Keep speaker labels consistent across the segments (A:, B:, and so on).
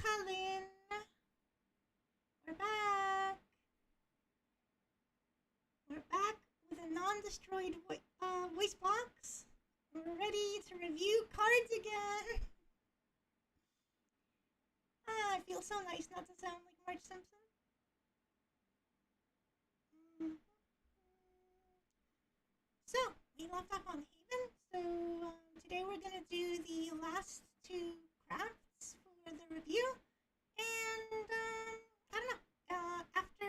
A: Colin. We're back. We're back with a non-destroyed voice box. We're ready to review cards again. I feel so nice not to sound like Marge Simpson. So, we left off on Haven, so today we're going to do the last two crafts for the review, and I don't know, after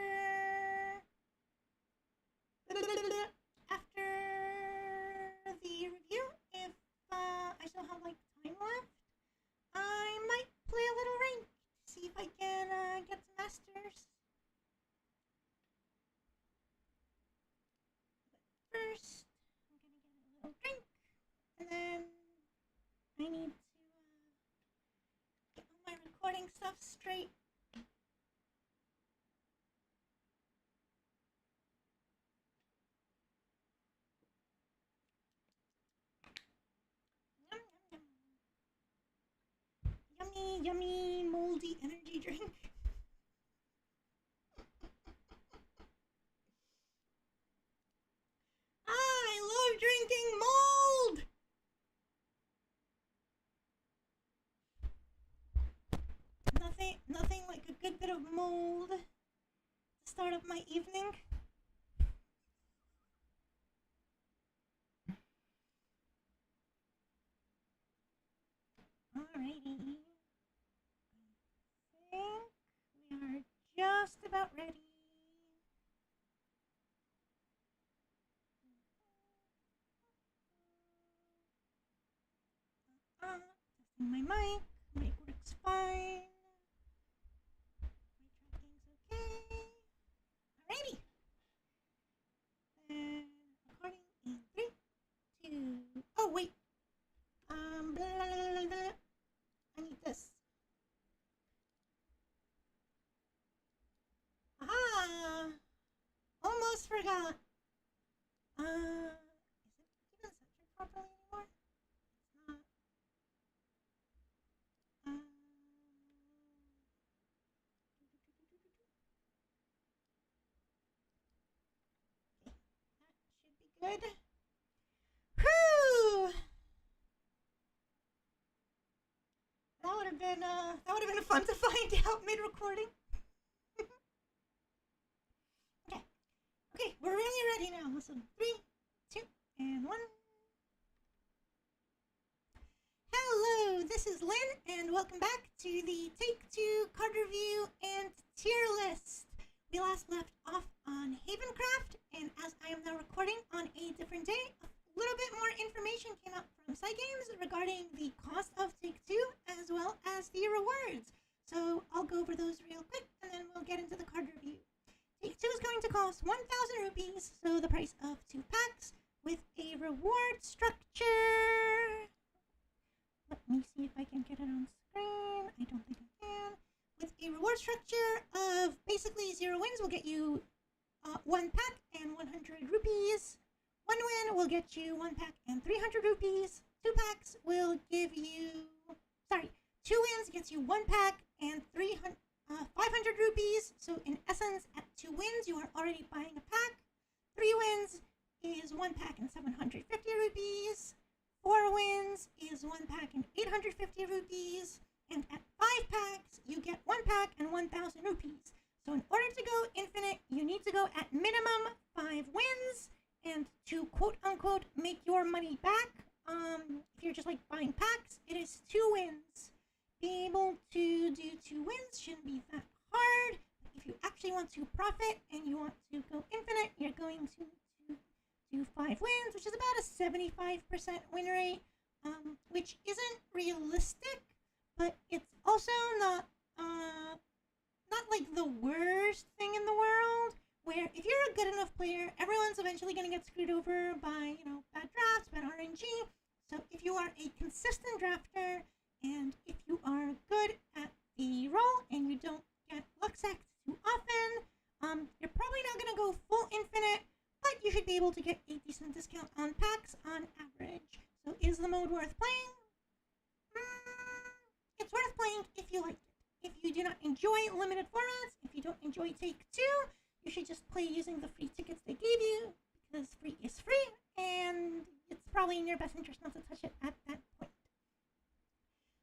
A: the review, if I still have like time left, I might play a little rank to see if I can get some masters. But first, I'm gonna get a little drink, and then I need to get all my recording stuff straight. Yum, yum, yum. Yummy, yummy, moldy energy drink. I love drinking mold! Nothing like a good bit of mold to start up my evening. Alrighty. I think we are just about ready. Testing my mic. Mic works fine. My tracking's okay. Alrighty. Then recording in 3, 2. Oh wait. Blah, blah, blah. I need this. Aha! Almost forgot. Is it even centered properly anymore? It's not. Okay, that should be good. Whew! That would have been fun to find out mid-recording. Okay, we're really ready now. So 3, 2, and 1. Hello, this is Lynn, and welcome back to the Take-Two card review and tier list. We last left off on Havencraft, and as I am now recording on a different day, a little bit more information came out from Cygames regarding the cost of Take-Two as well as the rewards. So I'll go over those real quick, and then we'll get into the card review. Take-Two is going to cost 1,000 rupees, so the price of 2 packs, with a reward structure. Let me see if I can get it on screen. I don't think I can. With a reward structure of basically 0 wins will get you 1 pack and 100 rupees. 1 win will get you 1 pack and 300 rupees. 2 packs will give you... 2 wins gets you 1 pack and 500 rupees. So in essence, at 2 wins, you are already buying a pack. 3 wins is 1 pack and 750 rupees. 4 wins is 1 pack and 850 rupees. And at 5 packs, you get 1 pack and 1,000 rupees. So in order to go infinite, you need to go at minimum 5 wins. And to quote-unquote make your money back, if you're just like buying packs, it is 2 wins. Being able to do 2 wins shouldn't be that hard. If you actually want to profit and you want to go infinite, you're going to do 5 wins, which is about a 75% win rate, which isn't realistic, but it's also not like the worst thing in the world, where if you're a good enough player, everyone's eventually going to get screwed over by, bad drafts, bad RNG. So if you are a consistent drafter, and if you are good at the role and you don't get luck sacked too often, you're probably not going to go full infinite, but you should be able to get a decent discount on packs on average. So is the mode worth playing? It's worth playing if you like it. if you do not enjoy limited formats, if you don't enjoy Take Two, you should just play using the free tickets they gave you, because free is free, and it's probably in your best interest not to touch it at that point.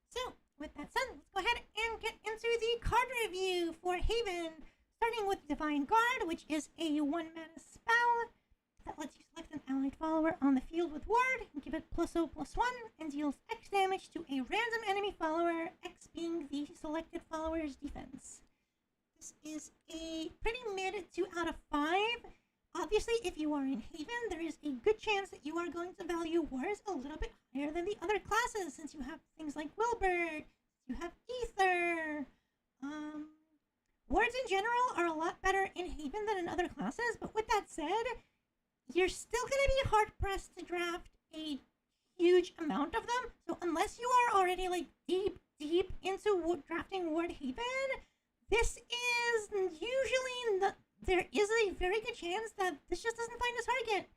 A: So, with that said, let's go ahead and get into the card review for Haven, starting with Divine Guard, which is a 1-mana spell that lets you select an allied follower on the field with ward, give it +0/+1, and deals X damage to a random enemy follower, X being the selected follower's defense. This is a pretty mid 2 out of 5. Obviously, if you are in Haven, there is a good chance that you are going to value wards a little bit higher than the other classes, since you have things like Wilbert, you have Ether. Wards in general are a lot better in Haven than in other classes, but with that said, you're still going to be hard-pressed to draft a huge amount of them. So unless you are already like deep into drafting Ward Haven, this is usually there is a very good chance that this just doesn't find a target.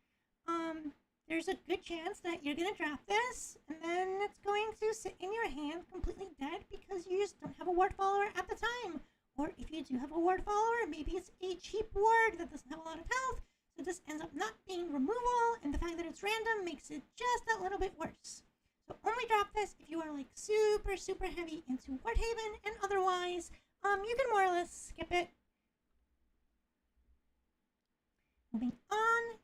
A: There's a good chance that you're going to draft this, and then it's going to sit in your hand completely dead because you just don't have a ward follower at the time. Or if you do have a ward follower, maybe it's a cheap ward that doesn't have a lot of health, so this ends up not being removal, and the fact that it's random makes it just that little bit worse. So only drop this if you are like super heavy into Ward Haven, and otherwise, you can more or less skip it. Moving on,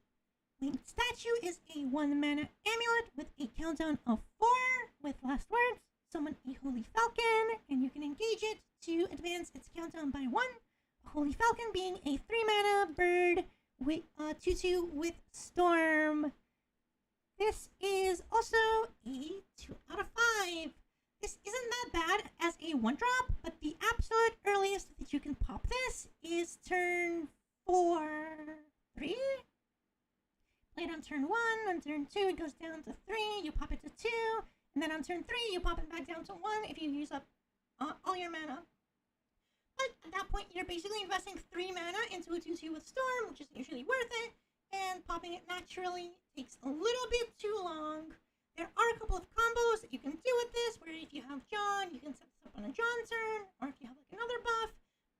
A: Winged Statue is a 1-mana amulet with a countdown of 4 with last words. Summon a Holy Falcon, and you can engage it to advance its countdown by 1. A Holy Falcon being a 3-mana bird with 2/2 with Storm. This is also a 2 out of 5. This isn't that bad as a 1-drop, but the absolute earliest that you can pop this is turn 3. Play it on turn 1, on turn 2 it goes down to 3, you pop it to 2, and then on turn 3 you pop it back down to 1 if you use up all your mana. But at that point you're basically investing 3 mana into a 2/2 with Storm, which is usually worth it, and popping it naturally takes a little bit too long. There are a couple of combos that you can do with this, where if you have John, you can set this up on a John turn, or if you have like another buff.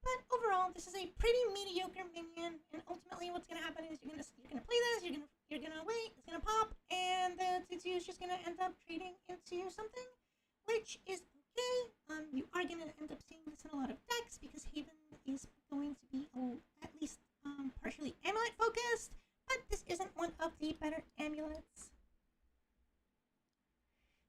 A: But overall, this is a pretty mediocre minion, and ultimately what's gonna happen is you're gonna play this, you're gonna wait, it's gonna pop, and the 2/2 is just gonna end up trading into something, which is okay. You are gonna end up seeing this in a lot of decks because Haven is going to be at least partially amulet focused, but this isn't one of the better amulets.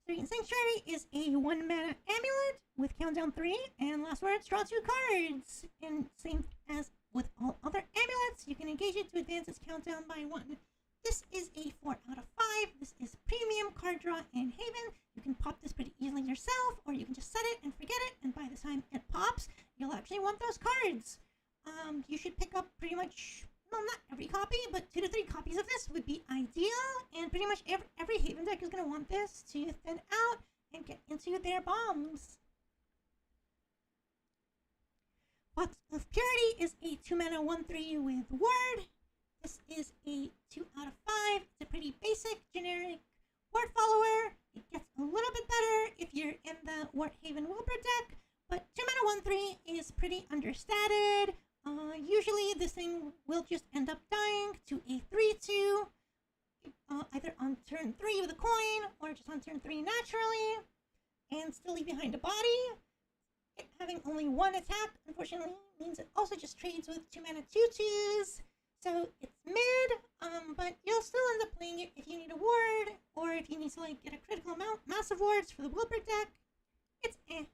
A: Serene Sanctuary is a 1-mana amulet with countdown 3 and last words, draw 2 cards. And same as with all other amulets, you can engage it to advance its countdown by 1. This is a 4 out of 5. This is premium card draw in Haven. You can pop this pretty easily yourself, or you can just set it and forget it, and by the time it pops, you'll actually want those cards. You should pick up pretty much, well, not every copy, but 2 to 3 copies of this would be ideal, and pretty much every Haven deck is going to want this to thin out and get into their bombs. Box of Purity is a 2-mana 1/3 with ward. This is a 2 out of 5. It's a pretty basic, generic ward follower. It gets a little bit better if you're in the Ward Haven Wilbur deck, but 2-mana 1/3 is pretty understated. Usually this thing will just end up dying to a 3/2, either on turn 3 with a coin, or just on turn 3 naturally, and still leave behind a body. It having only 1 attack, unfortunately, means it also just trades with 2-mana 2/2s. So it's mid, but you'll still end up playing it if you need a ward, or if you need to like get a critical amount, massive wards for the Wilbur deck. It's eh.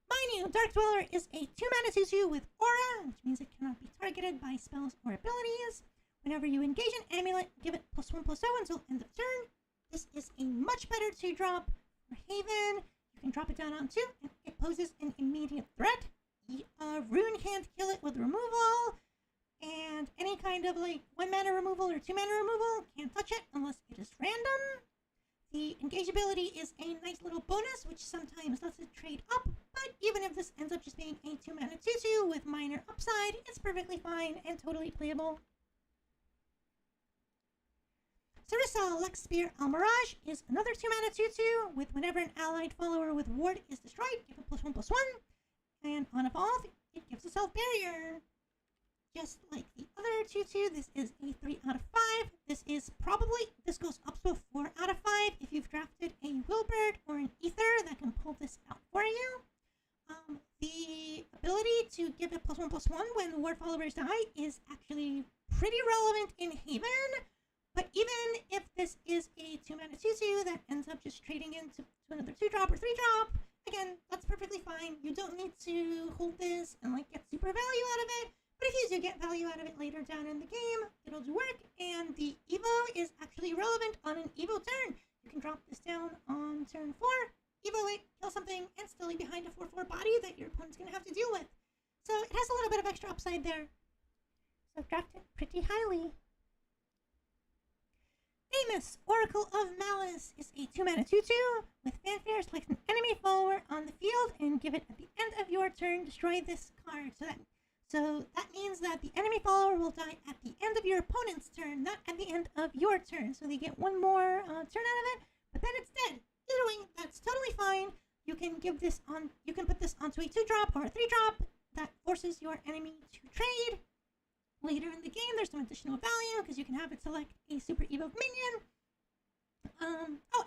A: Mind you, Dark Dweller is a 2-mana 2/2 with Aura, which means it cannot be targeted by spells or abilities. Whenever you engage an amulet, give it +1/+0 until end of turn. This is a much better 2-drop for Haven. You can drop it down on 2, and it poses an immediate threat. Rune can't kill it with removal, and any kind of like 1-mana removal or 2-mana removal can't touch it unless it is random. The engageability is a nice little bonus, which sometimes lets it trade up, but even if this ends up just being a 2-mana 2/2 with minor upside, it's perfectly fine and totally playable. Sarissa Lex Spear Almirage is another 2-mana 2/2 with whenever an allied follower with ward is destroyed, give it +1/+1. And on evolve, it gives a self barrier. Just like the other 2/2, this is a 3 out of 5. This goes up to a 4 out of 5 if you've drafted a Wilbert or an Ether that can pull this out for you. The ability to give it +1/+1 when ward followers die is actually pretty relevant in Haven. But even if this is a 2-mana 2/2 that ends up just trading into another 2-drop or 3-drop, again, that's perfectly fine. You don't need to hold this and get super value out of it. But if you do get value out of it later down in the game, it'll do work. And the Evo is actually relevant on an Evo turn. You can drop this down on turn 4, Evo it, kill something, and still leave behind a 4/4 body that your opponent's going to have to deal with. So it has a little bit of extra upside there. So I've drafted it pretty highly. Famous Oracle of Malice is a 2-mana 2/2 with fanfare. Select an enemy follower on the field and give it at the end of your turn. Destroy this card. So that means that the enemy follower will die at the end of your opponent's turn, not at the end of your turn. So they get one more turn out of it, but then it's dead. Either way, that's totally fine. You can put this onto a 2-drop or a 3-drop that forces your enemy to trade. Later in the game, there's some additional value because you can have it select a Super Evoke minion.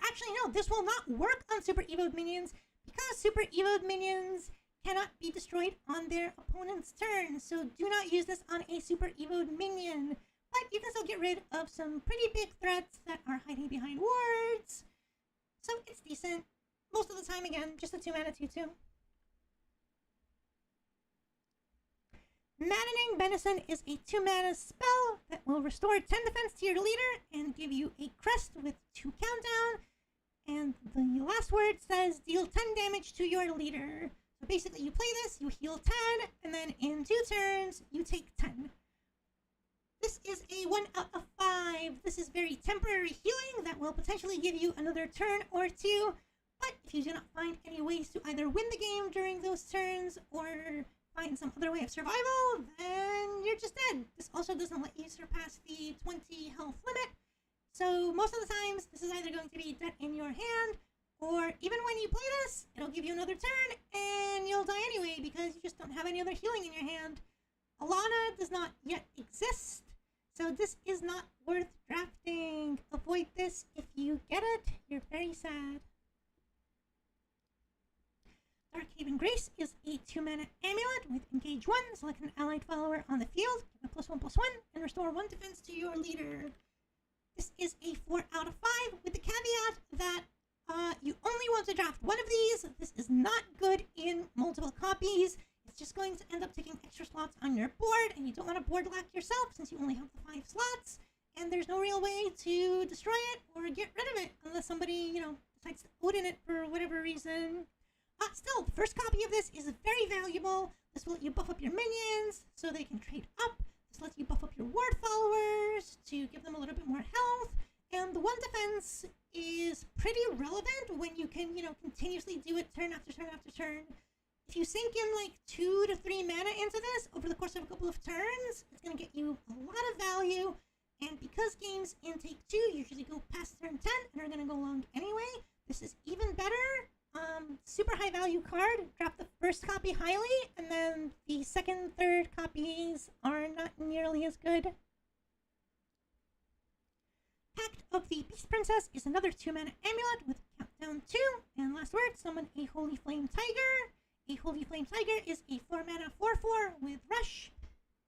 A: Actually, no, this will not work on Super Evoke minions because Super Evoke minions cannot be destroyed on their opponent's turn. So do not use this on a Super Evoke minion. But you can still get rid of some pretty big threats that are hiding behind wards. So it's decent. Most of the time, again, just a 2-mana 2/2. Maddening Benison is a 2-mana spell that will restore 10 defense to your leader and give you a crest with 2 countdown. And the last word says deal 10 damage to your leader. So basically you play this, you heal 10, and then in 2 turns, you take 10. This is a 1 out of 5. This is very temporary healing that will potentially give you another turn or 2. But if you do not find any ways to either win the game during those turns or find some other way of survival, then you're just dead. This also doesn't let you surpass the 20 health limit. So most of the times, this is either going to be dead in your hand, or even when you play this, it'll give you another turn, and you'll die anyway because you just don't have any other healing in your hand. Alana does not yet exist, so this is not worth drafting. Avoid this if you get it. You're very sad. Darkhaven Grace is a 2-mana amulet with engage 1. Select an allied follower on the field, give a +1/+1, and restore 1 defense to your leader. This is a 4 out of 5 with the caveat that you only want to draft one of these. This is not good in multiple copies. It's just going to end up taking extra slots on your board, and you don't want to board lack yourself since you only have the 5 slots, and there's no real way to destroy it or get rid of it unless somebody, decides to Odin it for whatever reason. Still, the first copy of this is very valuable. This will let you buff up your minions so they can trade up. This lets you buff up your ward followers to give them a little bit more health. And the 1 defense is pretty relevant when you can, continuously do it turn after turn after turn. If you sink in 2 to 3 mana into this over the course of a couple of turns, it's going to get you a lot of value. And because games in Take 2 usually go past turn 10 and are going to go long anyway, this is even better. Super high value card. Drop the first copy highly, and then the second, third copies are not nearly as good. Pact of the Beast Princess is another 2-mana amulet with countdown 2. And last word, summon a Holy Flame Tiger. A Holy Flame Tiger is a 4-mana 4/4 with Rush.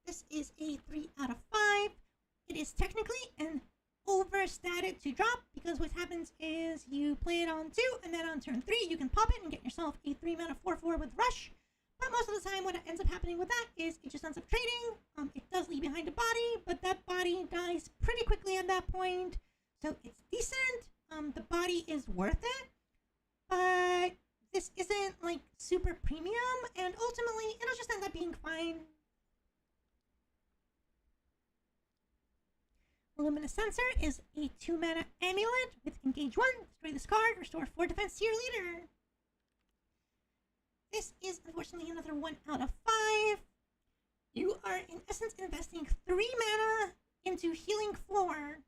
A: This is a 3 out of 5. It is technically an overstated to drop because what happens is you play it on 2 and then on turn 3 you can pop it and get yourself a 3-mana 4/4 with Rush. But most of the time what ends up happening with that is it just ends up trading. It does leave behind a body, but that body dies pretty quickly at that point. So it's decent. The body is worth it, but this isn't super premium, and ultimately it'll just end up being fine. Luminous Sensor is a 2-mana amulet with engage 1. Destroy this card, restore 4 defense to your leader. This is unfortunately another 1 out of 5. You are in essence investing 3 mana into healing 4.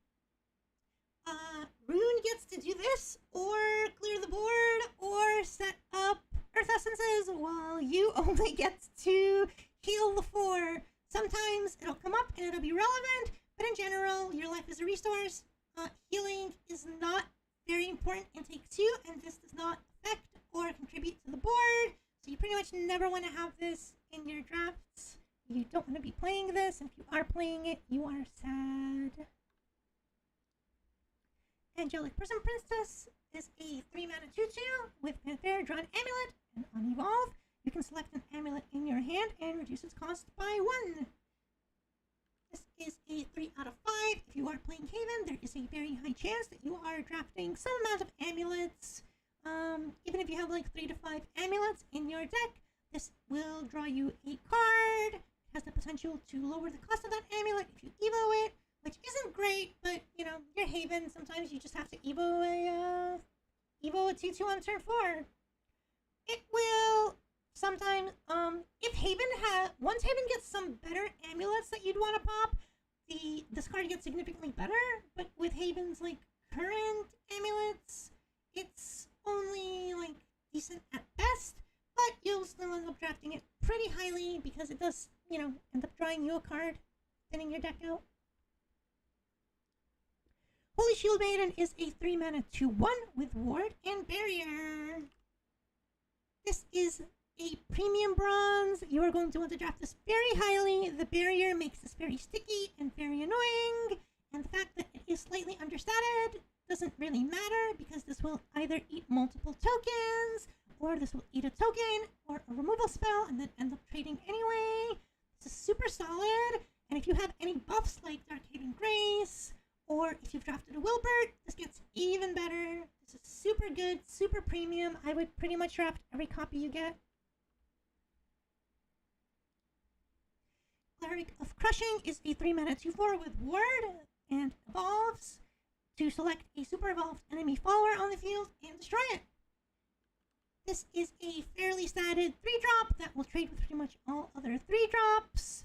A: Rune gets to do this, or clear the board, or set up Earth Essences, while you only get to heal the 4. Sometimes it'll come up and it'll be relevant, but in general, your life is a resource. Healing is not very important in Take 2, and this does not affect or contribute to the board, so you pretty much never want to have this in your drafts. You don't want to be playing this, and if you are playing it, you are sad. Angelic Prism Princess is a 3-mana 2/2 with Fanfare, Draw an Amulet, and on Evolve, you can select an amulet in your hand and reduce its cost by 1. This is a 3 out of 5. If you are playing Haven, there is a very high chance that you are drafting some amount of amulets. Even if you have like 3 to 5 amulets in your deck, this will draw you a card. It has the potential to lower the cost of that amulet if you evo it, which isn't great, but you know, you're Haven, sometimes you just have to evo a 2/2 on turn 4. It will sometimes, once Haven gets some better amulets that you'd want to pop, this card gets significantly better, but with Haven's like current amulets, it's only like decent at best, but you'll still end up drafting it pretty highly because it does, you know, end up drawing you a card, thinning your deck out. Holy Shield Maiden is a 3-mana 2/1 with Ward and Barrier. This is a premium bronze. You are going to want to draft this very highly. The barrier makes this very sticky and very annoying, and the fact that it is slightly understated doesn't really matter because this will either eat multiple tokens, or this will eat a token or a removal spell and then end up trading anyway. This is super solid, and if you have any buffs like Dark Haven Grace, or if you've drafted a Wilbert, this gets even better. This is super good, super premium. I would pretty much draft every copy you get. Cleric of Crushing is a 3-mana 2/4 with Ward and evolves to select a super evolved enemy follower on the field and destroy it. This is a fairly statted 3-drop that will trade with pretty much all other 3-drops.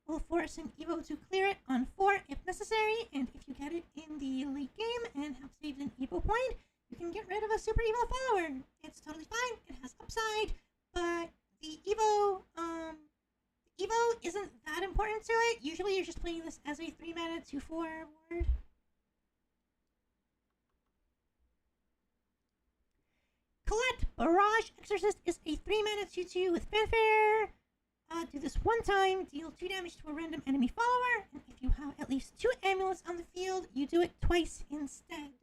A: Will force an Evo to clear it on 4 if necessary, and if you get it in the late game and have saved an Evo point, you can get rid of a super Evo follower. It's totally fine, it has upside, but the Evo isn't that important to it. Usually you're just playing this as a 3-mana 2/4 ward. Colette Barrage Exorcist is a 3-mana 2/2 with Fanfare. Do this one time, deal 2 damage to a random enemy follower, and if you have at least 2 amulets on the field, you do it twice instead.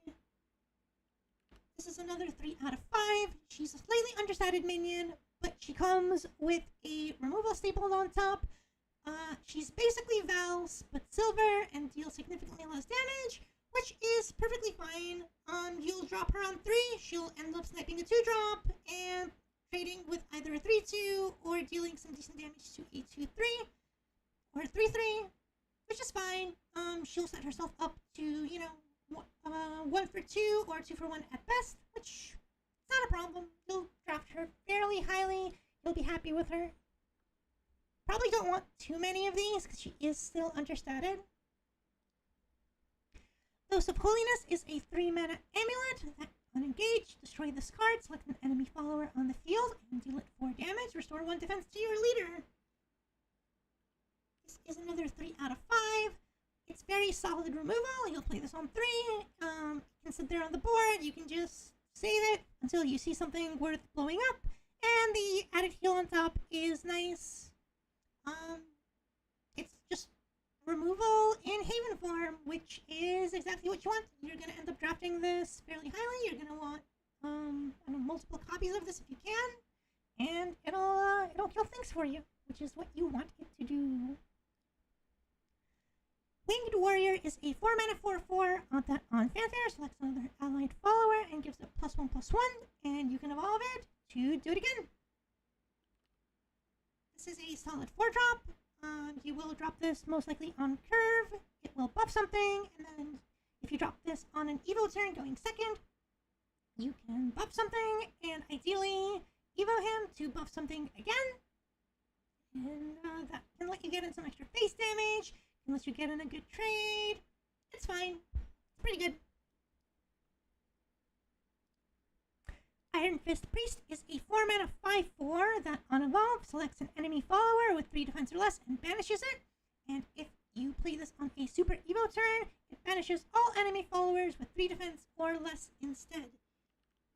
A: This is another 3 out of 5. She's a slightly understated minion, but she comes with a removal staple on top. She's basically Val's, but silver, and deals significantly less damage, which is perfectly fine. You'll drop her on 3, she'll end up sniping a 2-drop, and trading with either a 3/2 or dealing some decent damage to a 2/3 or a 3/3, which is fine. She'll set herself up to, you know, 1 for 2 or 2 for 1 at best, which is not a problem. You'll draft her fairly highly. You'll be happy with her. Probably don't want too many of these because she is still understated. Dose of Holiness is a 3-mana amulet that, when engaged, destroy this card, select an enemy follower on the field, and deal it 4 damage. Restore 1 defense to your leader. This is another 3 out of 5. It's very solid removal. You'll play this on 3. You can sit there on the board. You can just save it until you see something worth blowing up. And the added heal on top is nice. It's just removal in Haven form, which is exactly what you want. You're going to end up drafting this fairly highly. You're going to want multiple copies of this if you can, and it'll kill things for you, which is what you want it to do. Winged Warrior is a 4-mana 4/4 on Fanfare. Selects another allied follower and gives it +1/+1, and you can evolve it to do it again. This is a solid 4-drop. You will drop this most likely on curve. It will buff something, and then if you drop this on an Evo turn going second, you can buff something, and ideally Evo him to buff something again. And that can let you get in some extra face damage, can let you get in a good trade. It's fine. Pretty good. Iron Fist Priest is a 4-mana 5/4 that on evolve selects an enemy follower with 3 defense or less and banishes it. And if you play this on a Super Evo turn, it banishes all enemy followers with 3 defense or less instead.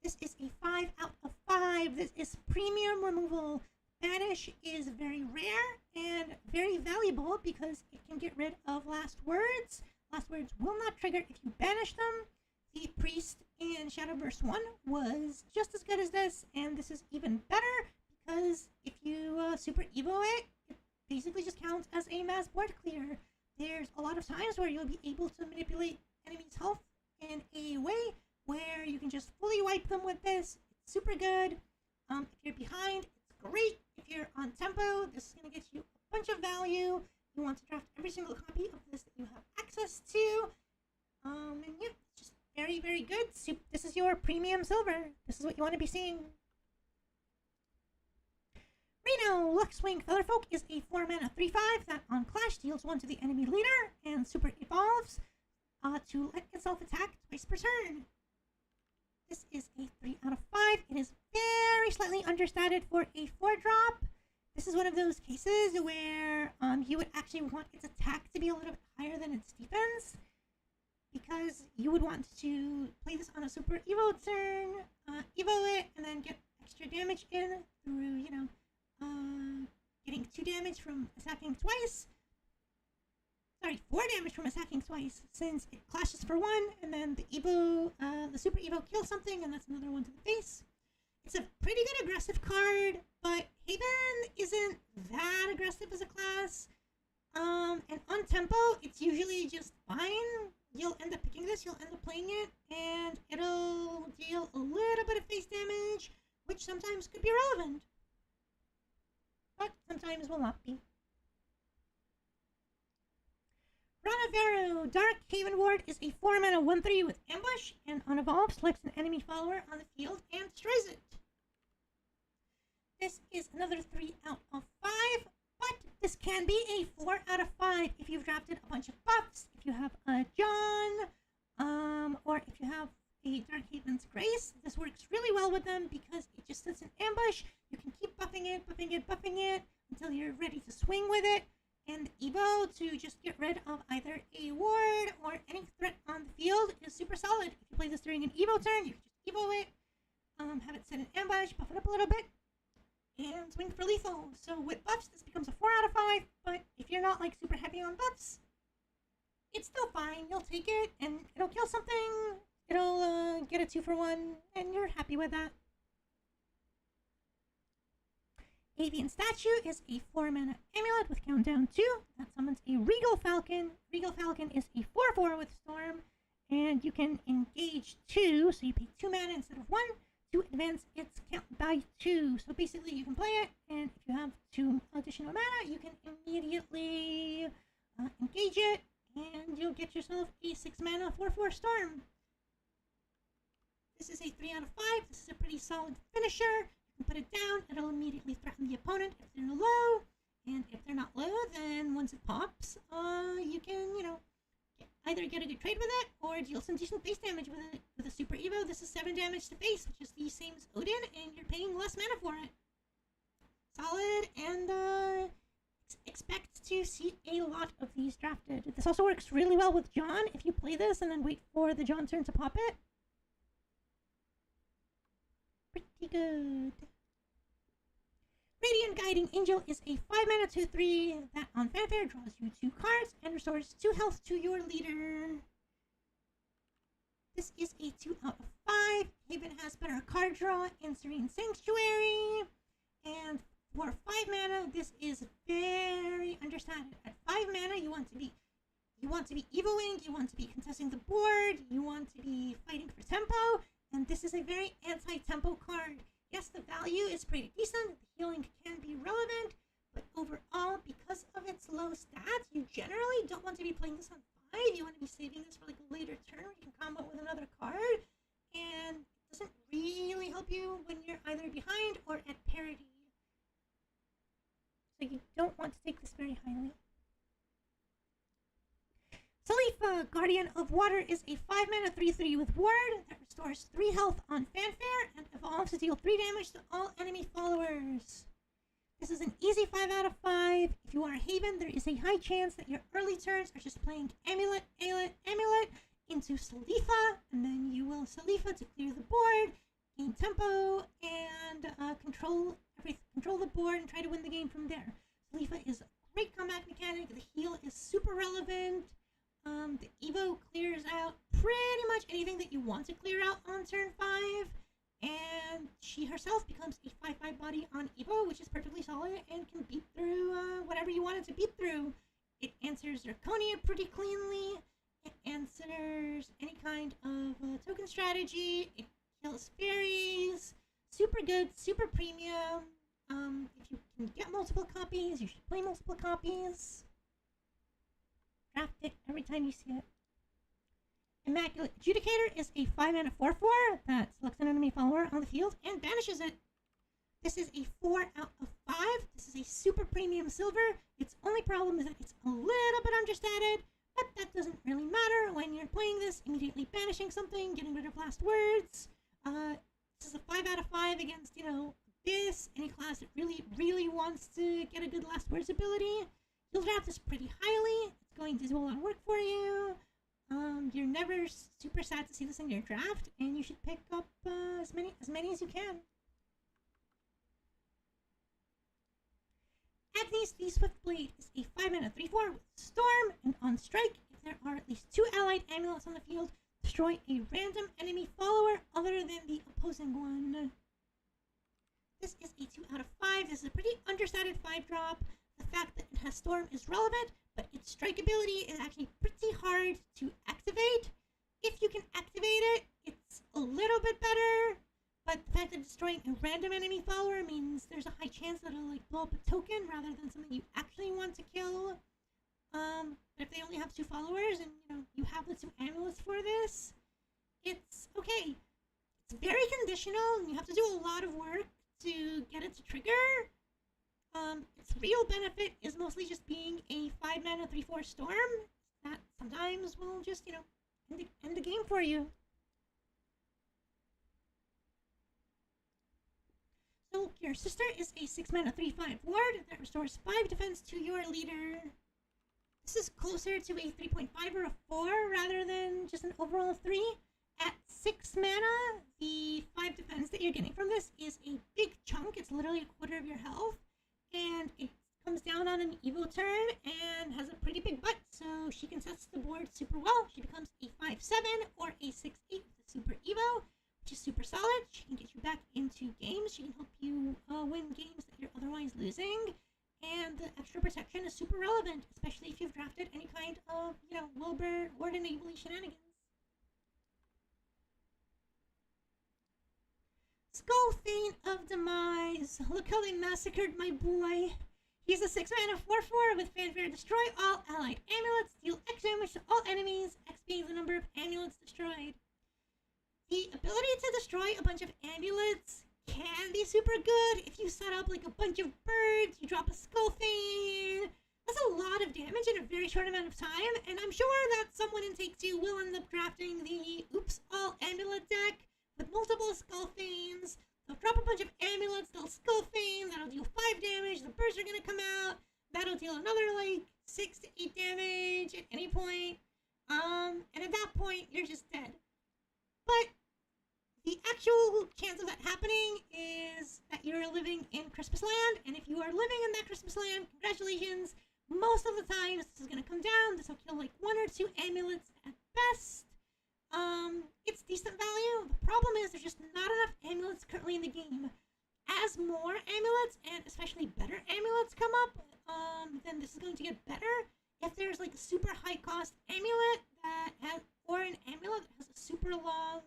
A: This is a 5 out of 5. This is premium removal. Banish is very rare and very valuable because it can get rid of last words. Last words will not trigger if you banish them. The Priest in Shadowverse 1 was just as good as this, and this is even better because if you Super Evo it, it basically just counts as a mass board clear. There's a lot of times where you'll be able to manipulate enemies' health in a way where you can just fully wipe them with this. It's super good. If you're behind, it's great. If you're on tempo, this is going to get you a bunch of value. You want to draft every single copy of this that you have access to. And yeah, it's just very, very good. This is your premium silver. This is what you want to be seeing. Reno, Luxwing Featherfolk is a 4-mana 3/5 that on Clash deals 1 to the enemy leader and super evolves to let itself attack twice per turn. This is a 3 out of 5. It is very slightly understated for a 4-drop. This is one of those cases where you would actually want its attack to be a little bit higher than its defense, because you would want to play this on a Super Evo turn, Evo it, and then get extra damage in through, getting 2 damage from attacking twice. Sorry, 4 damage from attacking twice, since it clashes for 1, and then the Evo, the Super Evo kills something, and that's another one to the face. It's a pretty good aggressive card, but Haven isn't that aggressive as a class. And on tempo, it's usually just fine. You'll end up picking this, you'll end up playing it, and it'll deal a little bit of face damage, which sometimes could be relevant, but sometimes will not be. Ranavero, Dark Haven Ward is a 4-mana 1/3 with Ambush, and on evolve selects an enemy follower on the field and destroys it. This is another 3 out of 5, but this can be a 4 out of 5 if you've drafted a bunch of buffs, if you have a John, or if you have a Dark Haven's Grace. This works really well with them because it just sits in ambush. You can keep buffing it, buffing it, buffing it until you're ready to swing with it. And Evo to just get rid of either a ward or any threat on the field is super solid. If you play this during an Evo turn, you can just Evo it, have it sit in ambush, buff it up a little bit, and swing for lethal. So with buffs, this becomes a 4 out of 5, but if you're not like super heavy on buffs, it's still fine. You'll take it, and it'll kill something, it'll get a 2-for-1, and you're happy with that. Avian Statue is a 4-mana amulet with countdown 2 that summons a Regal Falcon. Regal Falcon is a 4/4 with Storm, and you can engage 2, so you pay 2 mana instead of 1 to advance its count by 2. So basically you can play it, and if you have 2 additional mana, you can immediately engage it, and you'll get yourself a 6-mana 4/4 Storm. This is a 3 out of 5. This is a pretty solid finisher. You put it down, it'll immediately threaten the opponent if they're low, and if they're not low, then once it pops, you can, either get a good trade with it, or deal some decent face damage with it. With a Super Evo, this is 7 damage to face, which is the same as Odin, and you're paying less mana for it. Solid, and expect to see a lot of these drafted. This also works really well with John, if you play this and then wait for the John turn to pop it. Pretty good. Radiant Guiding Angel is a 5-mana 2/3 that on Fanfare draws you 2 cards and restores 2 health to your leader. This is a 2 out of 5. Haven has better card draw in Serene Sanctuary. And for 5 mana, this is very understated. At 5 mana, you want to be Evoing, you want to be contesting the board, you want to be fighting for tempo. And this is a very anti-tempo card. Yes, the value is pretty decent, the healing can be relevant, but overall, because of its low stats, you generally don't want to be playing this on 5. You want to be saving this for like a later turn where you can combo with another card, and it doesn't really help you when you're either behind or at parity. So you don't want to take this very highly. Salif Salifa, Guardian of Water, is a 5 mana 3/3 with Ward that restores 3 health on Fanfare and evolves to deal 3 damage to all enemy followers. This is an easy 5 out of 5. If you are Haven, there is a high chance that your early turns are just playing Amulet, Amulet into Salifa, and then you will Salifa to clear the board, gain tempo, and control the board and try to win the game from there. Salifa is a great comeback mechanic. The heal is super relevant. The Evo clears out pretty much anything that you want to clear out on turn 5. And she herself becomes a 5/5 body on Evo, which is perfectly solid and can beat through whatever you want it to beat through. It answers Draconia pretty cleanly. It answers any kind of token strategy. It kills fairies. Super good, super premium. If you can get multiple copies, you should play multiple copies. Draft it every time you see it. Immaculate Adjudicator is a 5 mana 4/4 that selects an enemy follower on the field and banishes it. This is a 4 out of 5. This is a super premium silver. Its only problem is that it's a little bit understated, but that doesn't really matter when you're playing this, immediately banishing something, getting rid of last words. This is a 5 out of 5 against, this, any class that really wants to get a good last words ability. You'll draft this pretty highly. It's going to do a lot of work for you. You're never super sad to see this in your draft, and you should pick up as many as you can. Agnes the Swiftblade is a 5 mana 3/4 with Storm, and on strike, if there are at least 2 allied amulets on the field, destroy a random enemy follower other than the opposing one. This is a 2 out of 5. This is a pretty understated 5-drop. The fact that it has Storm is relevant, but its strike ability is actually pretty hard to activate. If you can activate it, it's a little bit better, but the fact that destroying a random enemy follower means there's a high chance that it'll blow up a token rather than something you actually want to kill. But if they only have 2 followers and you have the 2 amulets for this, it's okay. It's very conditional and you have to do a lot of work to get it to trigger. Its real benefit is mostly just being a 5 mana 3/4 storm that sometimes will just, end the game for you. So your sister is a 6 mana 3/5 ward that restores 5 defense to your leader. This is closer to a 3.5 or a 4 rather than just an overall 3. At 6 mana, the 5 defense that you're getting from this is a big chunk. It's literally a quarter of your health. And it comes down on an Evo turn and has a pretty big butt, so she contests the board super well. She becomes a 5/7 or a 6/8 with a super Evo, which is super solid. She can get you back into games. She can help you win games that you're otherwise losing. And the extra protection is super relevant, especially if you've drafted any kind of, Wilbur ward enabling shenanigans. Skullfane of Demise. Look how they massacred my boy. He's a 6 mana 4/4 with Fanfare. Destroy all allied amulets. Deal X damage to all enemies. X being the number of amulets destroyed. The ability to destroy a bunch of amulets can be super good. If you set up like a bunch of birds, you drop a Skullfane. That's a lot of damage in a very short amount of time. And I'm sure that someone in Take 2 will end up drafting the Oops All Amulet deck with multiple Skullfanes. They'll drop a bunch of amulets, they'll Skullfane, that'll deal 5 damage, the birds are gonna come out, that'll deal another 6 to 8 damage at any point. And at that point, you're just dead. But the actual chance of that happening is that you're living in Christmas land, and if you are living in that Christmas land, congratulations. Most of the time, this is gonna come down, this will kill 1 or 2 amulets at best. It's decent value. The problem is there's just not enough amulets currently in the game. As more amulets, and especially better amulets come up, then this is going to get better. If there's a super high cost amulet that has, or an amulet that has a super long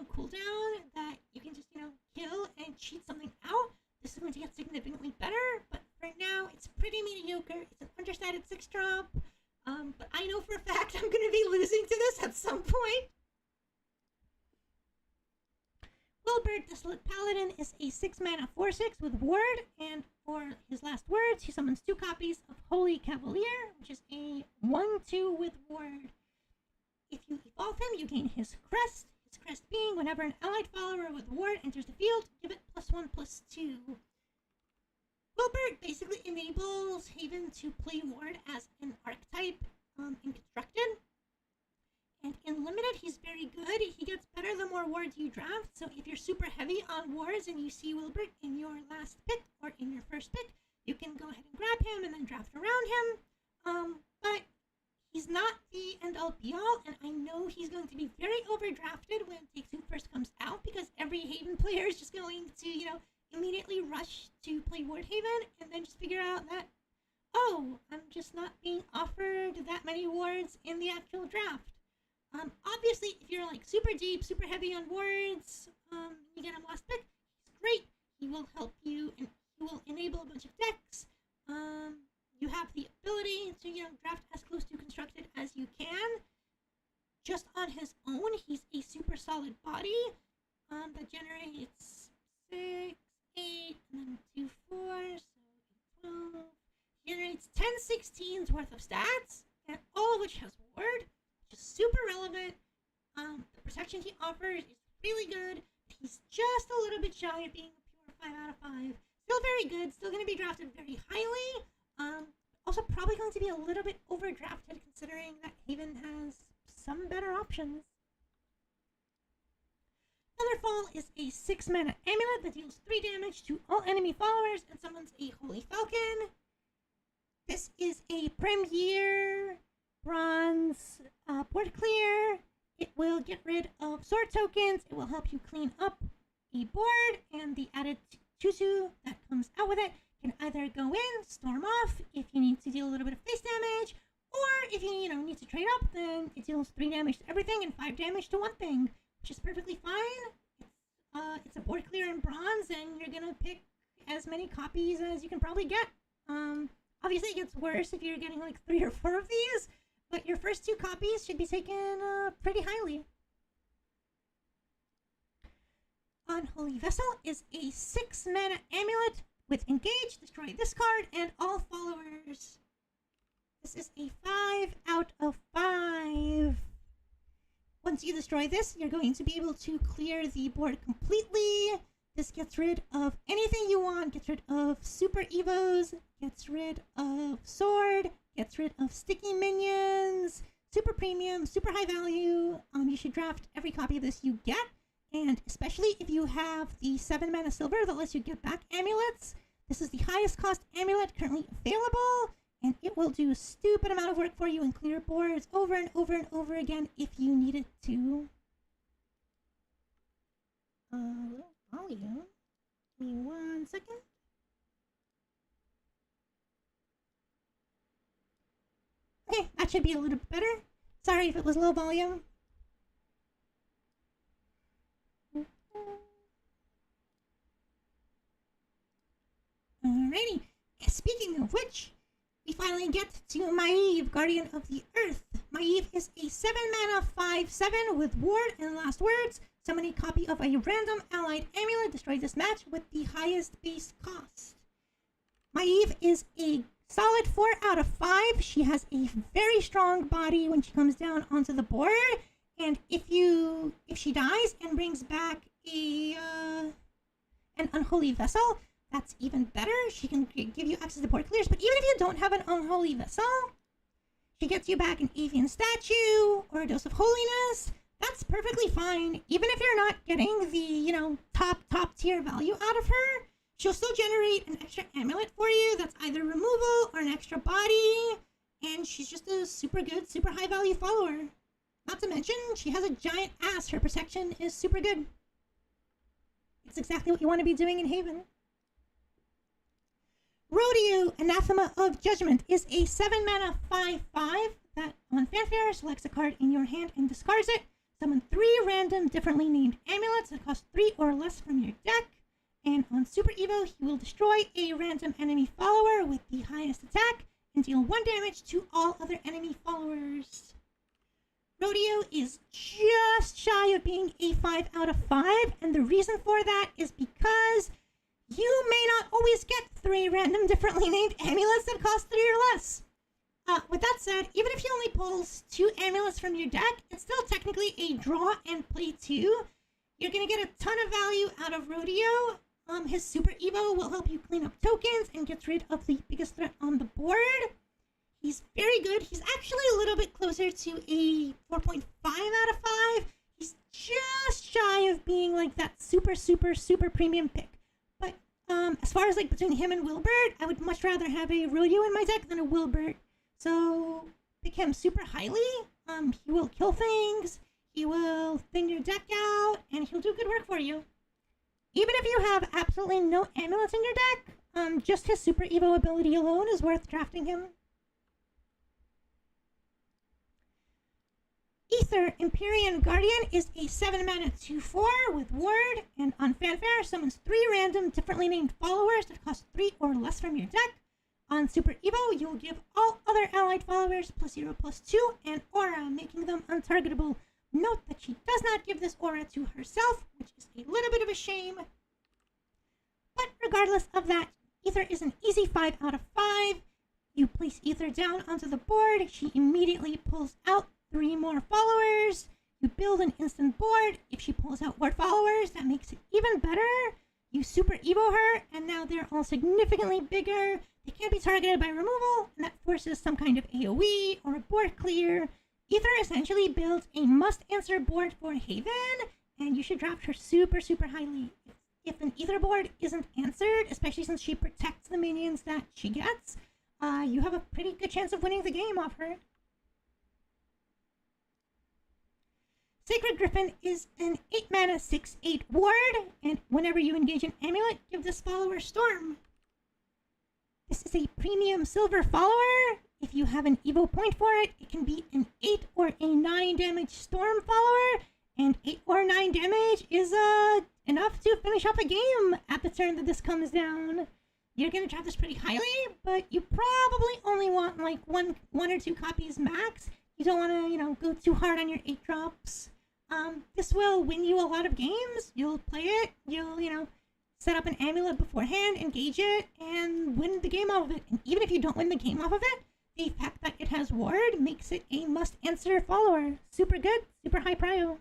A: cooldown that you can just, kill and cheat something out, this is going to get significantly better, but right now it's pretty mediocre. It's an understated 6-drop. But I know for a fact I'm going to be losing to this at some point. Wilbert, Desolate Paladin, is a 6-mana 4/6 with Ward, and for his last words, he summons 2 copies of Holy Cavalier, which is a 1/2 with Ward. If you evolve him, you gain his crest being whenever an allied follower with Ward enters the field, give it +1/+2. Wilbert basically enables Haven to play Ward as an archetype in Constructed. And in Limited, he's very good. He gets better the more wards you draft. So if you're super heavy on wards and you see Wilbert in your last pick or in your first pick, you can go ahead and grab him and then draft around him. But he's not the end-all be-all, and I know he's going to be very overdrafted when Take-Two first comes out, because every Haven player is just going to, immediately rush to play Ward Haven and then just figure out that, oh, I'm just not being offered that many wards in the actual draft. Obviously, if you're like super deep, super heavy on wards, you get him last pick, he's great. He will help you and he will enable a bunch of decks. You have the ability to, draft as close to Constructed as you can. Just on his own, he's a super solid body that generates 6, 8, and then 2, 4, so 12. He generates 10 16s worth of stats, and all of which has Ward, which is super relevant. The protection he offers is really good. He's just a little bit shy of being a pure 5 out of 5. Still very good, still going to be drafted very highly. Also probably going to be a little bit overdrafted considering that Haven has some better options. Featherfall is a 6-mana amulet that deals 3 damage to all enemy followers and summons a Holy Falcon. This is a Premier Bronze board clear. It will get rid of sword tokens. It will help you clean up a board, and the added tutu that comes out with it can either go in, storm off if you need to deal a little bit of face damage, or if you need to trade up, then it deals 3 damage to everything and 5 damage to one thing, which is perfectly fine. It's a board clear in bronze, and you're gonna pick as many copies as you can probably get. Obviously it gets worse if you're getting like 3 or 4 of these, but your first 2 copies should be taken pretty highly. Unholy Vessel is a 6-mana amulet with Engage, destroy this card, and all followers. This is a 5 out of 5. Once you destroy this, you're going to be able to clear the board completely. This gets rid of anything you want, gets rid of super evos, gets rid of sword, gets rid of sticky minions, super premium, super high value. You should draft every copy of this you get. And especially if you have the 7-mana silver that lets you get back amulets, this is the highest cost amulet currently available, and it will do a stupid amount of work for you and clear boards over and over and over again if you need it to. Little volume. Give me 1 second. Okay, that should be a little bit better. Sorry if it was low volume. Alrighty, speaking of which, we finally get to Maiev, Guardian of the Earth. Maiev is a 7-mana 5/7 with Ward and Last Words. Summon a copy of a random allied amulet, destroy this match with the highest base cost. Maiev is a solid 4 out of 5. She has a very strong body when she comes down onto the board, and if she dies and brings back an Unholy Vessel, that's even better. She can give you access to board clears, but even if you don't have an Unholy Vessel, she gets you back an Avian Statue or a Dose of Holiness. That's perfectly fine. Even if you're not getting the, top tier value out of her, she'll still generate an extra amulet for you that's either removal or an extra body, and she's just a super good, super high value follower. Not to mention, she has a giant ass. Her protection is super good. It's exactly what you want to be doing in Haven. Rodeo, Anathema of Judgment, is a 7-mana 5/5 that on Fanfare selects a card in your hand and discards it. Summon 3 random differently named amulets that cost 3 or less from your deck. And on Super Evo, he will destroy a random enemy follower with the highest attack and deal 1 damage to all other enemy followers. Rodeo is just shy of being a 5 out of 5, and the reason for that is because you may not always get 3 random differently named amulets that cost 3 or less. With that said, even if you only pulls 2 amulets from your deck, it's still technically a draw and play 2. You're going to get a ton of value out of Rodeo. His Super Evo will help you clean up tokens and gets rid of the biggest threat on the board. He's very good. He's actually a little bit closer to a 4.5 out of 5. He's just shy of being like that super premium pick. But as far as like between him and Wilbert, I would much rather have a Rodeo in my deck than a Wilbert. So pick him super highly. He will kill things. He will thin your deck out, and he'll do good work for you. Even if you have absolutely no amulets in your deck, just his Super Evo ability alone is worth drafting him. Aether Empyrean Guardian is a 7-mana 2/4 with Ward, and on Fanfare summons 3 random differently named followers that cost 3 or less from your deck. On Super Evo, you'll give all other allied followers +0/+2 and aura, making them untargetable. Note that she does not give this aura to herself, which is a little bit of a shame. But regardless of that, Aether is an easy 5 out of 5. You place Aether down onto the board, she immediately pulls out 3 more followers. You build an instant board. If she pulls out Ward followers, that makes it even better. You Super Evo her, and now they're all significantly bigger. They can't be targeted by removal, and that forces some kind of AoE or a board clear. Aether essentially builds a must-answer board for Haven, and you should draft her super highly. If an Aether board isn't answered, especially since she protects the minions that she gets, you have a pretty good chance of winning the game off her. Sacred Griffin is an 8-mana 6/8 ward, and whenever you engage an amulet, give this follower Storm. This is a premium silver follower. If you have an Evo point for it, it can be an 8 or a 9 damage Storm follower, and 8 or 9 damage is enough to finish off a game at the turn that this comes down. You're going to draft this pretty highly, but you probably only want like one or 2 copies max. You don't want to, go too hard on your 8 drops. This will win you a lot of games. You'll play it, you'll, set up an amulet beforehand, engage it, and win the game off of it. And even if you don't win the game off of it, the fact that it has Ward makes it a must-answer follower. Super good, super high prio.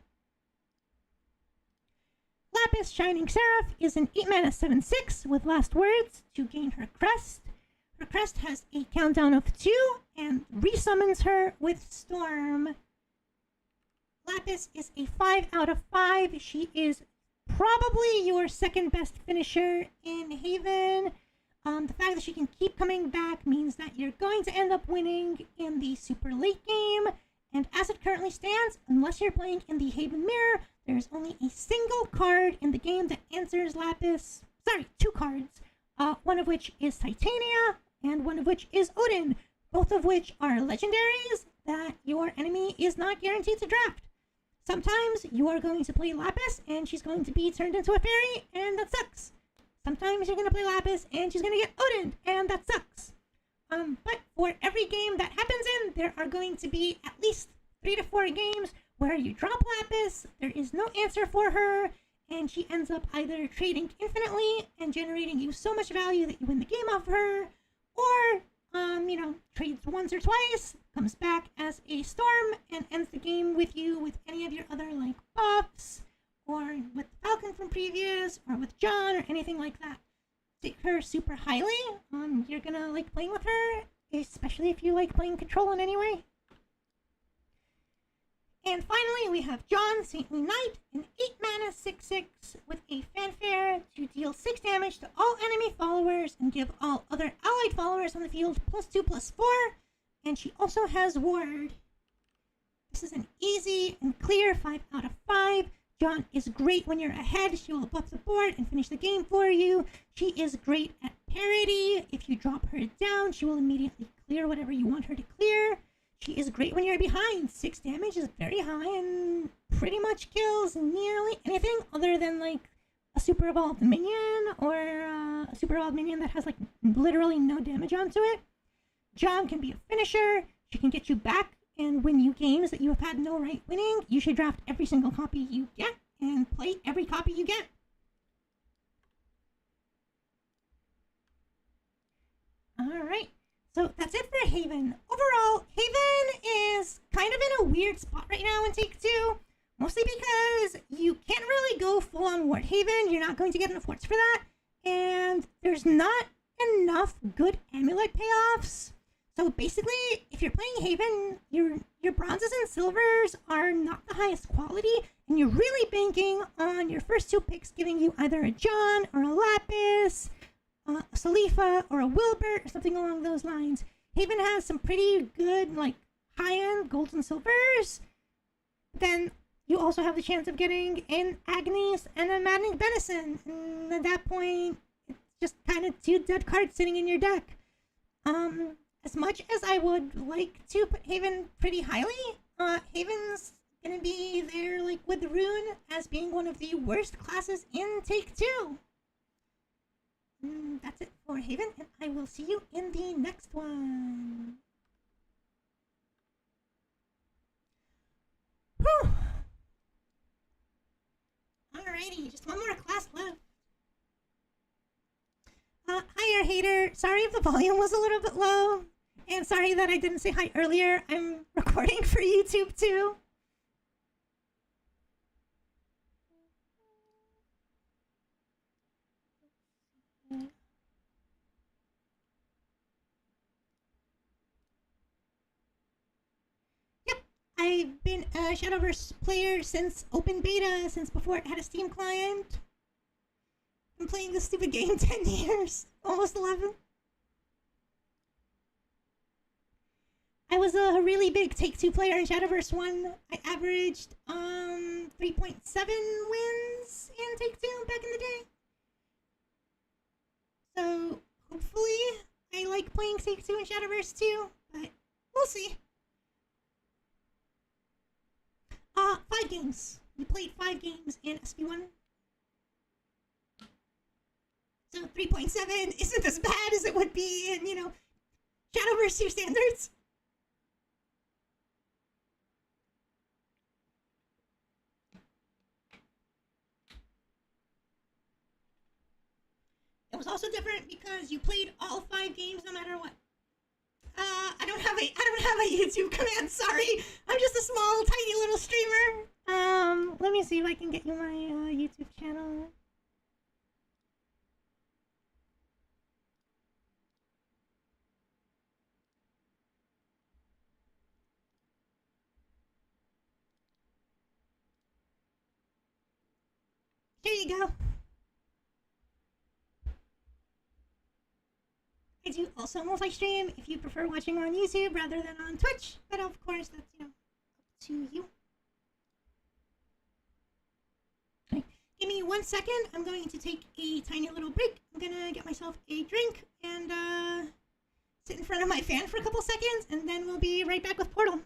A: Lapis Shining Seraph is an 8-mana 7/6 with Last Words to gain her crest. Her crest has a countdown of 2 and resummons her with Storm. Lapis is a 5 out of 5. She is probably your second best finisher in Haven. The fact that she can keep coming back means that you're going to end up winning in the super late game. And as it currently stands, unless you're playing in the Haven Mirror, there's only a single card in the game that answers Lapis. Sorry, 2 cards. One of which is Titania, and one of which is Odin. Both of which are legendaries that your enemy is not guaranteed to draft. Sometimes you are going to play Lapis and she's going to be turned into a fairy, and that sucks. Sometimes you're going to play Lapis and she's going to get Odin, and that sucks. But for every game that happens in, there are going to be at least 3 to 4 games where you drop Lapis, there is no answer for her, and she ends up either trading infinitely and generating you so much value that you win the game off her, or trades once or twice, comes back as a Storm, and ends the game with you with any of your other, buffs, or with Falcon from previous, or with John, or anything like that. Take her super highly. You're gonna like playing with her, especially if you like playing Control in any way. And finally, we have John Saintly Knight, an 8-mana 6/6 with a Fanfare to deal 6 damage to all enemy followers and give all other allied followers on the field +2/+4. And she also has Ward. This is an easy and clear 5 out of 5. John is great when you're ahead. She will buff the board and finish the game for you. She is great at parity. If you drop her down, she will immediately clear whatever you want her to clear. She is great when you're behind. 6 damage is very high and pretty much kills nearly anything other than a super evolved minion, or a super evolved minion that has literally no damage onto it. John can be a finisher. She can get you back and win you games that you have had no right winning, you should draft every single copy you get and play every copy you get. Alright, so that's it for Haven. Overall, Haven is kind of in a weird spot right now in Take-Two, mostly because you can't really go full-on Ward Haven. You're not going to get enough wards for that, and there's not enough good amulet payoffs. So basically, if you're playing Haven, your bronzes and silvers are not the highest quality, and you're really banking on your first two picks giving you either a John or a Lapis, a Salifa or a Wilbert or something along those lines. Haven has some pretty good, like, high-end golds and silvers. Then you also have the chance of getting an Agnes and a Maddening Benison, and at that point, it's just kind of two dead cards sitting in your deck. As much as I would like to put Haven pretty highly, Haven's gonna be there, like, with Rune as being one of the worst classes in Take-Two. That's it for Haven, and I will see you in the next one. Whew! Alrighty, just one more class left. Hiya, hater. Sorry if the volume was a little bit low. And sorry that I didn't say hi earlier. I'm recording for YouTube too. Yep, I've been a Shadowverse player since open beta, since before it had a Steam client. I'm playing this stupid game 10 years, almost 11. I was a really big Take-Two player in Shadowverse 1. I averaged 3.7 wins in Take-Two back in the day. So hopefully I like playing Take-Two in Shadowverse too, but we'll see. 5 games. We played 5 games in SB1. So 3.7 isn't as bad as it would be in, Shadowverse 2 standards. It was also different because you played all 5 games no matter what. I don't have a YouTube command, sorry. I'm just a small, tiny little streamer. Let me see if I can get you my YouTube channel. Here you go. I do also multi-stream if you prefer watching on YouTube rather than on Twitch, but of course that's, up to you. Okay. Give me 1 second. I'm going to take a tiny little break. I'm gonna get myself a drink and sit in front of my fan for a couple seconds, and then we'll be right back with Portal.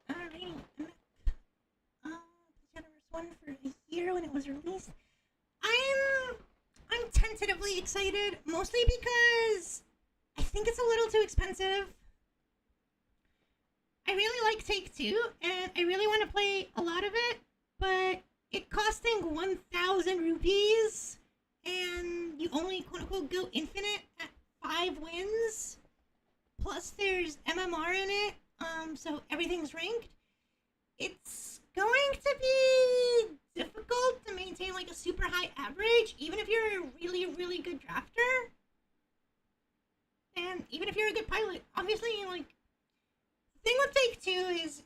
A: Alrighty, Shadowverse 1 for a year when it was released. I'm tentatively excited, mostly because I think it's a little too expensive. I really like Take-Two, and I really want to play a lot of it, but it costing 1,000 rupees, and you only quote-unquote go infinite at 5 wins, plus there's MMR in it, so everything's ranked. It's going to be difficult to maintain like a super high average, even if you're a really, really good drafter. And even if you're a good pilot, obviously, like, the thing with Take-Two is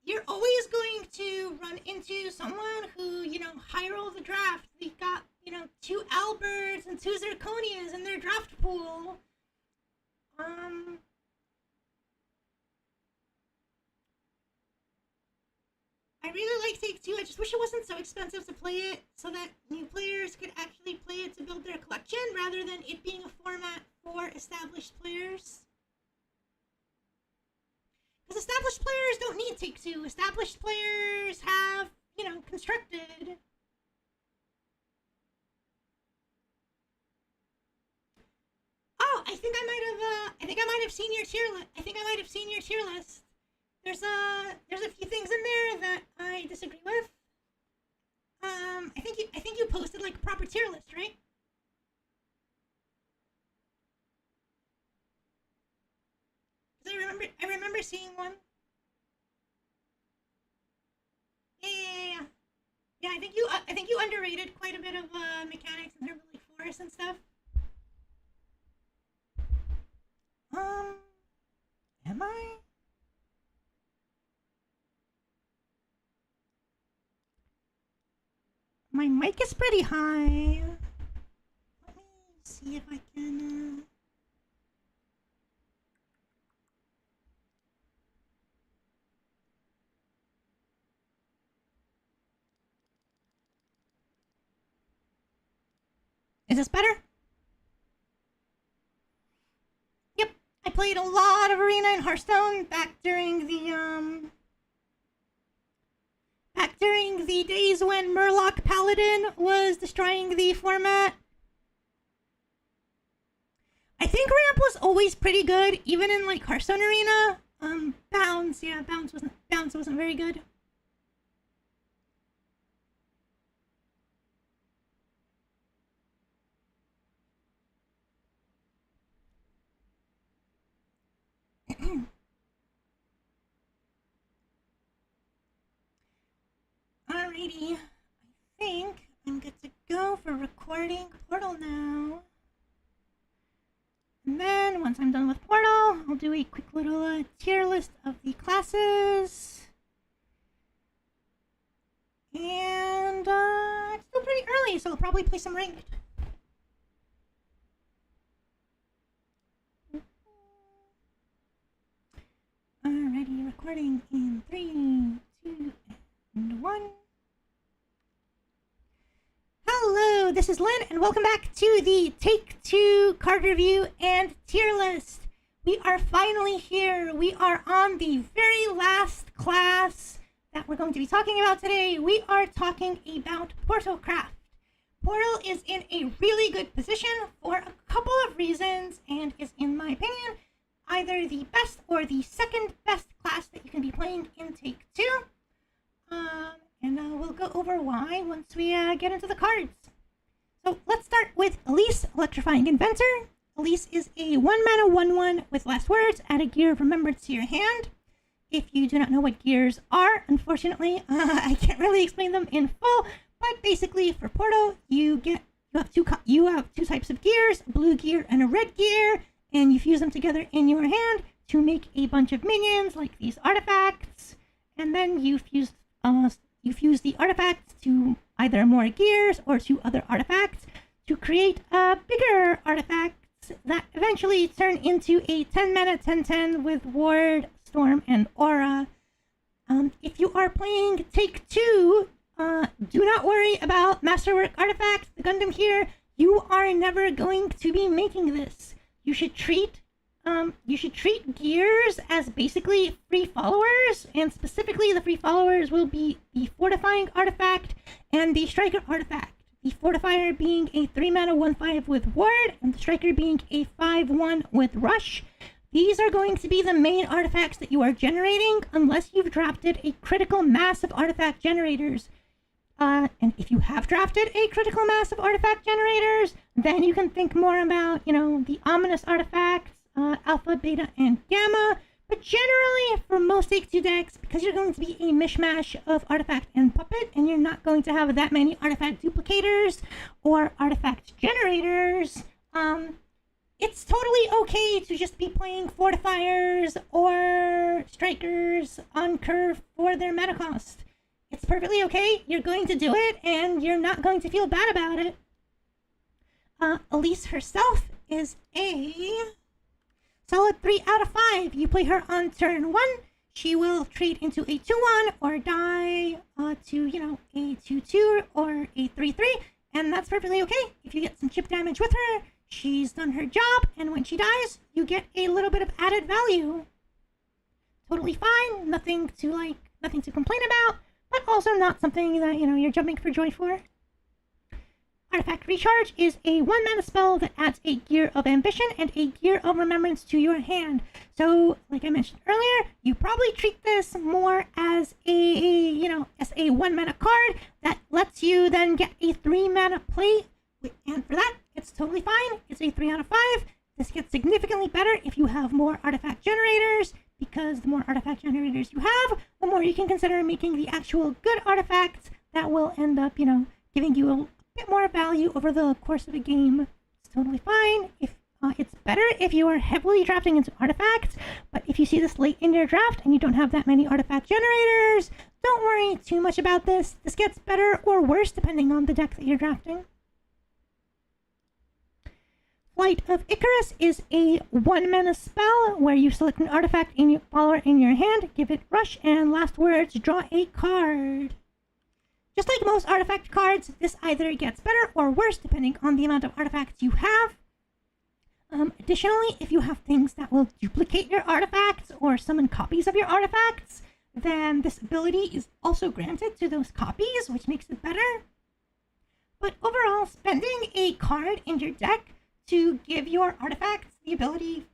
A: you're always going to run into someone who, high roll the draft. They've got, 2 Alberts and 2 Zirconias in their draft pool. I really like Take-Two. I just wish it wasn't so expensive to play it so that new players could actually play it to build their collection rather than it being a format for established players. Because established players don't need Take-Two. Established players have, constructed. Oh, I think I might have seen your tier list. There's a few things in there that I disagree with. I think you posted like a proper tier list, right? Because I remember seeing one. Yeah. Yeah, I think you underrated quite a bit of mechanics in terms of like forests and stuff. Am I? My mic is pretty high. Let me see if I can. Is this better? Yep, I played a lot of Arena and Hearthstone back during the days when Murloc Paladin was destroying the format. I think ramp was always pretty good, even in like Hearthstone Arena. Bounce wasn't very good. Alrighty, I think I'm good to go for recording Portal now. And then, once I'm done with Portal, I'll do a quick little tier list of the classes. And it's still pretty early, so I'll probably play some ranked. Alrighty, recording in 3, 2, and 1. Hello, this is Lynn, and welcome back to the Take-Two card review and tier list. We are finally here. We are on the very last class that we're going to be talking about today. We are talking about Portalcraft. Portal is in a really good position for a couple of reasons, and is, in my opinion, either the best or the second best class that you can be playing in Take-Two. And we'll go over why once we get into the cards. So let's start with Elise, Electrifying Inventor. Elise is a 1-mana 1/1 with last words. Add a gear of remembrance to your hand. If you do not know what gears are, unfortunately, I can't really explain them in full. But basically, for Portal, you have two types of gears: a blue gear and a red gear, and you fuse them together in your hand to make a bunch of minions like these artifacts. And then you fuse the artifacts to either more gears or to other artifacts to create bigger artifacts that eventually turn into a 10-mana 10/10 with Ward, Storm, and Aura. If you are playing Take-Two, do not worry about Masterwork artifacts. The Gundam here, you are never going to be making this. You should treat gears as basically free followers, and specifically the free followers will be the Fortifying artifact and the Striker artifact. The Fortifier being a 3-mana 1/5 with Ward, and the Striker being a 5/1 with Rush. These are going to be the main artifacts that you are generating unless you've drafted a critical mass of artifact generators. And if you have drafted a critical mass of artifact generators, then you can think more about, the ominous artifacts, alpha, beta, and gamma. But generally, for most Take 2 decks, because you're going to be a mishmash of artifact and puppet, and you're not going to have that many artifact duplicators or artifact generators, it's totally okay to just be playing fortifiers or strikers on curve for their mana cost. It's perfectly okay. You're going to do it, and you're not going to feel bad about it. Elise herself is a solid 3 out of 5. You play her on turn 1. She will trade into a 2-1 or die to, a 2-2 or a 3-3. And that's perfectly okay. If you get some chip damage with her, she's done her job. And when she dies, you get a little bit of added value. Totally fine. Nothing to complain about. But also not something that, you're jumping for joy for. Artifact Recharge is a 1-mana spell that adds a Gear of Ambition and a Gear of Remembrance to your hand. So, like I mentioned earlier, you probably treat this more as a 1-mana card that lets you then get a 3-mana play. And for that, it's totally fine. It's a 3 out of 5. This gets significantly better if you have more artifact generators, because the more artifact generators you have, the more you can consider making the actual good artifacts that will end up, giving you a bit more value over the course of a game. It's totally fine. If it's better if you are heavily drafting into artifacts, but if you see this late in your draft and you don't have that many artifact generators, don't worry too much about this. This gets better or worse depending on the deck that you're drafting. Flight of Icarus is a 1-mana spell where you select an artifact in your follower in your hand, give it rush, and last words, draw a card. Just like most artifact cards, this either gets better or worse depending on the amount of artifacts you have. Additionally, if you have things that will duplicate your artifacts or summon copies of your artifacts, then this ability is also granted to those copies, which makes it better. But overall, spending a card in your deck to give your artifacts the ability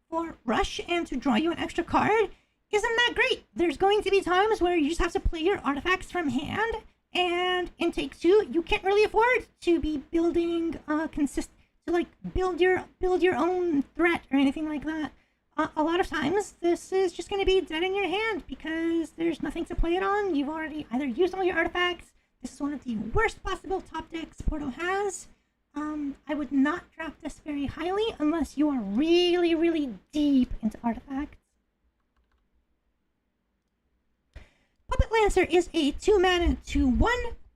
A: for rush and to draw you an extra card isn't that great. There's going to be times where you just have to play your artifacts from hand, and in Take 2, you can't really afford to be building build your own threat or anything like that. A lot of times, this is just going to be dead in your hand because there's nothing to play it on. You've already either used all your artifacts. This is one of the worst possible top decks Portal has. I would not draft this very highly unless you are really, really deep into artifacts. Puppet Lancer is a 2-mana 2-1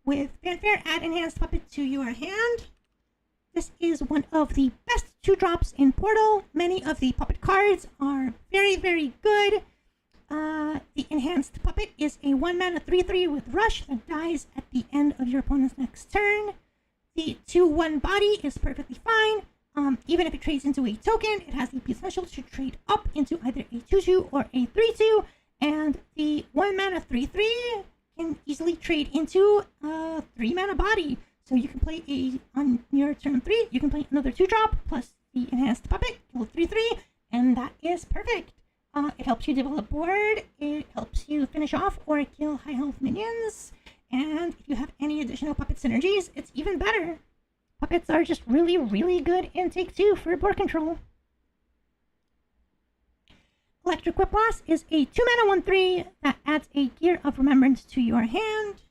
A: with Fanfare, add Enhanced Puppet to your hand. This is one of the best 2-drops in Portal. Many of the puppet cards are very, very good. The Enhanced Puppet is a 1-mana 3-3 with Rush that dies at the end of your opponent's next turn. The 2-1 body is perfectly fine. Even if it trades into a token, it has the potential to trade up into either a 2-2 or a 3-2. And the 1-mana 3-3 can easily trade into a 3-mana body. So you can play on your turn 3, you can play another 2-drop plus the Enhanced Puppet, kill 3-3, and that is perfect. It helps you develop board, it helps you finish off or kill high health minions, and if you have any additional puppet synergies, it's even better. Puppets are just really, really good in Take 2 for board control. Electric Whiplash is a 2-mana 1-3 that adds a Gear of Remembrance to your hand.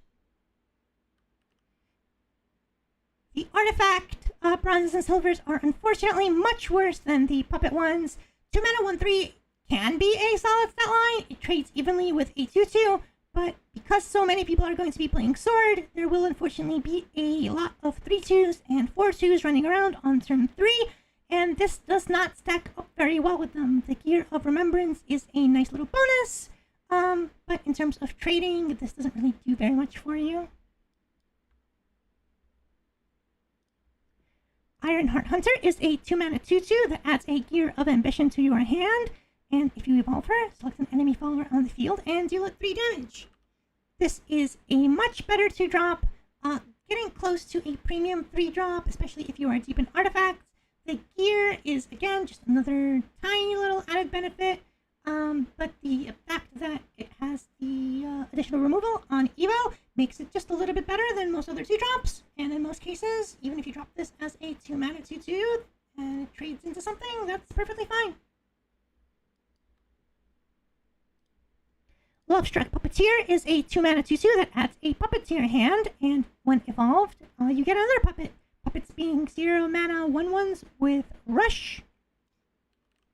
A: The artifact bronzes and silvers are unfortunately much worse than the puppet ones. 2-mana 1-3 can be a solid stat line. It trades evenly with a 2-2, but because so many people are going to be playing sword, there will unfortunately be a lot of 3-2s and 4-2s running around on turn 3, and this does not stack up very well with them. The Gear of Remembrance is a nice little bonus, but in terms of trading, this doesn't really do very much for you. Ironheart Hunter is a 2-mana 2-2 that adds a Gear of Ambition to your hand, and if you evolve her, select an enemy follower on the field and deal it 3 damage. This is a much better 2-drop, getting close to a premium 3-drop, especially if you are deep in artifacts. The gear is, again, just another tiny little added benefit, but the fact that it has the additional removal on Evo makes it just a little bit better than most other 2-drops. And in most cases, even if you drop this as a 2-mana 2/2 and it trades into something, that's perfectly fine. Lovestruck Puppeteer is a 2-mana 2/2 that adds a puppet to your hand, and when evolved, you get another puppet. Puppets being 0-mana 1/1s with Rush.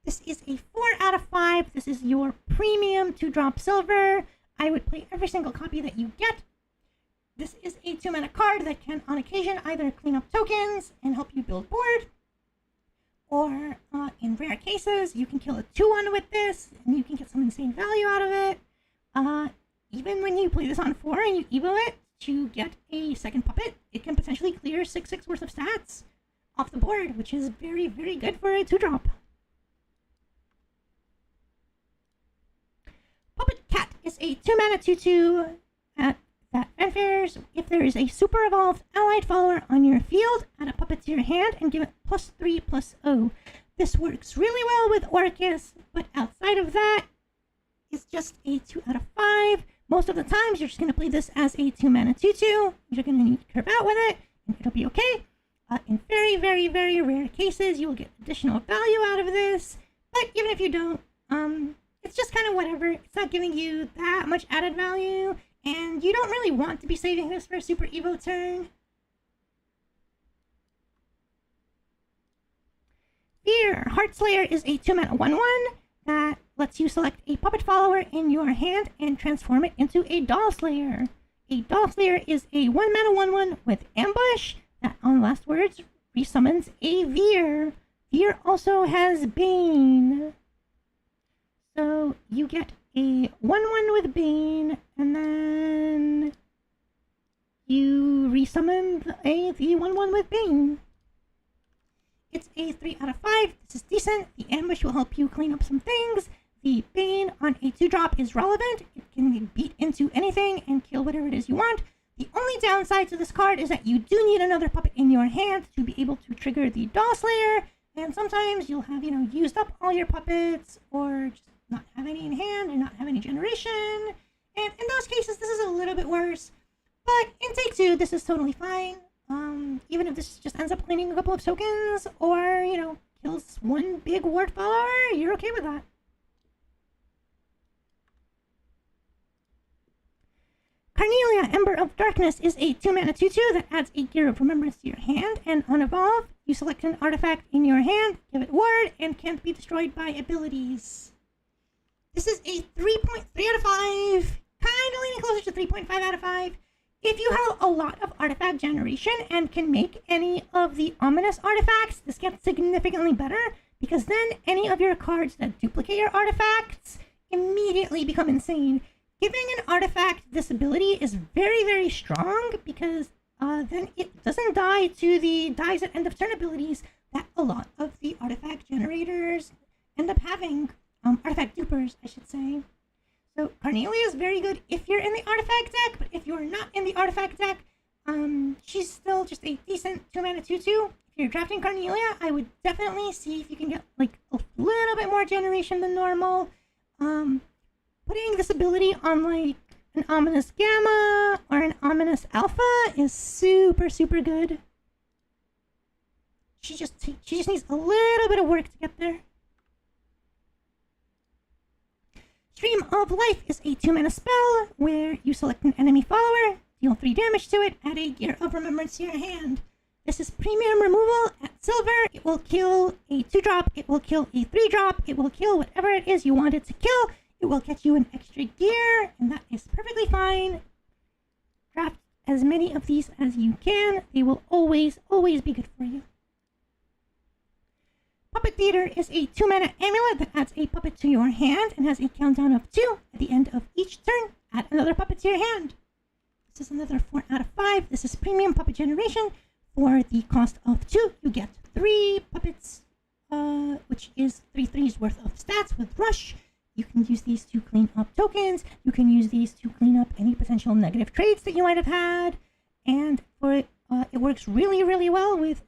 A: This is a 4 out of 5. This is your premium 2-drop silver. I would play every single copy that you get. This is a 2-mana card that can, on occasion, either clean up tokens and help you build board, or in rare cases, you can kill a 2/1 with this, and you can get some insane value out of it. Even when you play this on 4 and you evo it to get a second puppet, it can potentially clear 6/6 worth of stats off the board, which is very, very good for a 2-drop. Puppet Cat is a 2-mana 2/2 that fanfares. If there is a super evolved allied follower on your field, add a puppet to your hand and give it +3/+0. This works really well with Orcus, but outside of that, it's just a 2 out of 5. Most of the times, you're just going to play this as a 2-mana 2/2. You're going to need to curve out with it, and it'll be okay. In very, very, very rare cases, you will get additional value out of this. But even if you don't, it's just kind of whatever. It's not giving you that much added value, and you don't really want to be saving this for a Super Evo turn. Fear Heartslayer is a 2-mana 1/1 that lets you select a puppet follower in your hand and transform it into a Doll Slayer. A Doll Slayer is a 1-mana 1/1 with Ambush that, on last words, resummons a Veer. Veer also has Bane. So you get a 1/1 with Bane, and then you resummon the 1/1 with Bane. It's a 3 out of 5. This is decent. The Ambush will help you clean up some things. The Bane on a 2-drop is relevant. It can beat into anything and kill whatever it is you want. The only downside to this card is that you do need another puppet in your hand to be able to trigger the Doll Slayer. And sometimes you'll have, used up all your puppets, or just not have any in hand and not have any generation. And in those cases, this is a little bit worse. But in Take 2, this is totally fine. Even if this just ends up cleaning a couple of tokens, or, kills one big ward follower, you're okay with that. Carnelia, Ember of Darkness, is a 2-mana 2/2 that adds a Gear of Remembrance to your hand, and on evolve, you select an artifact in your hand, give it ward, and can't be destroyed by abilities. This is a 3.3 out of 5, kind of leaning closer to 3.5 out of 5. If you have a lot of artifact generation and can make any of the ominous artifacts, this gets significantly better, because then any of your cards that duplicate your artifacts immediately become insane. Giving an artifact this ability is very, very strong, because then it doesn't die to the dies at end of turn abilities that a lot of the artifact generators end up having. Artifact dupers, I should say. So Carnelia is very good if you're in the artifact deck, but if you're not in the artifact deck, she's still just a decent 2-mana 2/2. If you're drafting Carnelia, I would definitely see if you can get a little bit more generation than normal. Putting this ability on an Ominous Gamma or an Ominous Alpha is super, super good. She just needs a little bit of work to get there. Stream of Life is a 2-mana spell where you select an enemy follower, deal 3 damage to it, add a Gear of Remembrance to your hand. This is premium removal at silver. It will kill a 2-drop, it will kill a 3-drop, it will kill whatever it is you want it to kill. It will get you an extra gear, and that is perfectly fine. Draft as many of these as you can. They will always, always be good for you. Puppet Theater is a 2-mana amulet that adds a puppet to your hand and has a countdown of 2. At the end of each turn, add another puppet to your hand. This is another 4 out of 5. This is premium puppet generation. For the cost of 2, you get 3 puppets, which is 3 3s worth of stats with Rush. You can use these to clean up tokens. You can use these to clean up any potential negative trades that you might have had. And for it works really, really well with,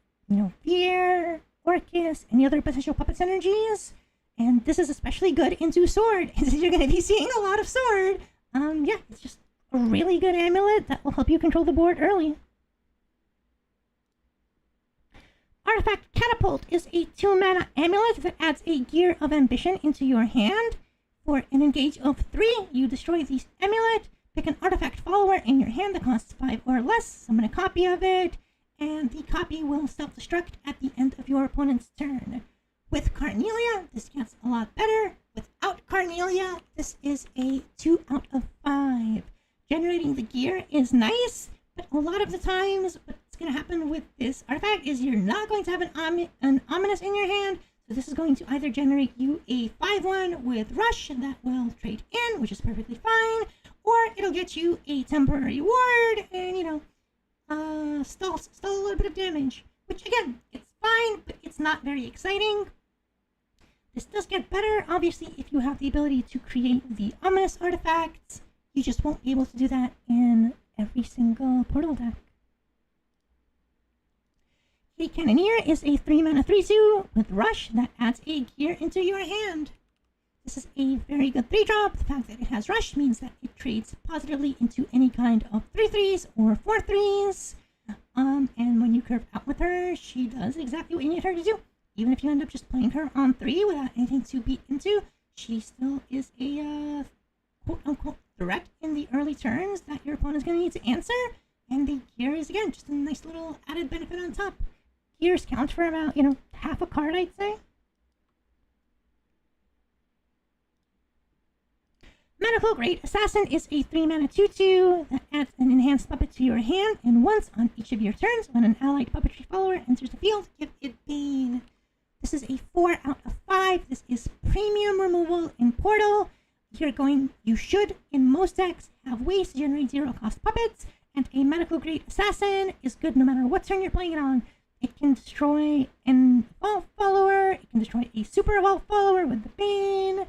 A: Fear, Orcus, any other potential puppet synergies. And this is especially good into Sword, since you're going to be seeing a lot of Sword. Yeah, it's just a really good amulet that will help you control the board early. Artifact Catapult is a 2-mana amulet that adds a Gear of Ambition into your hand. For an engage of 3, you destroy the amulet, pick an artifact follower in your hand that costs 5 or less, summon a copy of it, and the copy will self-destruct at the end of your opponent's turn. With Carnelia, this gets a lot better. Without Carnelia, this is a 2 out of 5. Generating the gear is nice, but a lot of the times what's going to happen with this artifact is you're not going to have an ominous in your hand. So this is going to either generate you a 5/1 with Rush that will trade in, which is perfectly fine, or it'll get you a temporary ward and, stall a little bit of damage. Which, again, it's fine, but it's not very exciting. This does get better, obviously, if you have the ability to create the ominous artifacts. You just won't be able to do that in every single portal deck. A Cannoneer is a 3-mana 3/2 with Rush that adds a gear into your hand. This is a very good 3-drop. The fact that it has Rush means that it trades positively into any kind of 3/3s or 4/3s. And when you curve out with her, she does exactly what you need her to do. Even if you end up just playing her on 3 without anything to beat into, she still is a quote-unquote threat in the early turns that your opponent's going to need to answer. And the gear is, again, just a nice little added benefit on top. Gears count for about, half a card, I'd say. Medical Grade Assassin is a 3-mana 2/2 that adds an enhanced puppet to your hand, and once on each of your turns, when an allied puppetry follower enters the field, give it Bane. This is a 4 out of 5. This is premium removal in Portal. You should, in most decks, have ways to generate 0-cost puppets, and a Medical Grade Assassin is good no matter what turn you're playing it on. It can destroy an Evolve follower, it can destroy a Super Evolve follower with the Bane,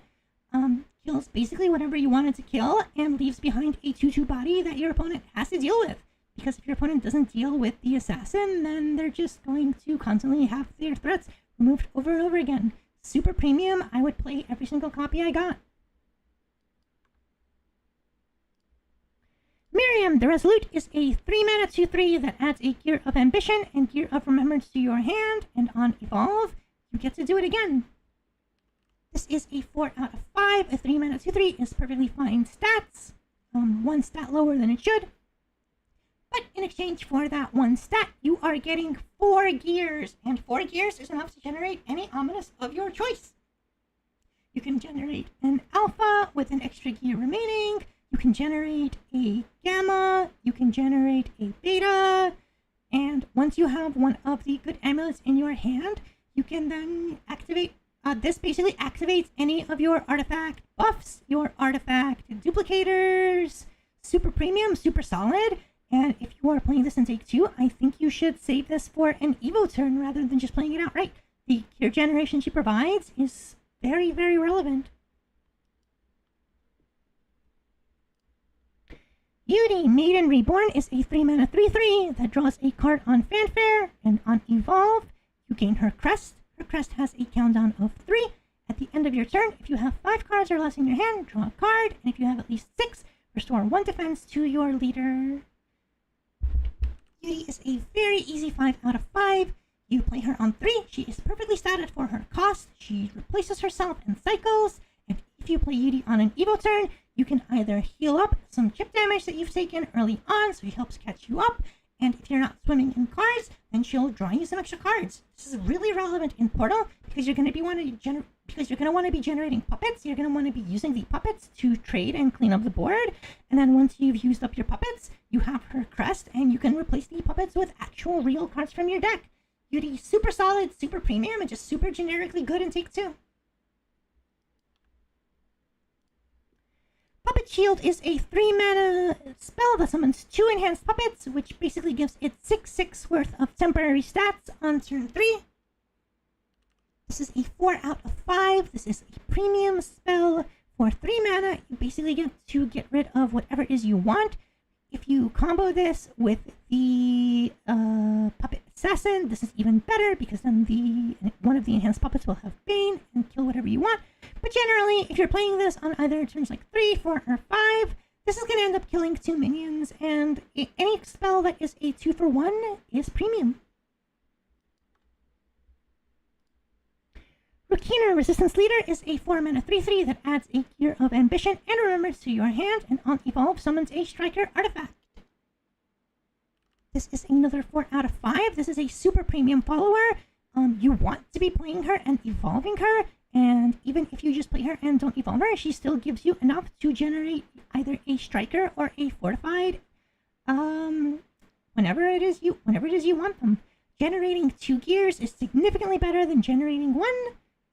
A: kills basically whatever you wanted to kill, and leaves behind a 2/2 body that your opponent has to deal with. Because if your opponent doesn't deal with the assassin, then they're just going to constantly have their threats removed over and over again. Super premium, I would play every single copy I got. Miriam the Resolute is a 3-mana 2/3 that adds a Gear of Ambition and Gear of Remembrance to your hand, and on Evolve, you get to do it again. This is a 4 out of 5. A 3-mana 2/3 is perfectly fine stats. 1 stat lower than it should. But in exchange for that 1 stat, you are getting 4 gears. And 4 gears is enough to generate any ominous of your choice. You can generate an alpha with an extra gear remaining. You can generate a gamma. You can generate a beta. And once you have one of the good amulets in your hand, you can then activate. This basically activates any of your artifact buffs, your artifact duplicators. Super premium, super solid. And if you are playing this in Take 2, I think you should save this for an Evo turn rather than just playing it outright. The gear generation she provides is very, very relevant. Beauty Maiden Reborn is a 3-mana 3/3 that draws a card on Fanfare, and on Evolve, you gain her crest. Her crest has a countdown of 3. At the end of your turn, if you have 5 cards or less in your hand, draw a card, and if you have at least 6, restore 1 defense to your leader. Beauty is a very easy 5 out of 5. You play her on 3. She is perfectly statted for her cost. She replaces herself in cycles, and if you play Beauty on an Evo turn, you can either heal up some chip damage that you've taken early on, so she helps catch you up, and if you're not swimming in cards, then she'll draw you some extra cards. This is really relevant in Portal because you're going to want to be generating puppets. You're going to want to be using the puppets to trade and clean up the board, and then once you've used up your puppets, you have her crest, and you can replace the puppets with actual real cards from your deck. Beauty, super solid, super premium, and just super generically good in Take 2. Puppet Shield is a 3-mana spell that summons 2 enhanced puppets, which basically gives it 6/6 worth of temporary stats on turn 3. This is a 4 out of 5. This is a premium spell. For 3 mana, you basically get to get rid of whatever it is you want. If you combo this with the Puppet Assassin, this is even better because then one of the enhanced puppets will have Bane and kill whatever you want. But generally, if you're playing this on either turns like 3, 4, or 5, This is going to end up killing 2 minions, and any spell that is a 2 for 1 is premium. Rukina, Resistance Leader, is a 4-mana 3/3 that adds a Gear of Ambition and Remembrance to your hand, and on evolve summons a Striker artifact. This is another 4 out of 5. This is a super premium follower. You want to be playing her and evolving her, and even if you just play her and don't evolve her, she still gives you enough to generate either a Striker or a Fortified whenever it is you want them. Generating 2 gears is significantly better than generating 1.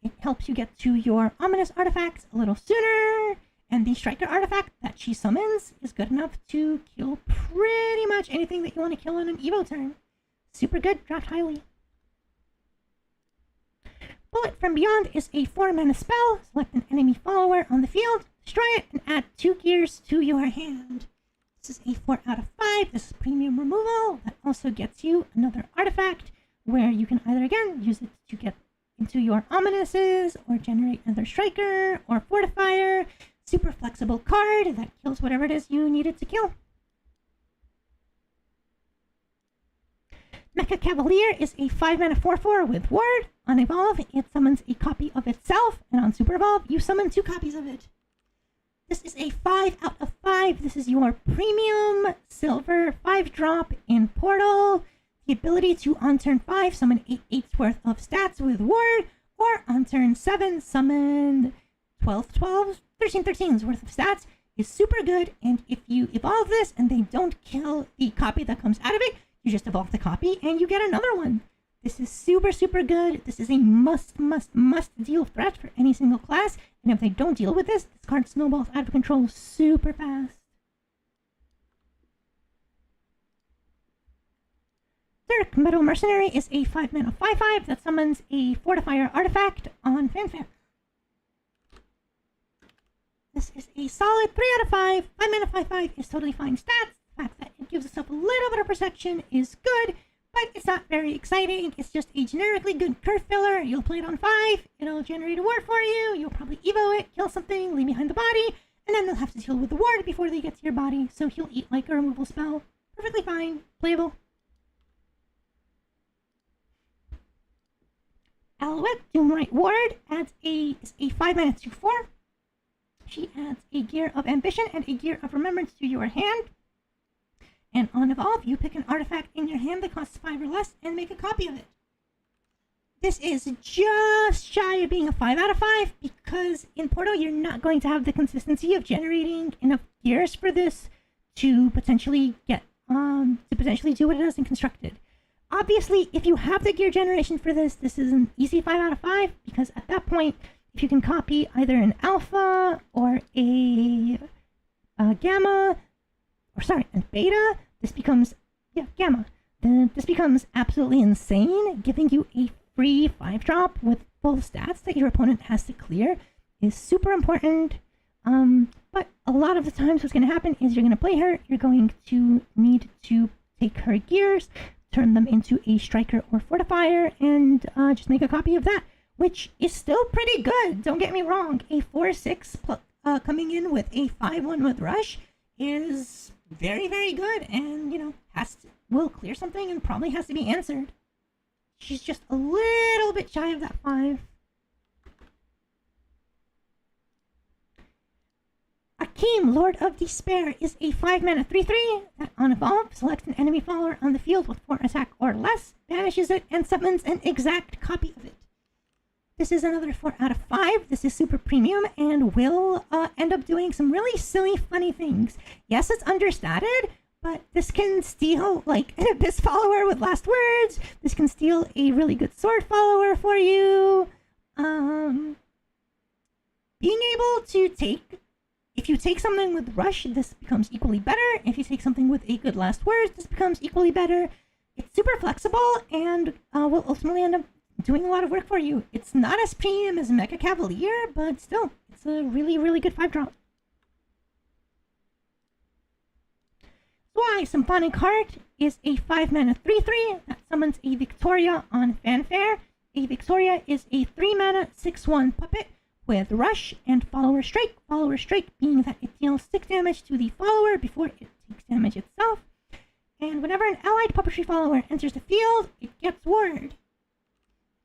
A: It helps you get to your ominous artifacts a little sooner, and the Striker artifact that she summons is good enough to kill pretty much anything that you want to kill on an Evo turn. Super good, dropped highly. Bullet from Beyond is a 4-mana spell. Select an enemy follower on the field, destroy it, and add 2 gears to your hand. This is a 4 out of 5. This is premium removal. That also gets you another artifact where you can either, again, use it to get into your Ominouses, or generate another Striker, or Fortifier. Super flexible card that kills whatever it is you need it to kill. Mecha Cavalier is a 5-mana 4/4 with Ward. On Evolve, it summons a copy of itself, and on Super Evolve, you summon 2 copies of it. This is a 5 out of 5. This is your premium silver 5-drop in Portal. The ability to, on turn 5, summon 8/8's worth of stats with Ward, or on turn 7, summon 13/13's worth of stats is super good, and if you evolve this and they don't kill the copy that comes out of it, you just evolve the copy and you get another one. This is super, super good. This is a must deal threat for any single class, and if they don't deal with this card snowballs out of control super fast. Zerk, Metal Mercenary, is a 5-mana 5/5 that summons a Fortifier artifact on Fanfare. This is a solid 3 out of 5. 5-mana 5/5 is totally fine stats. The fact that it gives itself a little bit of protection is good, but it's not very exciting. It's just a generically good curve filler. You'll play it on 5, it'll generate a ward for you, you'll probably evo it, kill something, leave behind the body, and then they'll have to deal with the ward before they get to your body, so he'll eat like a removal spell. Perfectly fine, playable. Alouette, Doomright Ward, is a 5-mana 2/4. She adds a Gear of Ambition and a Gear of Remembrance to your hand. And on Evolve, you pick an artifact in your hand that costs 5 or less and make a copy of it. This is just shy of being a 5 out of 5 because in Portal, you're not going to have the consistency of generating enough gears for this to potentially do what it does in Constructed. Obviously, if you have the gear generation for this, this is an easy 5 out of 5 because at that point, if you can copy either an alpha or a gamma, and beta, this becomes, gamma. Then this becomes absolutely insane. Giving you a free 5-drop with full stats that your opponent has to clear is super important. But a lot of the times what's going to happen is you're going to play her, you're going to need to take her gears, turn them into a Striker or Fortifier, and just make a copy of that, which is still pretty good. Don't get me wrong. A 4/6 coming in with a 5/1 with Rush is very, very good, and will clear something and probably has to be answered. She's just a little bit shy of that 5. Akeem, Lord of Despair, is a 5-mana 3/3 that on Evolve, select an enemy follower on the field with 4 attack or less, banishes it, and summons an exact copy of it. This is another 4 out of 5. This is super premium and will end up doing some really silly, funny things. Yes, it's understated, but this can steal, like, an Abyss follower with Last Words. This can steal a really good sword follower for you. Being able to if you take something with Rush, this becomes equally better. If you take something with a good Last Words, this becomes equally better. It's super flexible and will ultimately end up doing a lot of work for you. It's not as premium as Mecha Cavalier, but still, it's a really, really good 5-drop. Why Symphonic Heart is a 5-mana 3/3 that summons a Victoria on Fanfare. A Victoria is a 3-mana 6/1 puppet with Rush and Follower Strike. Follower Strike being that it deals 6 damage to the follower before it takes damage itself. And whenever an allied puppetry follower enters the field, it gets ward.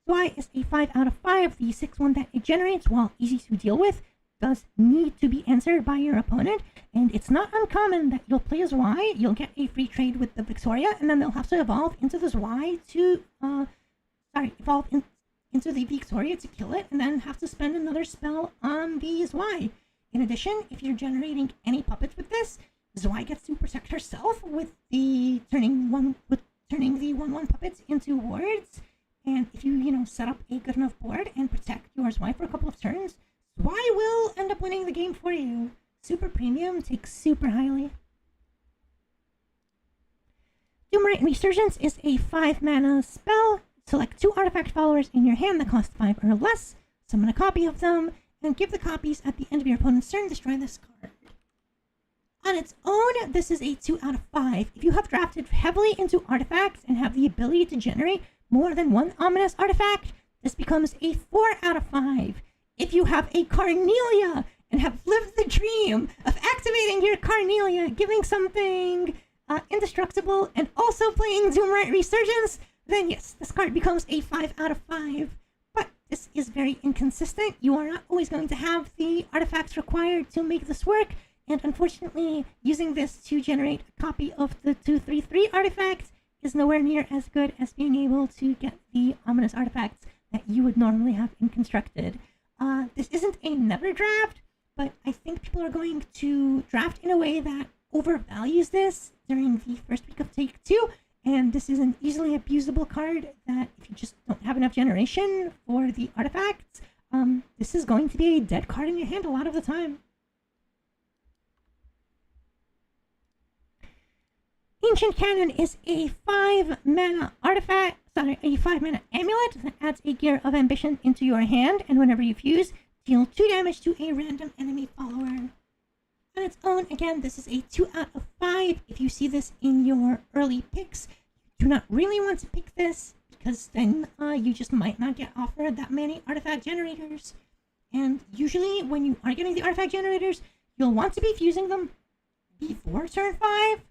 A: Zwei is a 5 out of 5. The 6/1 that it generates, while easy to deal with, does need to be answered by your opponent. And it's not uncommon that you'll play a Zwei, you'll get a free trade with the Victoria, and then they'll have to evolve into the Zwei to, into the Victoria to kill it, and then have to spend another spell on the Zwei. In addition, if you're generating any puppets with this, Zwei gets to protect herself with the turning the 1/1 puppets into wards. And if you, set up a good enough board and protect your Zwei for a couple of turns, Zwei will end up winning the game for you. Super Premium takes super highly. Doomrite Resurgence is a 5-mana spell. Select 2 artifact followers in your hand that cost 5 or less, summon a copy of them, and give the copies at the end of your opponent's turn. Destroy this card. On its own, this is a 2 out of 5. If you have drafted heavily into artifacts and have the ability to generate more than 1 ominous artifact, this becomes a 4 out of 5. If you have a Carnelia and have lived the dream of activating your Carnelia, giving something indestructible, and also playing Doomrite Resurgence, then yes, this card becomes a 5 out of 5. But this is very inconsistent. You are not always going to have the artifacts required to make this work, and unfortunately, using this to generate a copy of the 2/3/3 artifact is nowhere near as good as being able to get the ominous artifacts that you would normally have in constructed. This isn't a never draft, but I think people are going to draft in a way that overvalues this during the first week of Take 2, and this is an easily abusable card that if you just don't have enough generation for the artifacts, this is going to be a dead card in your hand a lot of the time. Ancient Cannon is a 5-mana artifact, a 5-mana amulet that adds a Gear of Ambition into your hand, and whenever you fuse, deal 2 damage to a random enemy follower. On its own, again, this is a 2 out of 5. If you see this in your early picks, you do not really want to pick this, because then you just might not get offered that many artifact generators. And usually, when you are getting the artifact generators, you'll want to be fusing them before turn 5.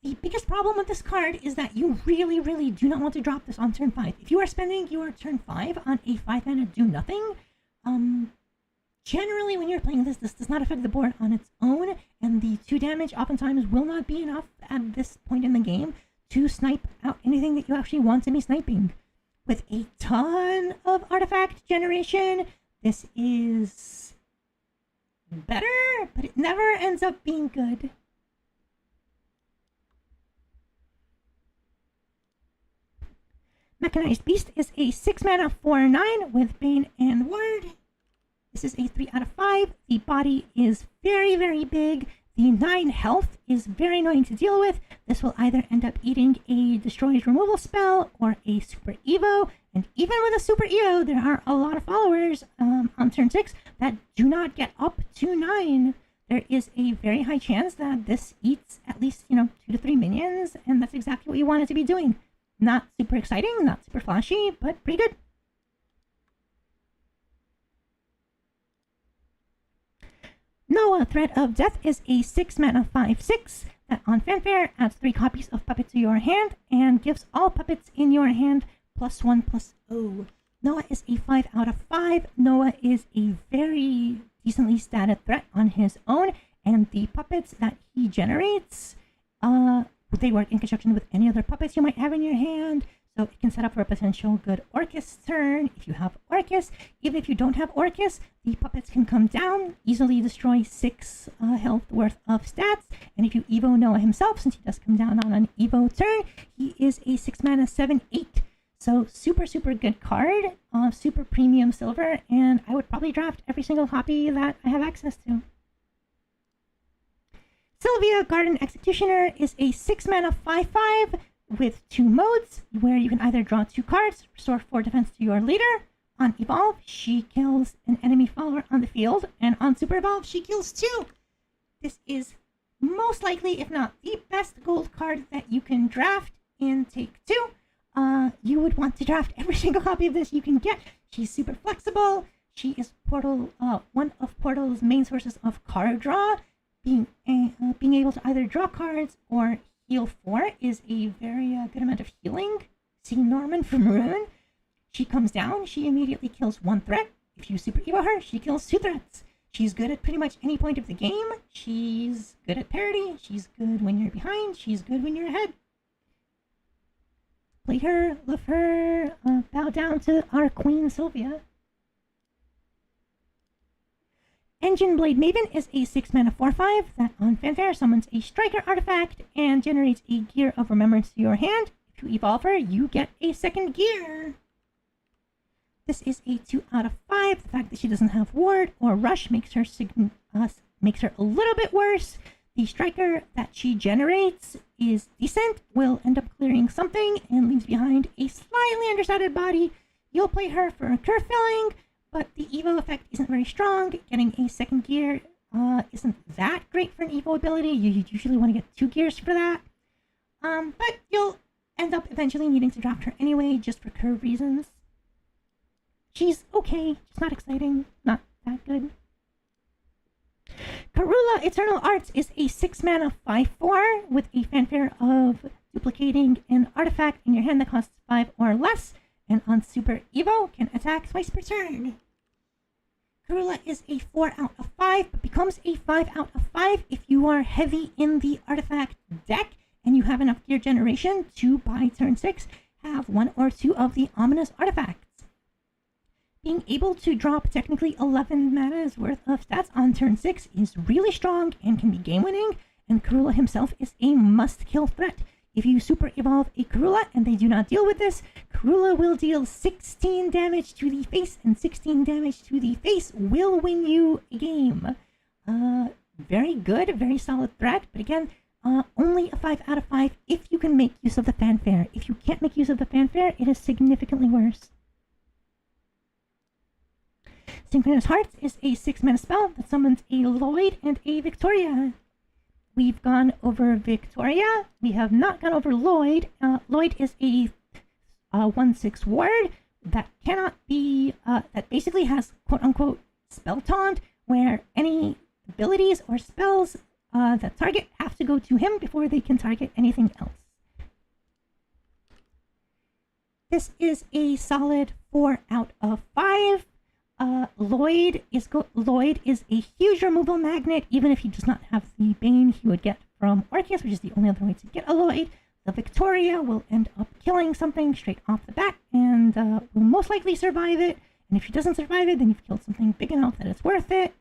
A: The biggest problem with this card is that you really, really do not want to drop this on turn 5. If you are spending your turn 5 on a 5-mana do-nothing, generally when you're playing this does not affect the board on its own, and the 2 damage oftentimes will not be enough at this point in the game to snipe out anything that you actually want to be sniping. With a ton of artifact generation, this is better, but it never ends up being good. Mechanized Beast is a 6-mana 4/9 with Bane and Ward. This is a 3 out of 5. The body is very, very big. The 9 health is very annoying to deal with. This will either end up eating a Destroy's removal spell or a Super Evo. And even with a Super Evo, there are a lot of followers on turn 6 that do not get up to 9. There is a very high chance that this eats at least, 2 to 3 minions, and that's exactly what you want it to be doing. Not super exciting, not super flashy, but pretty good. Noah, Threat of Death is a 6-mana 5/6 that on Fanfare adds 3 copies of Puppet to your hand and gives all puppets in your hand +1/+0. Noah is a 5 out of 5. Noah is a very decently statted threat on his own, and the puppets that he generates, they work in conjunction with any other puppets you might have in your hand, so it can set up for a potential good Orcus turn. If you have Orcus, even if you don't have Orcus, the puppets can come down, easily destroy 6 health worth of stats, and if you Evo Noah himself, since he does come down on an Evo turn, he is a 6-mana 7/8. So super, super good card, super premium silver, and I would probably draft every single copy that I have access to. Sylvia, Garden Executioner, is a 6-mana 5/5 with 2 modes, where you can either draw 2 cards, restore 4 defense to your leader. On Evolve, she kills an enemy follower on the field, and on Super Evolve, she kills 2. This is most likely, if not the best gold card that you can draft in Take 2. You would want to draft every single copy of this you can get. She's super flexible. She is one of Portal's main sources of card draw. Being able to either draw cards or heal 4 is a very good amount of healing. See Norman from Maroon. She comes down, she immediately kills 1 threat. If you super evo her, she kills 2 threats. She's good at pretty much any point of the game. She's good at parity. She's good when you're behind. She's good when you're ahead. Play her, love her, bow down to our Queen Sylvia. Engine Blade Maven is a 6-mana 4/5 that on Fanfare summons a striker artifact and generates a Gear of Remembrance to your hand. If you evolve her, you get a second gear. This is a 2 out of 5. The fact that she doesn't have Ward or Rush makes her a little bit worse. The striker that she generates is decent, will end up clearing something, and leaves behind a slightly understated body. You'll play her for a curve filling, but the Evo effect isn't very strong. Getting a second gear isn't that great for an Evo ability. You usually want to get 2 gears for that. But you'll end up eventually needing to drop her anyway, just for curve reasons. She's okay, she's not exciting, not that good. Karula Eternal Arts is a 6-mana 5/4 with a fanfare of duplicating an artifact in your hand that costs 5 or less, and on Super Evo can attack twice per turn. Karula is a 4 out of 5, but becomes a 5 out of 5 if you are heavy in the artifact deck and you have enough gear generation to, by turn 6, have 1 or 2 of the ominous artifacts. Being able to drop technically 11 mana's worth of stats on turn 6 is really strong and can be game-winning, and Karula himself is a must-kill threat. If you super evolve a Karula and they do not deal with this, Karula will deal 16 damage to the face, and 16 damage to the face will win you a game. Very good, very solid threat, but again, only a 5 out of 5 if you can make use of the fanfare. If you can't make use of the fanfare, it is significantly worse. Synchronous Hearts is a 6-mana spell that summons a Lloyd and a Victoria. We've gone over Victoria. We have not gone over Lloyd. Lloyd is a 1/6 ward that cannot be, that basically has quote-unquote spell taunt, where any abilities or spells that target have to go to him before they can target anything else. This is a solid 4 out of 5. Lloyd is a huge removal magnet. Even if he does not have the Bane he would get from Orcus, which is the only other way to get a Lloyd, the Victoria will end up killing something straight off the bat and will most likely survive it. And if she doesn't survive it, then you've killed something big enough that it's worth it.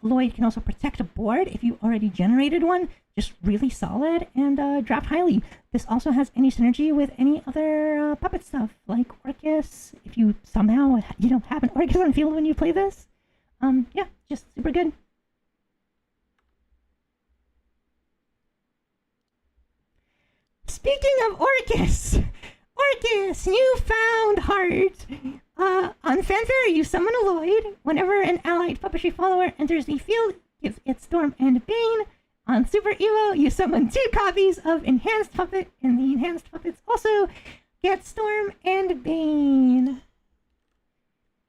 A: Lloyd can also protect a board if you already generated one. Just really solid and draft highly. This also has any synergy with any other puppet stuff, like Orcus. If you somehow, have an Orcus on field when you play this. Yeah, just super good. Speaking of Orcus! Orcus, Newfound Heart! On Fanfare, you summon a Lloyd. Whenever an allied puppetry follower enters the field, give it Storm and Bane. On Super Evo, you summon 2 copies of Enhanced Puppet, and the Enhanced Puppets also get Storm and Bane.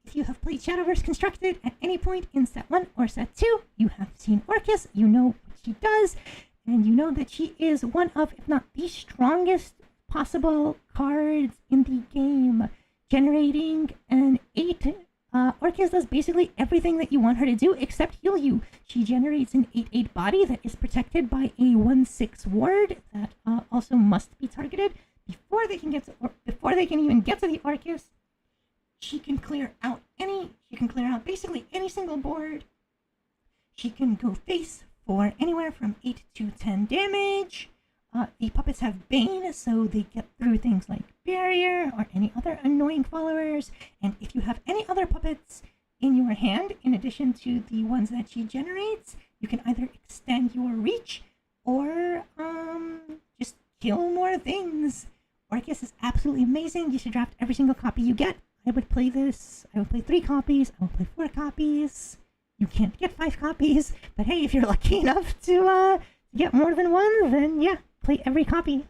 A: If you have played Shadowverse Constructed at any point in Set 1 or Set 2, you have seen Orcus, you know what she does, and you know that she is one of, if not the strongest possible cards in the game. Generating an 8, Orcus does basically everything that you want her to do except heal you. She generates an 8/8 body that is protected by a 1/6 ward that also must be targeted before they can even get to the Orcus. She can clear out basically any single board. She can go face for anywhere from 8 to 10 damage. The puppets have Bane, so they get through things like Barrier or any other annoying followers. And if you have any other puppets in your hand, in addition to the ones that she generates, you can either extend your reach or just kill more things. Orcus is absolutely amazing. You should draft every single copy you get. I would play this. I would play 3 copies. I would play 4 copies. You can't get 5 copies, but hey, if you're lucky enough to get more than one, then yeah, play every copy.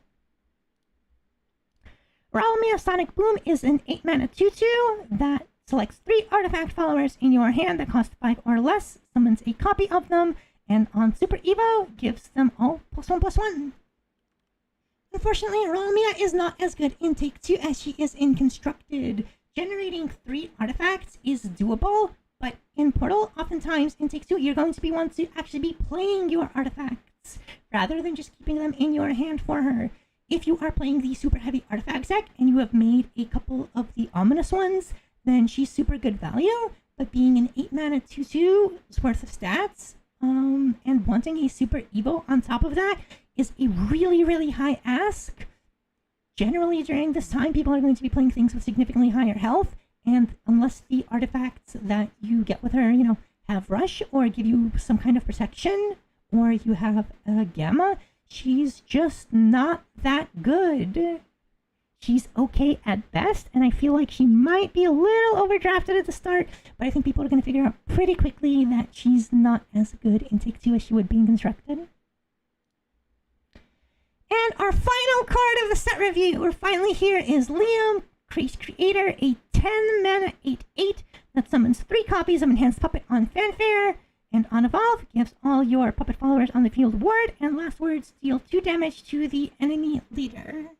A: Ralmia Sonic Boom is an 8-mana 2/2 that selects 3 artifact followers in your hand that cost 5 or less, summons a copy of them, and on Super Evo, gives them all +1/+1. Unfortunately, Romia is not as good in Take 2 as she is in Constructed. Generating 3 artifacts is doable, but in Portal, oftentimes in Take 2, you're going to want to actually be playing your artifacts, rather than just keeping them in your hand for her. If you are playing the super heavy artifact deck, and you have made a couple of the ominous ones, then she's super good value, but being an 8 mana 2/2 worth of stats, and wanting a Super Evo on top of that is a really, really high ask. Generally, during this time, people are going to be playing things with significantly higher health, and unless the artifacts that you get with her, you know, have rush or give you some kind of protection, or you have a gamma, she's just not that good. She's okay at best, and I feel like she might be a little overdrafted at the start, but I think people are going to figure out pretty quickly that she's not as good in Take 2 as she would be in Constructed. And our final card of the set review, we're finally here, is Liam, Craze Creator, a 10 mana 8/8 that summons 3 copies of Enhanced Puppet on Fanfare, and on Evolve, gives all your puppet followers on the field ward, and last words, deal 2 damage to the enemy leader.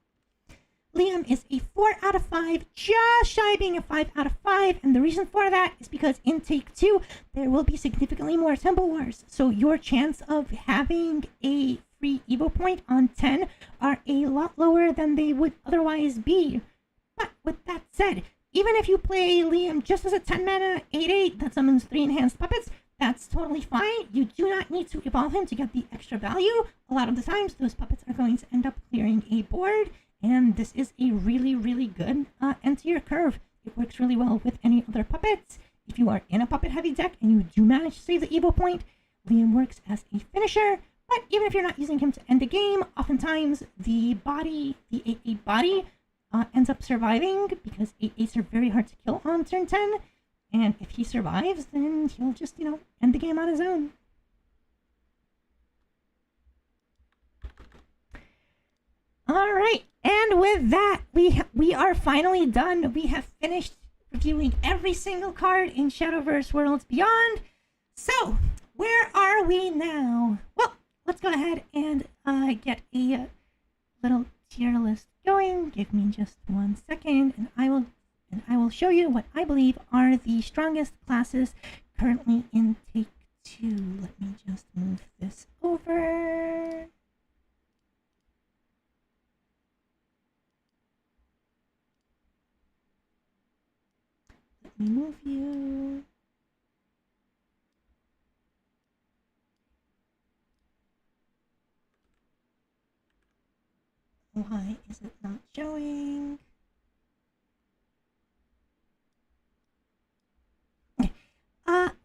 A: Liam is a 4 out of 5, just shy of being a 5 out of 5, and the reason for that is because in Take 2, there will be significantly more Tempo Wars, so your chance of having a free Evo point on 10 are a lot lower than they would otherwise be. But with that said, even if you play Liam just as a 10 mana 8/8 that summons 3 enhanced puppets, that's totally fine. You do not need to evolve him to get the extra value. A lot of the times, those puppets are going to end up clearing a board, and this is a really, really good end to your curve. It works really well with any other puppets. If you are in a puppet-heavy deck and you do manage to save the Evo point, Liam works as a finisher. But even if you're not using him to end the game, oftentimes the body, the 8/8 body, ends up surviving because 8/8s are very hard to kill on turn 10. And if he survives, then he'll just, you know, end the game on his own. All right, and with that, we are finally done. We have finished reviewing every single card in Shadowverse Worlds Beyond. So, where are we now? Well, let's go ahead and get a little tier list going. Give me just 1 second, and I will show you what I believe are the strongest classes currently in Take 2. Let me just move this over. Let me move you. Why is it not showing?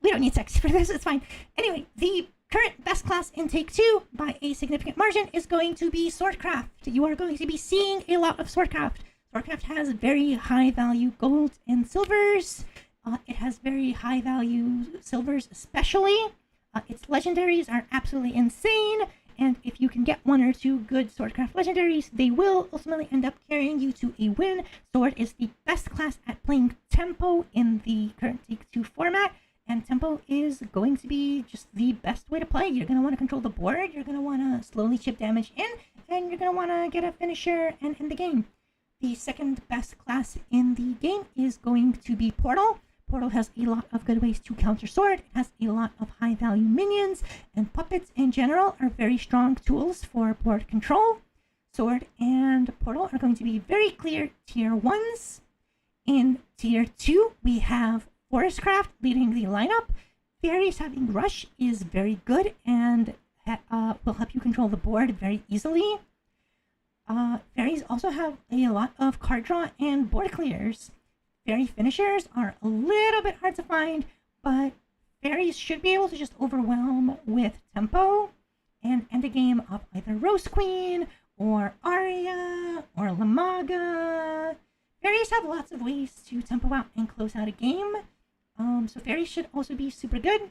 A: We don't need text for this, it's fine. Anyway, the current best class in Take 2 by a significant margin is going to be Swordcraft. You are going to be seeing a lot of Swordcraft. Swordcraft has very high value gold and silvers. It has very high value silvers especially. Its legendaries are absolutely insane. And if you can get 1 or 2 good Swordcraft legendaries, they will ultimately end up carrying you to a win. Sword is the best class at playing tempo in the current Take 2 format, and tempo is going to be just the best way to play. You're going to want to control the board, you're going to want to slowly chip damage in, and you're going to want to get a finisher and end the game. The second best class in the game is going to be Portal. Portal has a lot of good ways to counter Sword. It has a lot of high value minions, and puppets in general are very strong tools for board control. Sword and Portal are going to be very clear tier 1s. In tier 2, we have Forestcraft leading the lineup. Fairies having Rush is very good and will help you control the board very easily. Fairies also have a lot of card draw and board clears. Fairy finishers are a little bit hard to find, but fairies should be able to just overwhelm with tempo and end a game of either Rose Queen or Arya or Lamaga. Fairies have lots of ways to tempo out and close out a game, so fairies should also be super good.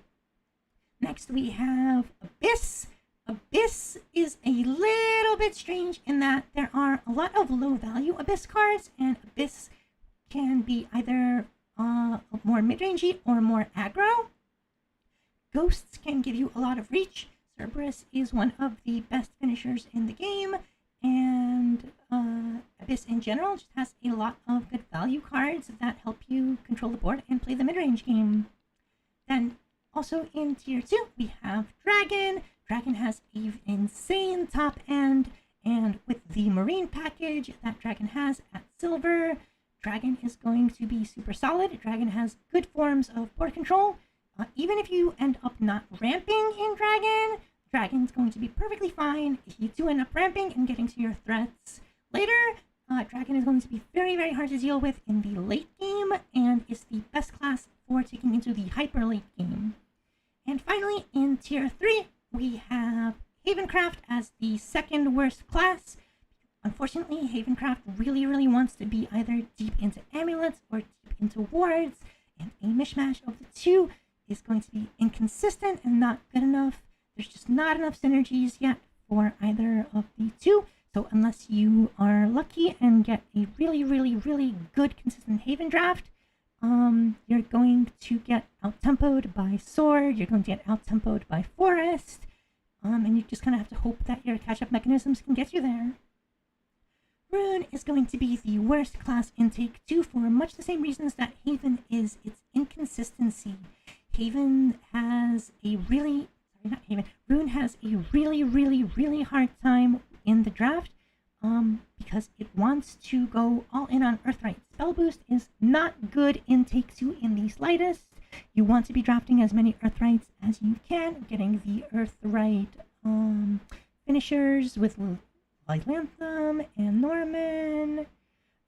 A: Next we have Abyss. Abyss is a little bit strange in that there are a lot of low value Abyss cards, and Abyss can be either a mid-rangey or more aggro. Ghosts can give you a lot of reach. Cerberus is one of the best finishers in the game, and Abyss in general just has a lot of good value cards that help you control the board and play the mid-range game. Then also in tier 2 we have Dragon. Dragon has an insane top end, and with the Marine package that Dragon has at Silver, Dragon is going to be super solid. Dragon has good forms of board control. Even if you end up not ramping in Dragon, Dragon's going to be perfectly fine. If you do end up ramping and getting to your threats later, Dragon is going to be very, very hard to deal with in the late game, and is the best class for taking into the hyper late game. And finally, in tier 3, we have Havencraft as the second worst class. Unfortunately, Havencraft really, really wants to be either deep into amulets or deep into wards, and a mishmash of the two is going to be inconsistent and not good enough. There's just not enough synergies yet for either of the two. So unless you are lucky and get a really, really, really good consistent Haven draft, you're going to get out-tempoed by Sword, you're going to get out-tempoed by Forest, and you just kind of have to hope that your catch-up mechanisms can get you there. Rune is going to be the worst class in Take 2 for much the same reasons that Haven is. Its inconsistency. Rune has a really, really, really hard time in the draft because it wants to go all in on Earthright. Spell Boost is not good in Take 2 in the slightest. You want to be drafting as many Earthrights as you can, getting the Earthright finishers with Lanthem and Norman.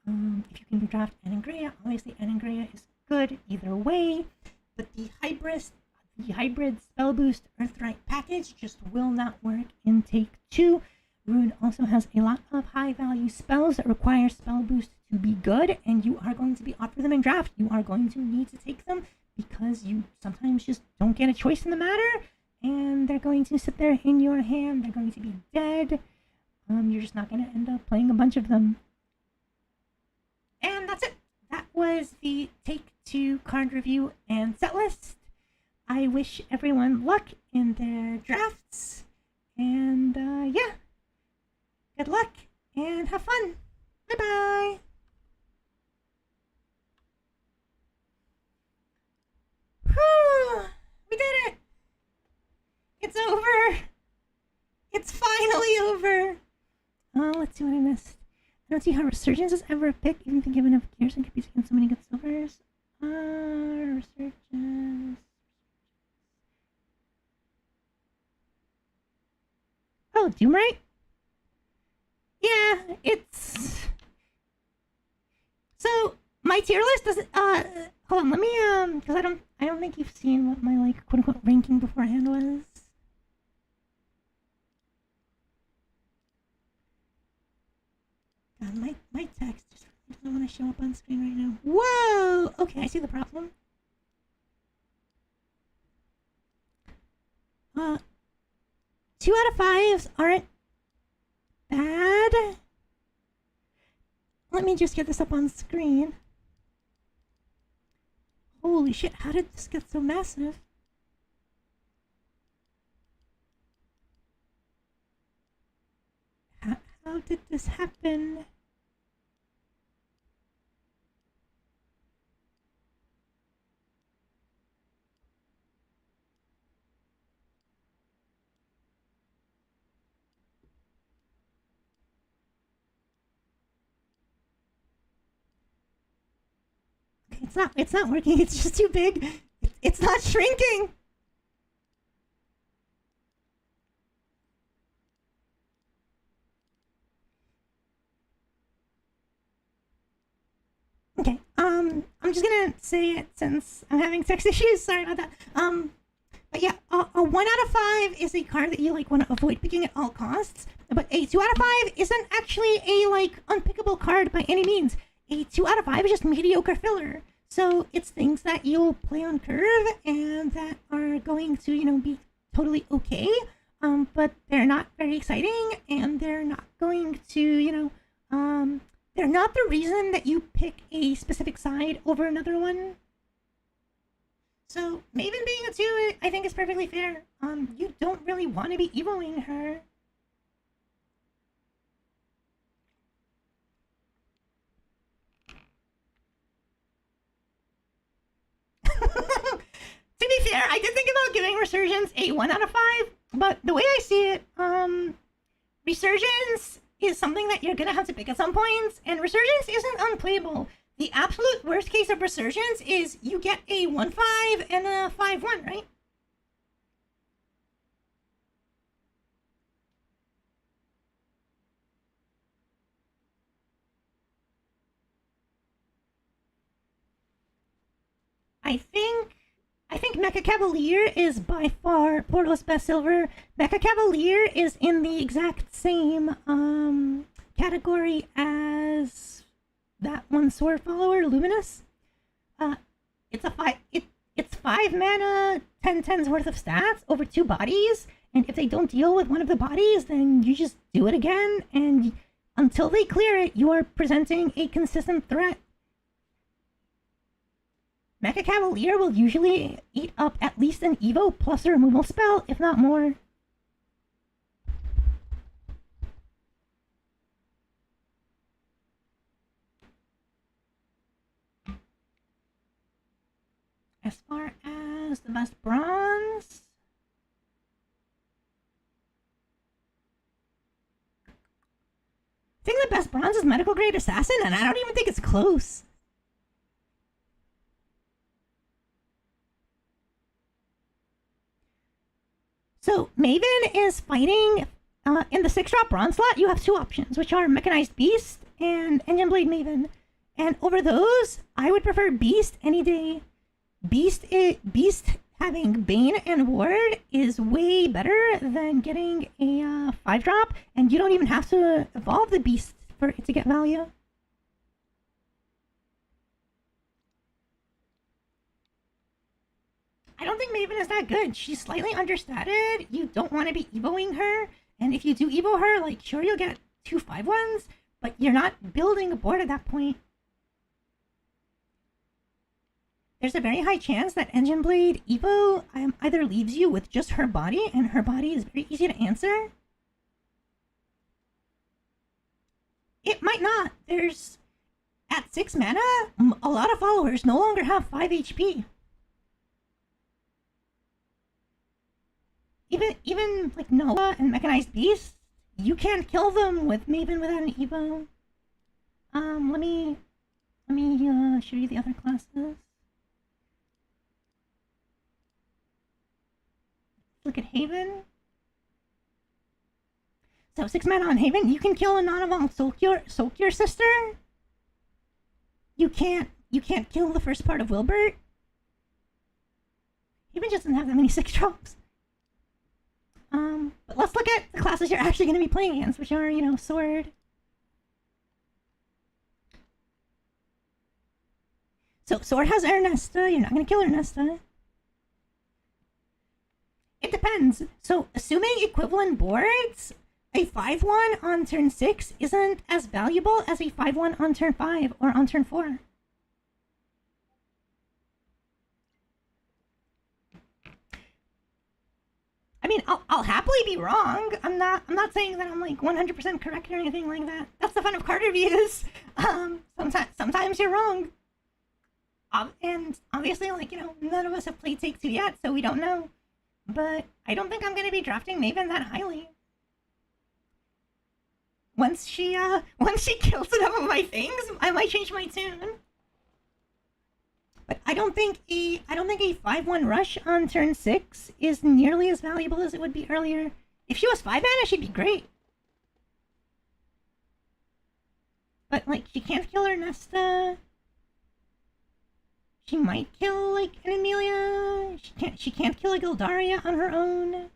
A: If you can draft Anangrea, obviously Anangrea is good either way, but the hybrid spell boost Earthright package just will not work in Take 2. Rune also has a lot of high value spells that require spell boost to be good, and you are going to be offered them in draft. You are going to need to take them because you sometimes just don't get a choice in the matter, and they're going to sit there in your hand. They're going to be dead. You're just not going to end up playing a bunch of them. And that's it. That was the Take 2 card review and set list. I wish everyone luck in their drafts. And yeah, good luck and have fun. Bye-bye. Whew, we did it. It's over. It's finally over. Let's see what I missed. I don't see how Resurgence is ever a pick, even if you give enough gears and competes against so many good silvers. Resurgence. Oh, Doomright? Yeah, it's... So, my tier list doesn't, hold on, let me, because I don't think you've seen what my, like, quote-unquote ranking beforehand was. God, my text just doesn't want to show up on screen right now. Whoa! Okay, I see the problem. 2 out of 5s aren't bad. Let me just get this up on screen. Holy shit, how did this get so massive? How did this happen? Okay, it's not working. It's just too big. It's not shrinking. Okay, I'm just gonna say it since I'm having text issues. Sorry about that. But yeah, a 1 out of 5 is a card that you like want to avoid picking at all costs. But a 2 out of 5 isn't actually a like unpickable card by any means. A 2 out of 5 is just mediocre filler. So it's things that you'll play on curve and that are going to, you know, be totally okay. But they're not very exciting, and they're not going to, you know, they're not the reason that you pick a specific side over another one. So Maven being a 2, I think is perfectly fair. You don't really want to be evoing her. To be fair, I did think about giving Resurgence a 1 out of 5, but the way I see it, Resurgence is something that you're gonna have to pick at some points, and Resurgence isn't unplayable. The absolute worst case of Resurgence is you get a 1-5 and a 5-1, right? I think Mecha Cavalier is by far Portal's best silver. Mecha Cavalier is in the exact same category as that one sword follower, Luminous. It's 5 mana, 10/10's worth of stats over 2 bodies, and if they don't deal with one of the bodies, then you just do it again, and until they clear it, you are presenting a consistent threat. Mecha Cavalier will usually eat up at least an Evo plus a removal spell, if not more. As far as the best bronze, I think the best bronze is Medical Grade Assassin, and I don't even think it's close. So Maven is fighting in the 6-drop bronze slot. You have 2 options, which are Mechanized Beast and Engine Blade Maven. And over those, I would prefer Beast any day. Beast having Bane and Ward is way better than getting a 5-drop, and you don't even have to evolve the Beast for it to get value. I don't think Maven is that good. She's slightly understated. You don't want to be evoing her. And if you do evo her, like, sure, you'll get 2 5-1s, but you're not building a board at that point. There's a very high chance that Engine Blade Evo either leaves you with just her body, and her body is very easy to answer. It might not. There's... At 6 mana, a lot of followers no longer have 5 HP. Even like Noah and Mechanized Beast, you can't kill them with Maven without an Evo. Let me show you the other classes. Look at Haven. So 6 mana on Haven, you can kill a non-evolved Soak your sister. You can't kill the first part of Wilbert. Haven just doesn't have that many 6-drops. But let's look at the classes you're actually going to be playing against, which are, you know, Sword. So Sword has Ernesta. You're not going to kill Ernesta. It depends. So assuming equivalent boards, a 5-1 on turn 6 isn't as valuable as a 5-1 on turn 5 or on turn 4. I mean, I'll happily be wrong. I'm not saying that I'm like 100% correct or anything like that. That's the fun of card reviews. Sometimes you're wrong. And obviously, like, you know, none of us have played Take 2 yet, so we don't know. But I don't think I'm going to be drafting Maven that highly. Once she kills enough of my things, I might change my tune. But I don't think a 5-1 rush on turn 6 is nearly as valuable as it would be earlier. If she was 5 mana, she'd be great. But like, she can't kill Ernesta. She might kill like an Amelia. She can't kill a Gildaria on her own.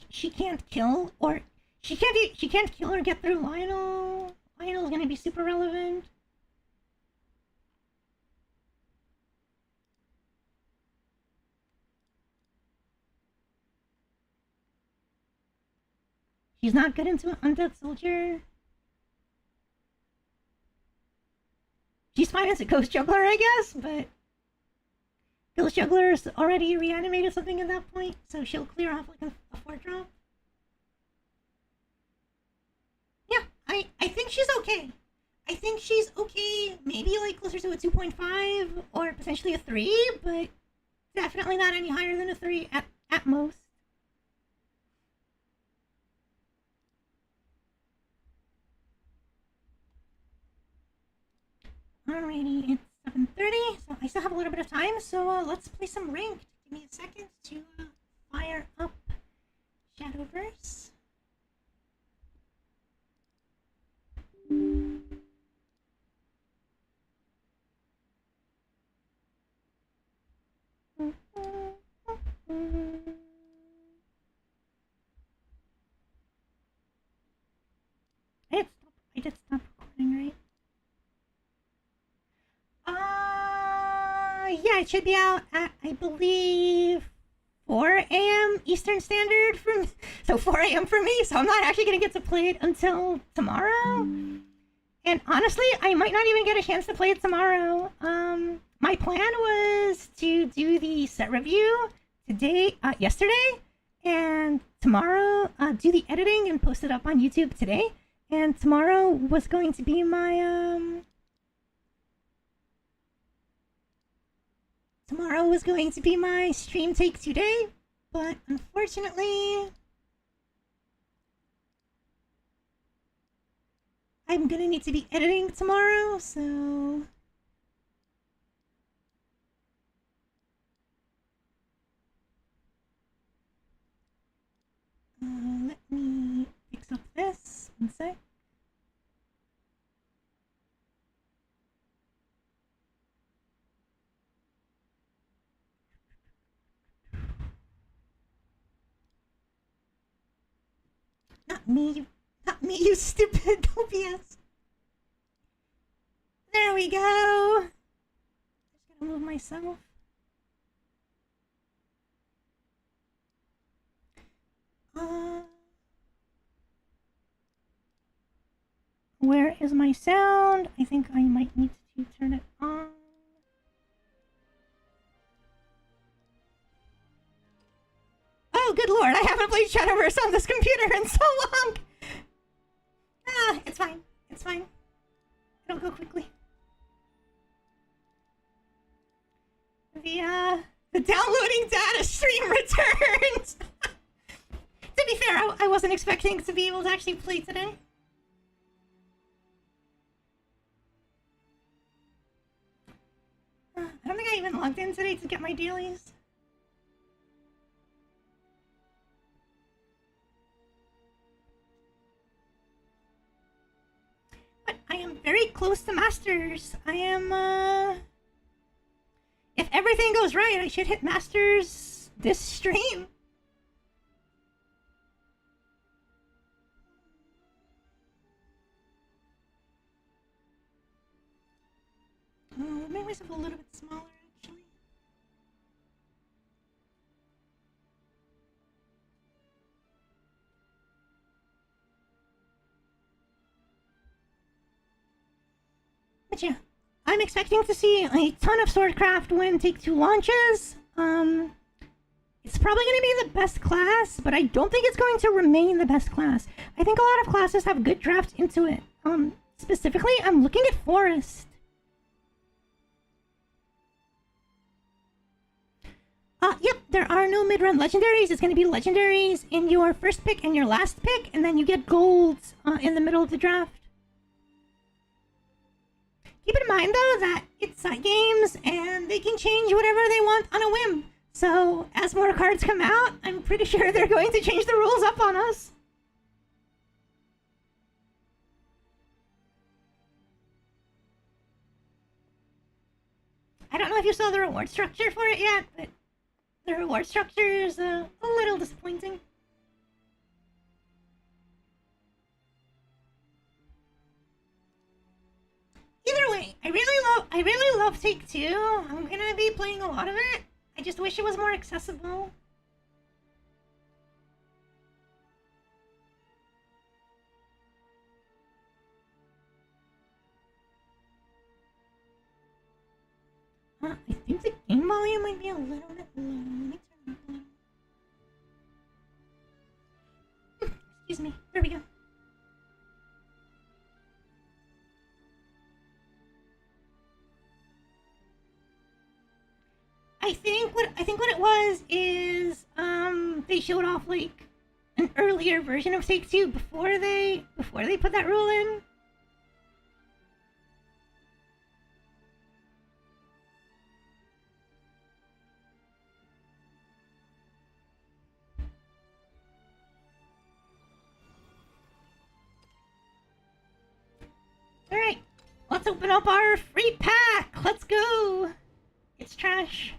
A: She can't kill or she can't kill or get through Lionel. Lionel's gonna be super relevant. She's not good into Undead Soldier. She's fine as a Ghost Juggler, I guess, but Ghost Juggler's already reanimated something at that point, so she'll clear off like a 4-drop. Yeah, I think she's okay. I think she's okay, maybe like closer to a 2.5 or potentially a 3, but definitely not any higher than a 3 at most. Alrighty, it's 7:30, so I still have a little bit of time, so let's play some ranked. Give me a second to fire up Shadowverse. I did stop recording, right? Yeah, it should be out at, I believe, 4 a.m. Eastern Standard so 4 a.m. for me, so I'm not actually gonna get to play it until tomorrow. And honestly, I might not even get a chance to play it tomorrow. My plan was to do the set review yesterday, and tomorrow do the editing and post it up on YouTube today. And tomorrow was going to be my stream take today, but unfortunately I'm gonna need to be editing tomorrow, so let me fix up this one sec. Not me, you stupid OBS. There we go. Just gonna move myself. Where is my sound? I think I might need to turn it on. Oh, good lord, I haven't played Shadowverse on this computer in so long! It's fine. It's fine. It'll go quickly. The downloading data stream returns! To be fair, I wasn't expecting to be able to actually play today. I don't think I even logged in today to get my dailies. But I am very close to Masters. I am, if everything goes right, I should hit Masters this stream. Make myself a little bit smaller, actually. But yeah, I'm expecting to see a ton of Swordcraft when Take-Two launches. It's probably going to be the best class, but I don't think it's going to remain the best class. I think a lot of classes have good drafts into it. Specifically, I'm looking at Forest. Yep, there are no mid-run legendaries. It's going to be legendaries in your first pick and your last pick, and then you get golds in the middle of the draft. Keep in mind, though, that it's games, and they can change whatever they want on a whim. So, as more cards come out, I'm pretty sure they're going to change the rules up on us. I don't know if you saw the reward structure for it yet, but the reward structure is a little disappointing. Either way, I really love Take-Two. I'm gonna be playing a lot of it. I just wish it was more accessible. volume might be a little bit low. Let me turn it down. Excuse me. There we go. I think what it was is they showed off like an earlier version of Take-Two before they put that rule in. Alright, let's open up our free pack! Let's go! It's trash.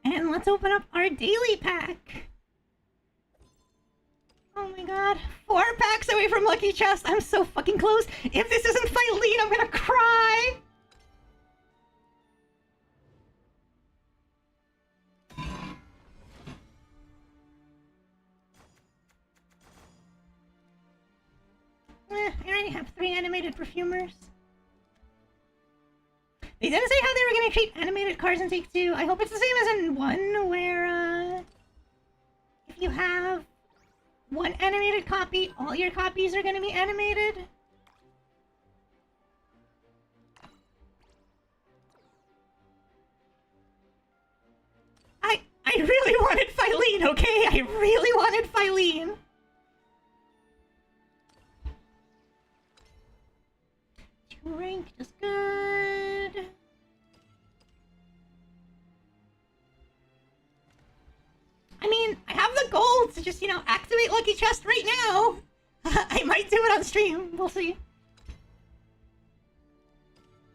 A: And let's open up our daily pack. Oh my god. 4 packs away from Lucky Chest. I'm so fucking close. If this isn't Filene, I'm gonna cry. I already have 3 animated perfumers. They didn't say how they were gonna treat animated cards in Take-Two. I hope it's the same as in 1, where, if you have 1 animated copy, all your copies are gonna be animated. I really wanted Filene, okay? I really wanted Filene. Ranked is good. I mean, I have the gold to just, activate Lucky Chest right now. I might do it on stream. We'll see.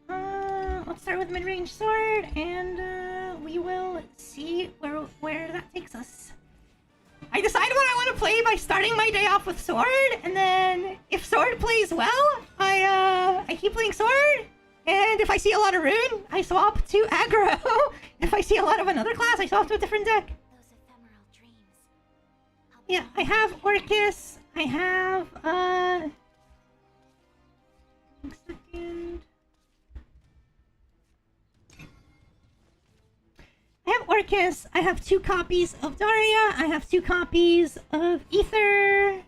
A: Let's start with mid-range sword, and we will see where that takes us. I decide what I want to play by starting my day off with sword, and then if sword plays well, I keep playing sword, and if I see a lot of rune, I swap to aggro. If I see a lot of another class, I swap to a different deck.
B: Those ephemeral dreams.
A: Yeah, I have Orcus, I have, one second. I have Orcus, I have 2 copies of Daria, I have 2 copies of Ether.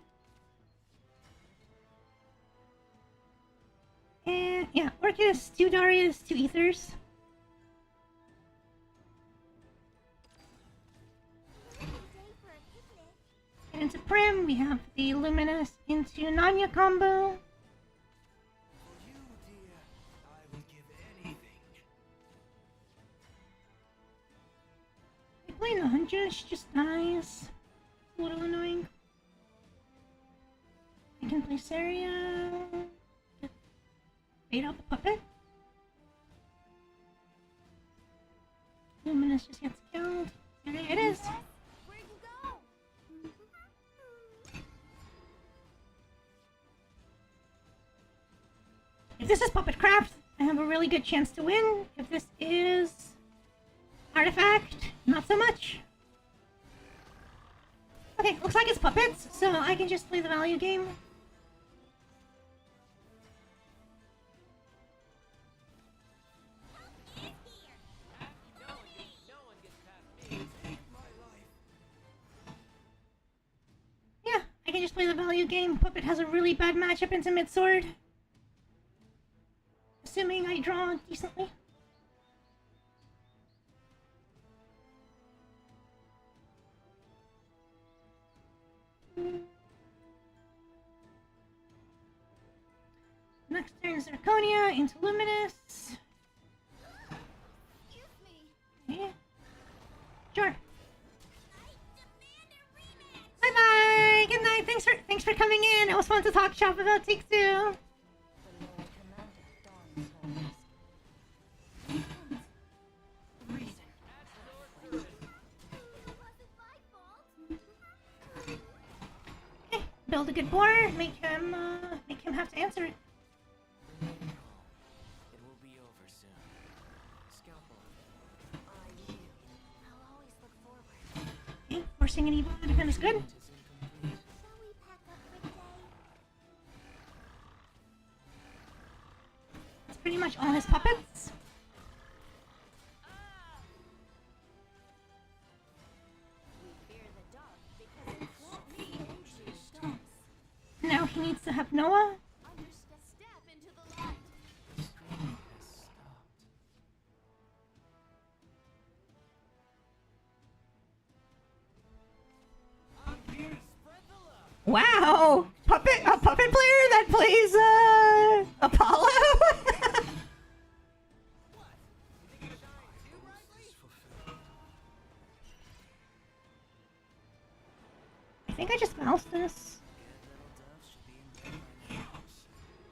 A: And yeah, Orcus, 2 Darias, 2 Ethers. And into Prim, we have the Luminous into Nanya combo. Playing the Hunter, she just dies. A little annoying. I can play Saria. Bait out the puppet. Luminous just gets killed. There it is.
B: Where'd you go?
A: If this is Puppet Craft, I have a really good chance to win. If this is Artifact, not so much. Okay, looks like it's puppets, so I can just play the value game. Yeah, I can just play the value game. Puppet has a really bad matchup into mid-sword. Assuming I draw decently. Next turn is Zirconia into Luminous.
B: Excuse me.
A: Yeah. Sure. Bye bye. Good night. Thanks for coming in. It was fun to talk shop about Take-Two. Build a good board, make him have to answer it.
C: It will be over soon. Scalpel.
B: I'll always look forward.
A: Okay, forcing an evil defend is good.
B: Shall we pack up for the day?
A: pretty much all his puppets.
B: We fear the dark because it won't be into storms.
A: Now he needs to have Noah.
B: Understand. Step into the light.
C: Screaming has stopped. I'm here to spread the love.
A: Wow! A puppet player that plays Apollo?
C: What? You think you shine too brightly? Fulfilled.
A: I think I just moused this.
C: Good little dove should be in bed by now.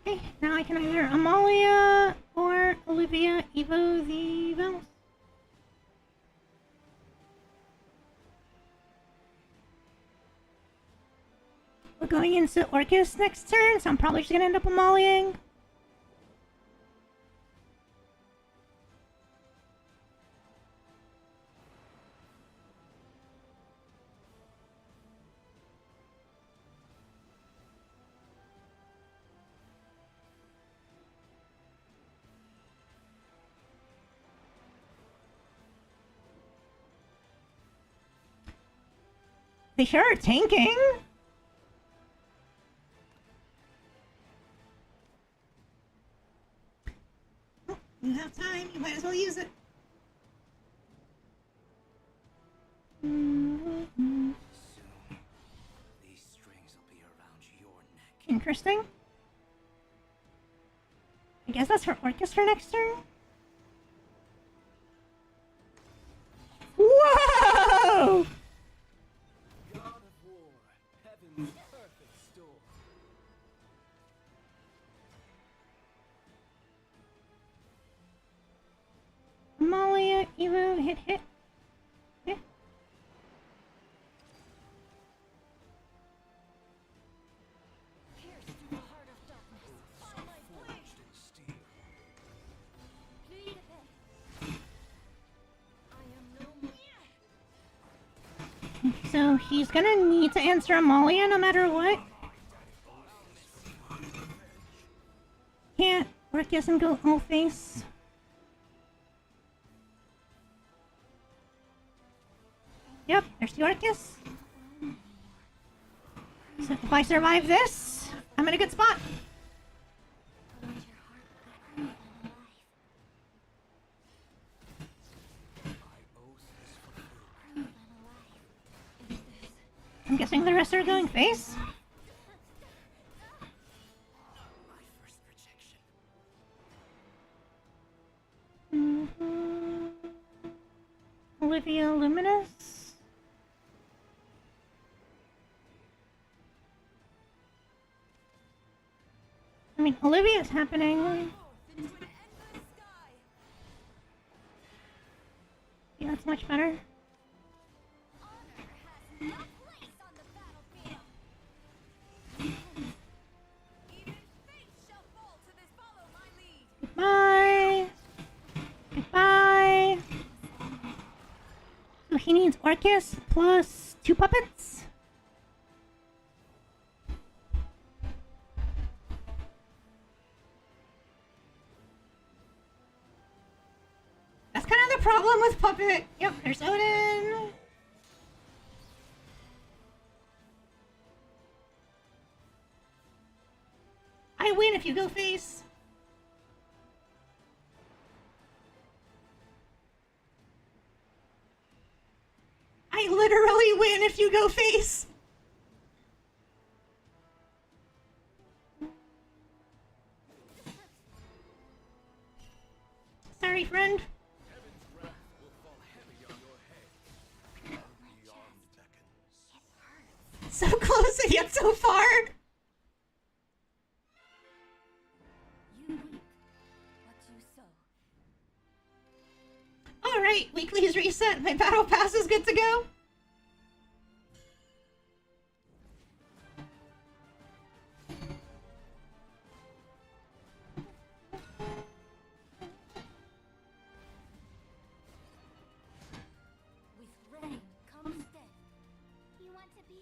A: Okay, now I can either Amalia or Olivia Evo the mouse. We're going into Orcus next turn, so I'm probably just gonna end up Amaliaing. They sure are tanking. Oh, you have time. You might as well use it.
C: Soon, these strings will be around your neck.
A: Interesting. I guess that's for Orchestra next turn. Whoa!
C: God of war, heaven's perfect storm.
A: Amalia, Evo, hit. Hit.
B: Pierce through the heart of darkness. Follow my blade.
C: Forged in steel.
B: Lead ahead. I am no more.
A: So he's gonna need to answer Amalia no matter what. Can't Orcus and go all face. Yep, there's the Orcus. So if I survive this, I'm in a good spot.
B: Put your heart back than alive.
C: My oath is fulfilled.
B: Than alive. Is this
A: I'm guessing the rest are going face.
C: My first projection.
A: Olivia Luminous. I mean, Olivia's happening.
B: into an endless sky?
A: Yeah, that's much better.
B: Honor has no place on the battlefield. Even fate shall fall to this. Follow my lead.
A: Goodbye. Goodbye. So he needs Orcus plus 2 puppets. That's kind of the problem with puppet. Yep, there's Odin. I win if you go face. I literally win if you go face. Sorry, friend.
D: Heaven's wrath will fall heavy on your head. Beyond beckons.
A: So close and yet so far.
B: You reap what you sow.
A: Alright, weekly's reset. My battle pass is good to go.
B: With rain comes death. You want to be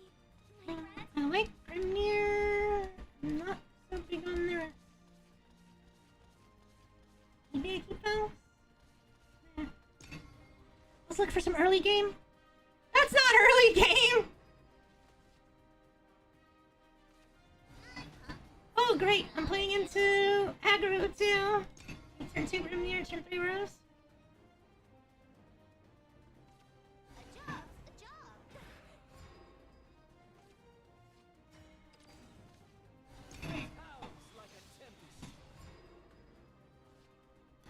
B: my rat?
A: I like Premier. Not so big on the rest. for some early game? That's not early game! Oh, great. I'm playing into aggro too. Turn 2 room near, turn 3 rows.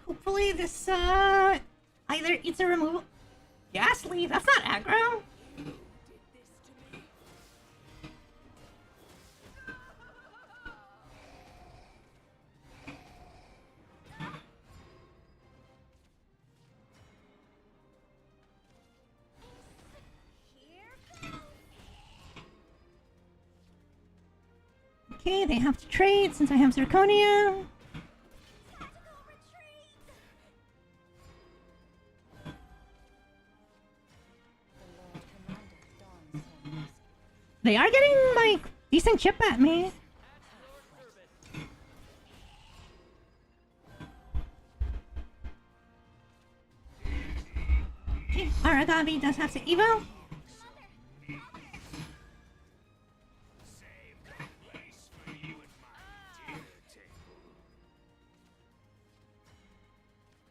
A: Hopefully this, either it's a removal. Ghastly, that's not aggro. Okay, they have to trade since I have Zirconia. They are getting, like, decent chip at me. Okay, Aragami does have to Evo.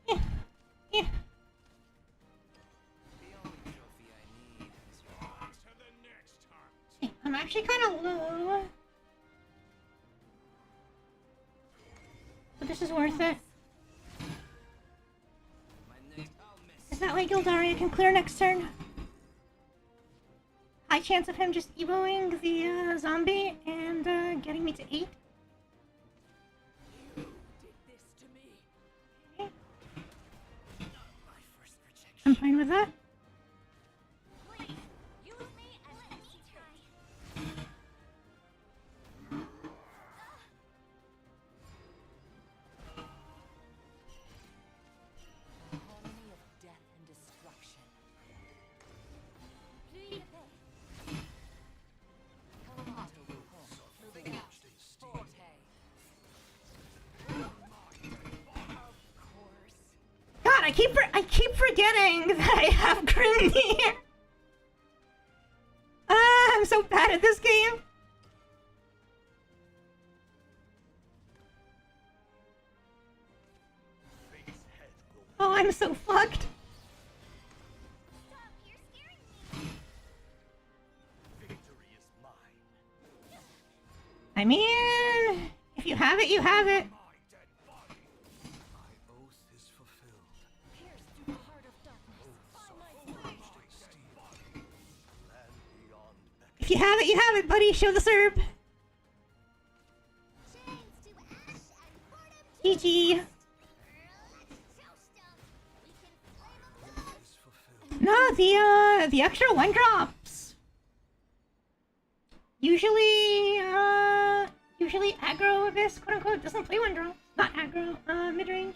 A: Yeah, yeah. Okay, I'm actually kind of low. But this is worth it. Is that way Gildaria can clear next turn? High chance of him just evoing the zombie and getting me to 8. Okay. I'm fine with that. God, I keep forgetting that I have Grimnir. I'm so bad at this game. Oh, I'm so fucked. I mean, if you have it, you have it. If you have it, you have it, buddy. Show the serb. GG. No, the extra 1-drops. Usually aggro Abyss, quote unquote, doesn't play 1-drop. Not aggro, mid-range.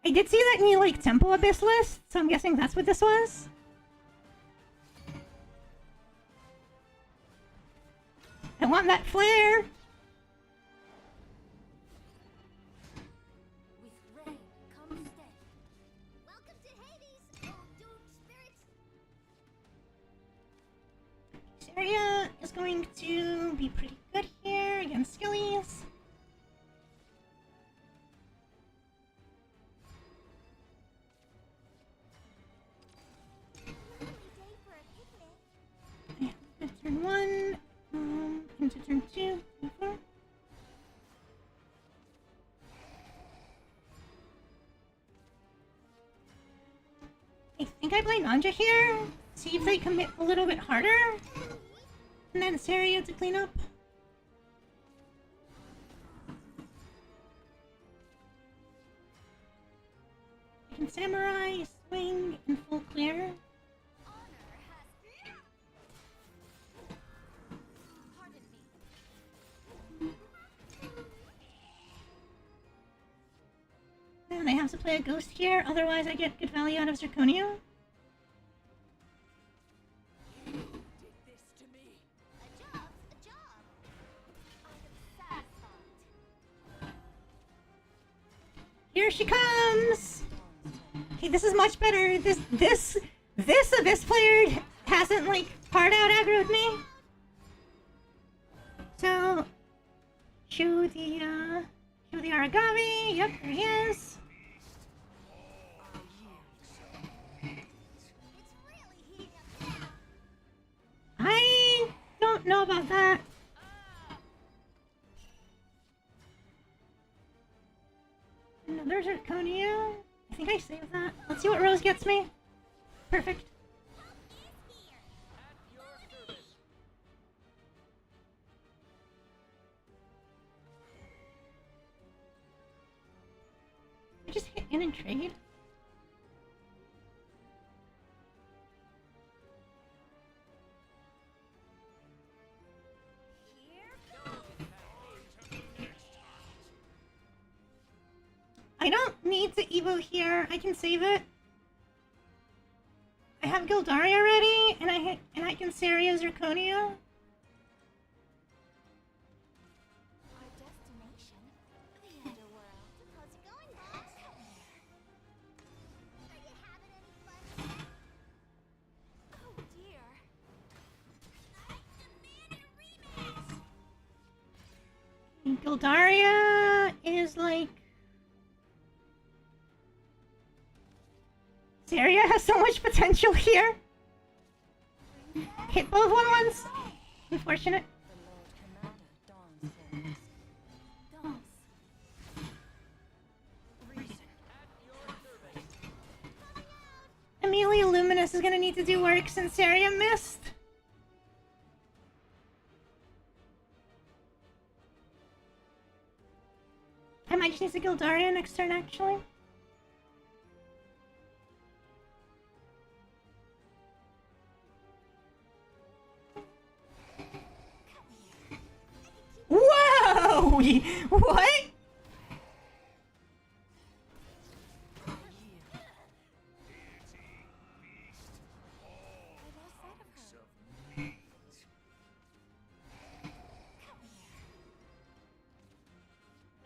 A: I did see that in the, like, Tempo Abyss list, so I'm guessing that's what this was. I want that flare!
B: With rain comes death. Welcome to Hades, oh doomed spirits.
A: This area is going to be pretty good here against Skillies. Yeah, turn 1. Into turn 2, 4. I think I play Nanja here. See if they commit a little bit harder. And then Saria to clean up. I can Samurai, swing, and full clear. And I have to play a ghost here, otherwise I get good value out of Zirconia. Here she comes! Okay, this is much better. This Abyss player hasn't like hard out aggroed me. So show the Aragami. Yep, there he is. I don't know about that. Another Zirconia. I think I saved that. Let's see what Rose gets me. Perfect. I just hit in and trade. I don't need the Evo here. I can save it. I have Gildaria ready, and I can Saria Zirconia.
B: Our destination, the underworld. How's it going, boss? Are you having any fun? Oh dear. I demand a rematch.
A: Gildaria is like... Saria has so much potential here. Hit both 1/1s. Unfortunate.
B: The Lord Commander dawns for us.
A: Amelia Luminous is gonna need to do work since Saria missed. I might just need to Gildaria next turn, actually. Whoa! What?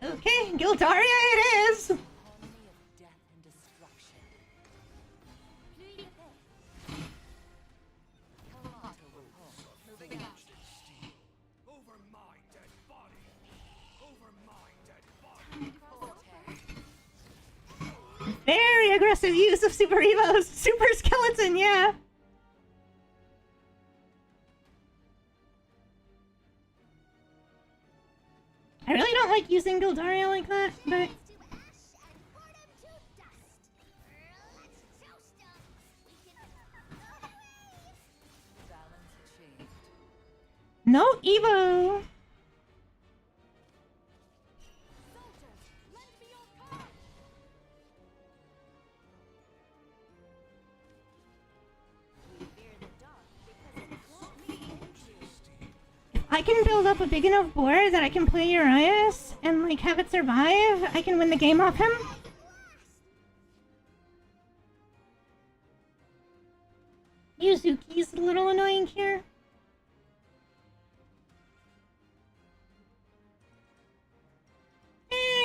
A: Okay, Gildaria it is!
B: Harmony of death and destruction. Moving out.
D: Over my dead body. Over my dead body.
A: Very aggressive use of Super Evos! Super Skeleton, yeah! I really don't like using Gildaria like that, but...
B: To ash and boredom to dust. Let's toast 'em. We can balance achieved.
A: No Evo!
B: Soldiers, lend me your card. We fear the dark because it won't meet you.
A: I can build up a big enough board that I can play Urias and like have it survive. I can win the game off him. Yuzuki's a little annoying here.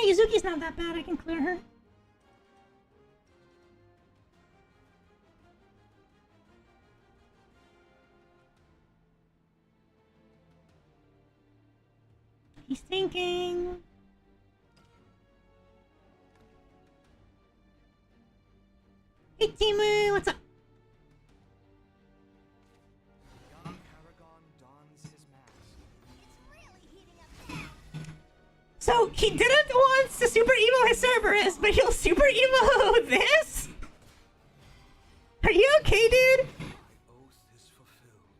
A: Yuzuki's not that bad. I can clear her. He's thinking. Hey Timu, what's up?
C: Young Paragon dons his mask.
B: It's really heating up now.
A: So he didn't want to Super Evo his Cerberus, but he'll Super Evo this? Are you okay, dude?
D: My oath is fulfilled.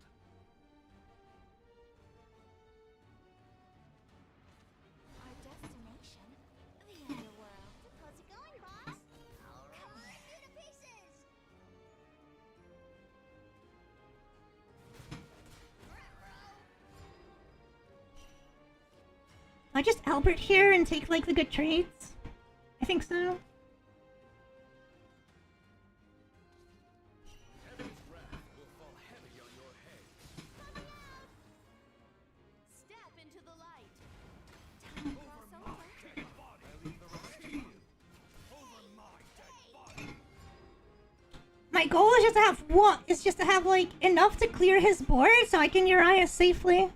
B: Our destination, the underworld. How's it going, boss? All right, you to pieces.
A: I just Albert here and take like the good trades. I think so.
D: Heaven's wrath will fall heavy on your head.
B: Step into the light. Time to cross over.
D: Dead body. I leave the rest to you. Over my dead body.
A: My goal is just to have one. Is just to have like enough to clear his board so I can Uriah safely.
C: Young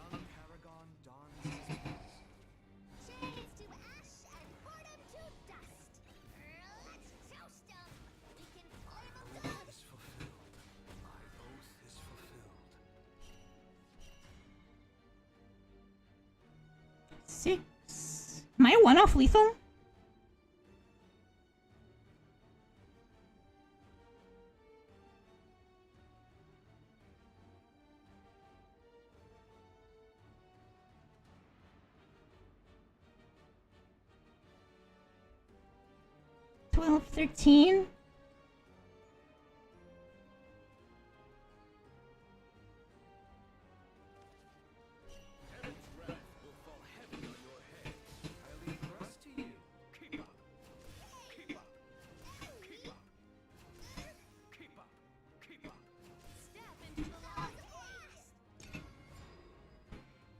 C: Paragon dons his best.
B: Shades to ash and boredom to dust. Let's toast 'em. We can flame 'em
D: My
B: down.
D: oath is fulfilled. My oath is fulfilled.
A: 6. Am I one off lethal? Twelve, 13.
D: Heaven's wrath will fall heavy on your head. I leave the rest to you. Keep up. Keep up. Keep up. Keep up. Keep up.
B: Step into the light.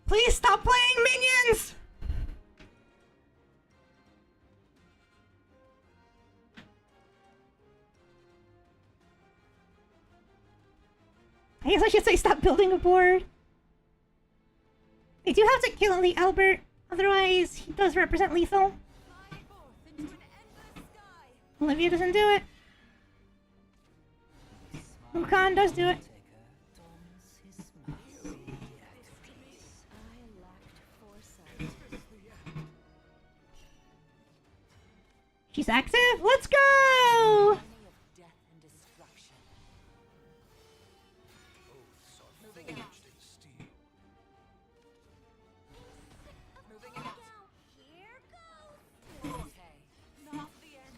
A: Please stop playing minions! I guess I should say stop building a board. They do have to kill Elite Albert, otherwise he does represent lethal.
B: Fly forth into an endless sky.
A: Olivia doesn't do it. Wukong does do it.
B: I lacked foresight.
A: She's active? Let's go!
B: Of death and destruction.
D: Oaths are forged in steel.
B: Moving out. Here goes. Okay, not the end.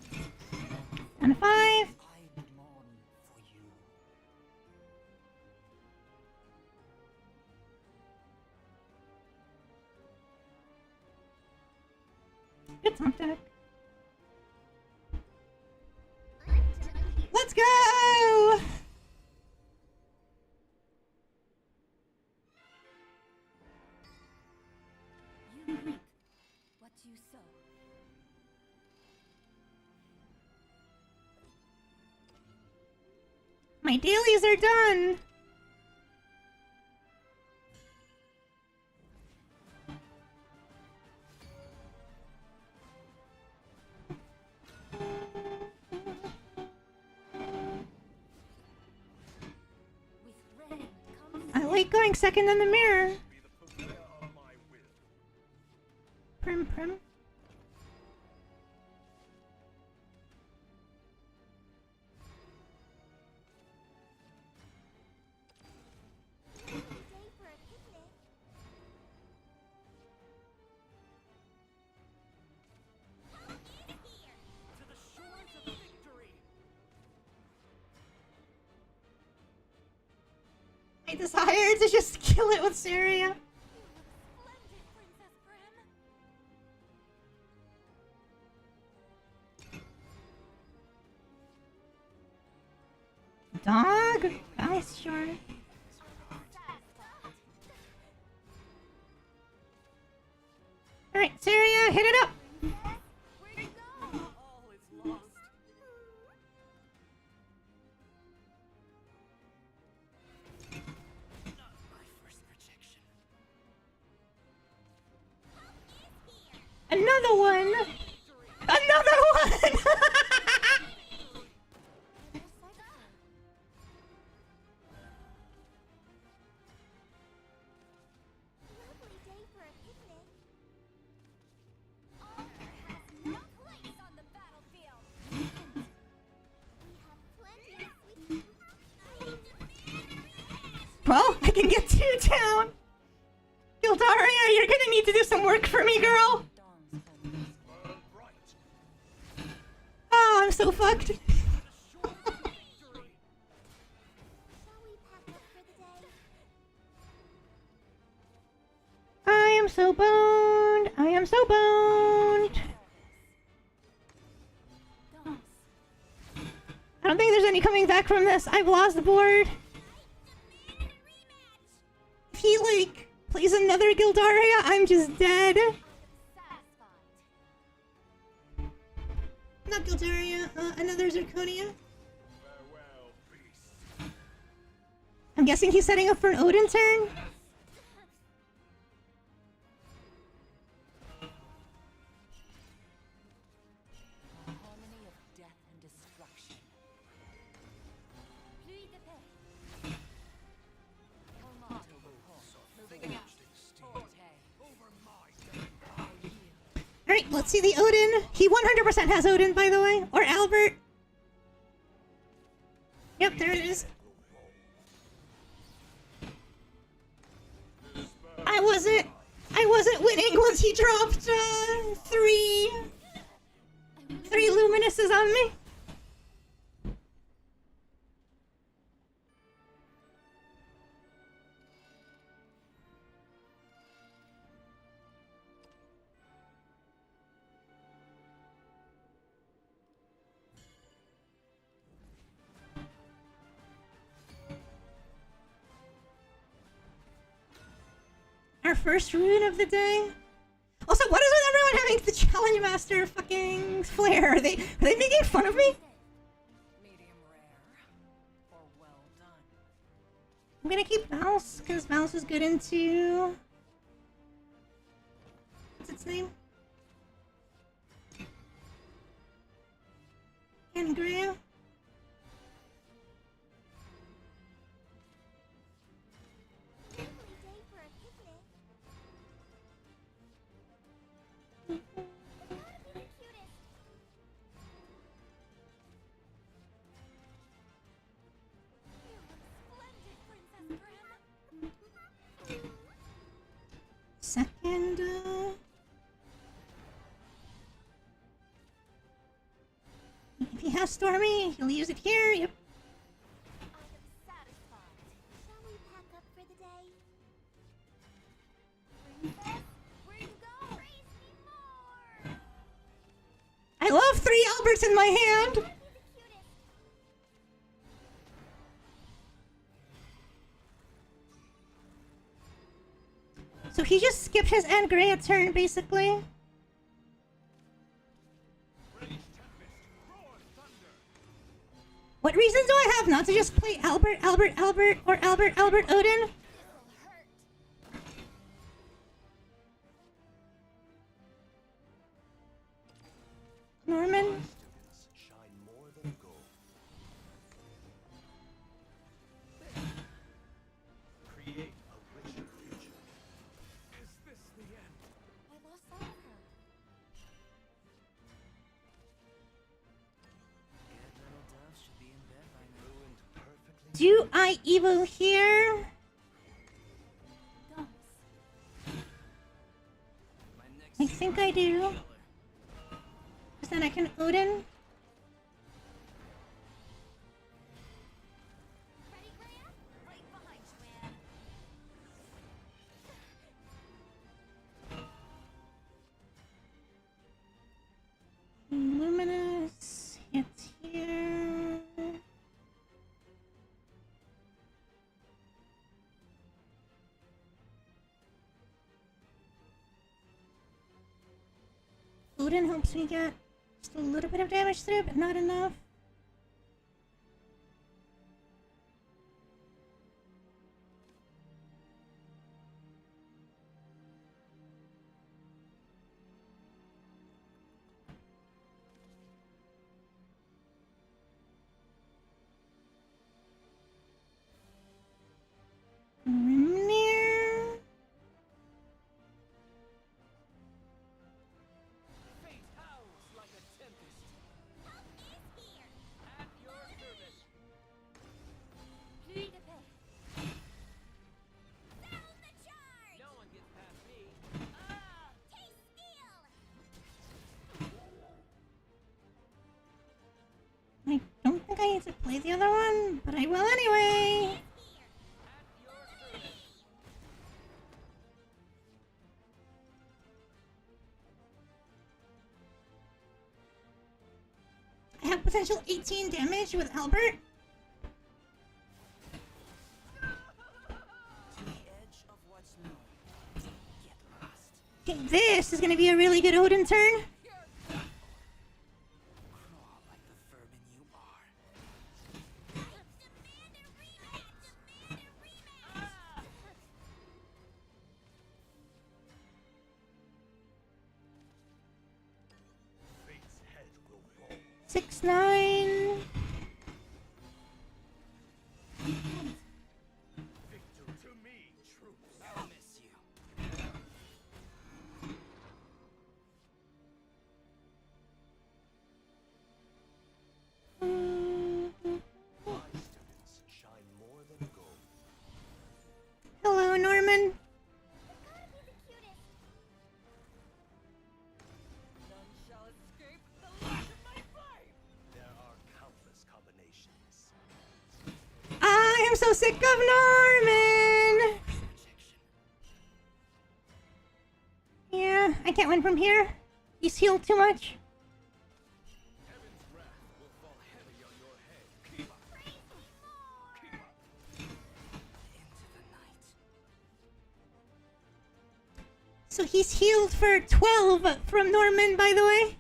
A: And 5.
E: I mourn for you.
A: It's on deck.
B: I'm done here.
A: Let's go!
B: You reap what you sow.
A: My dailies are done!
B: With rain comes
A: I like going second in the mirror.
D: Be the purveyor of my will.
A: Prim prim.
B: a day for a picnic. Come in here.
C: To the shores of victory.
A: My desire to just kill it with Syria.
B: You look splendid, Princess Prim.
A: Dog? Guys, sure. Alright, Syria, hit it up!
B: Where'd you go?
C: All is lost. Not my first projection.
A: Another one! Another one!
B: Lovely day for a picnic. Honor has no place on the battlefield. We have plenty of sweet.
A: Well, I can get 2 down! Gildaria, you're gonna need to do some work for me, girl!
D: Burn bright.
A: Oh, I'm so fucked.
B: Shall we pack up for the day?
A: I am so boned. I am so boned.
B: Dos.
A: I don't think there's any coming back from this. I've lost the board. If he, like, plays another Gildaria, I'm just dead.
B: Satisfied.
A: Not Gildaria, another Zerkuna. Laconia.
D: Farewell, beast.
A: I'm guessing he's setting up for an Odin turn.
E: A harmony of death and destruction.
B: Pluie de paix.
E: Tomato repulse. Moving out. Forte.
D: Over my dead.
A: Alright, let's see the Odin. He 100% has Odin, by the way. Or Albert. Yep, there it is. I wasn't winning once he dropped three Luminuses on me. Our first rune of the day. Also, what is with everyone having the Challenge Master fucking flair? Are they making fun of me?
E: Medium rare. Or well done.
A: I'm gonna keep Mouse, because Mouse is good into... What's its name? Angria?
B: Lovely day for a picnic. I gotta be the cutest. You look splendid, Princess Grim.
A: Second, if he has Stormy, he'll use it here. Yep.
B: I am satisfied. Shall we pack up for the day? Princess, where you go? Praise me more.
A: I love 3 Alberts in my hand.
B: Be the cutest.
A: So he just skipped his Angria turn, basically. What reason do I have not to just play Albert, Albert, Albert, or Albert, Albert, Odin?
B: This'll hurt.
A: Norman?
C: Students shine more than gold. Create a richer future.
D: Is this the end?
B: I lost sight of her.
E: Good little dove should be in bed by now.
C: Ruined perfectly.
A: Do I Evo here?
B: Gums.
E: My next
A: I think I do.
E: killer.
A: Because then I can Odin.
B: Ready, Graham? Right behind you, man.
A: Luminous hits here. Odin helps me get just a little bit of damage through, but not enough. Near.
D: Fate howls like a tempest.
B: Help is here.
D: At your service.
B: Pluie de paix. Sound the charge.
D: No one gets past me.
B: Taste steel.
A: I don't think I need to play the other one, but I will anyway.
B: Here.
D: At your service.
A: I have potential 18 damage with Albert.
E: To the edge of what's known. Get lost.
A: Okay, this is gonna be a really good Odin turn.
E: Crawl like the vermin you are.
A: 6-9.
D: Victor to me, troops. I'll miss you.
C: My students shine more than gold.
A: Hello, Norman.
B: Gotta be the cutest.
E: None shall escape the light of my flame!
C: There are countless combinations.
A: I am so sick of Norman. Yeah, I can't win from here. He's healed too much.
D: Heaven's wrath will fall heavy on your head. Keep up. Keep up.
E: Into the night.
A: So he's healed for 12 from Norman, by the way.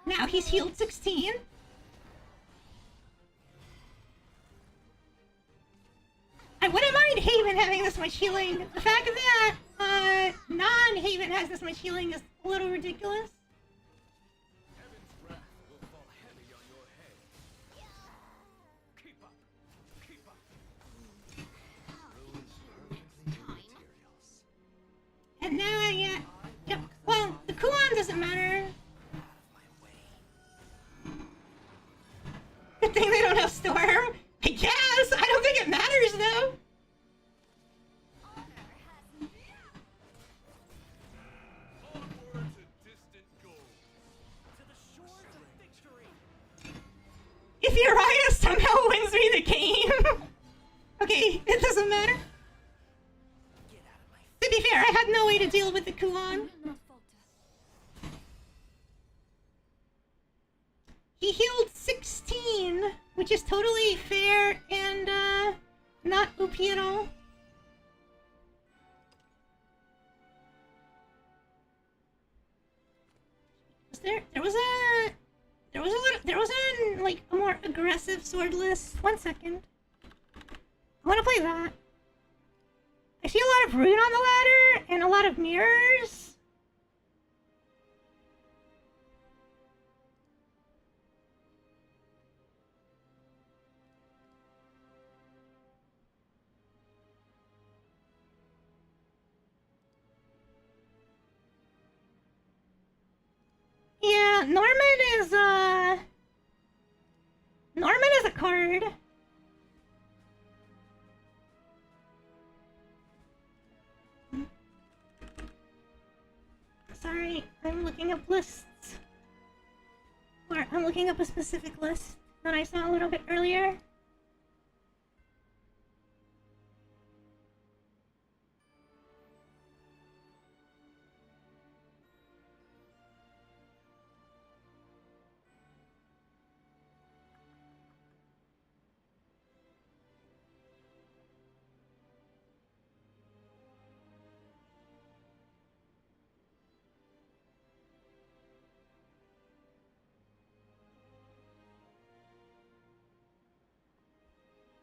A: Now he's healed 16. I wouldn't mind Haven having this much healing. The fact that non-Haven has this much healing is a little ridiculous.
D: Heaven's wrath will fall heavy on your head. Keep up. Keep up.
C: Materials.
A: And now I get... Yep. Well, the Kuon doesn't matter. Good thing they don't have Storm. I guess. I don't think it matters, though.
D: Onward to distant goal.
E: To the shores of victory!
A: If Uriah somehow wins me the game... okay, it doesn't matter.
E: Get out of my
A: To be fair, I had no way to deal with the Kuon.
E: will not falter.
A: He healed 16, which is totally fair and, not OP at all. There was like, a more aggressive sword list. 1 second. I wanna play that. I see a lot of rune on the ladder, and a lot of mirrors. Yeah, Norman is a card. Sorry, I'm looking up lists. Or I'm looking up a specific list that I saw a little bit earlier.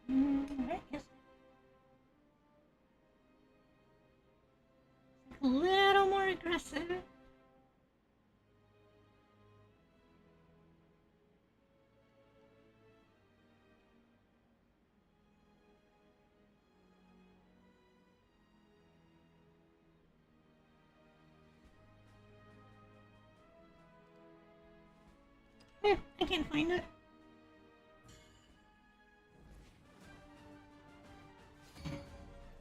A: Where is it? A little more aggressive. I can't find it.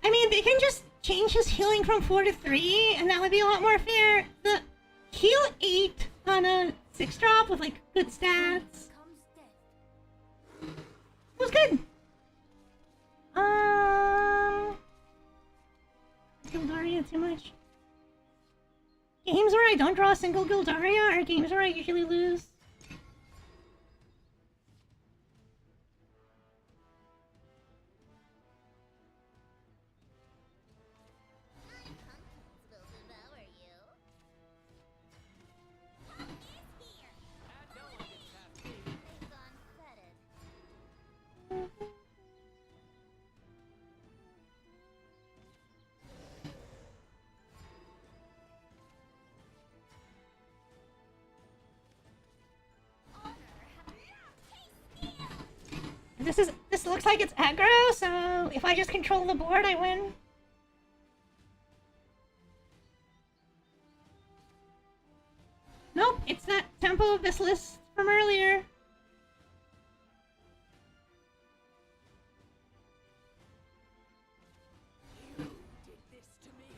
A: I mean, they can just change his healing from 4 to 3, and that would be a lot more fair. The heal 8 on a 6-drop with, like, good stats.
B: Comes death.
A: It was good. Gildaria too much. Games where I don't draw a single Gildaria are games where I usually lose.
B: My pumpkins will devour you. What is here?
D: No one gets past me.
B: They've gone fetid.
A: this looks like it's aggro, so if I just control the board, I win. Nope, it's that Temple Abyssal from earlier.
E: You did this to me.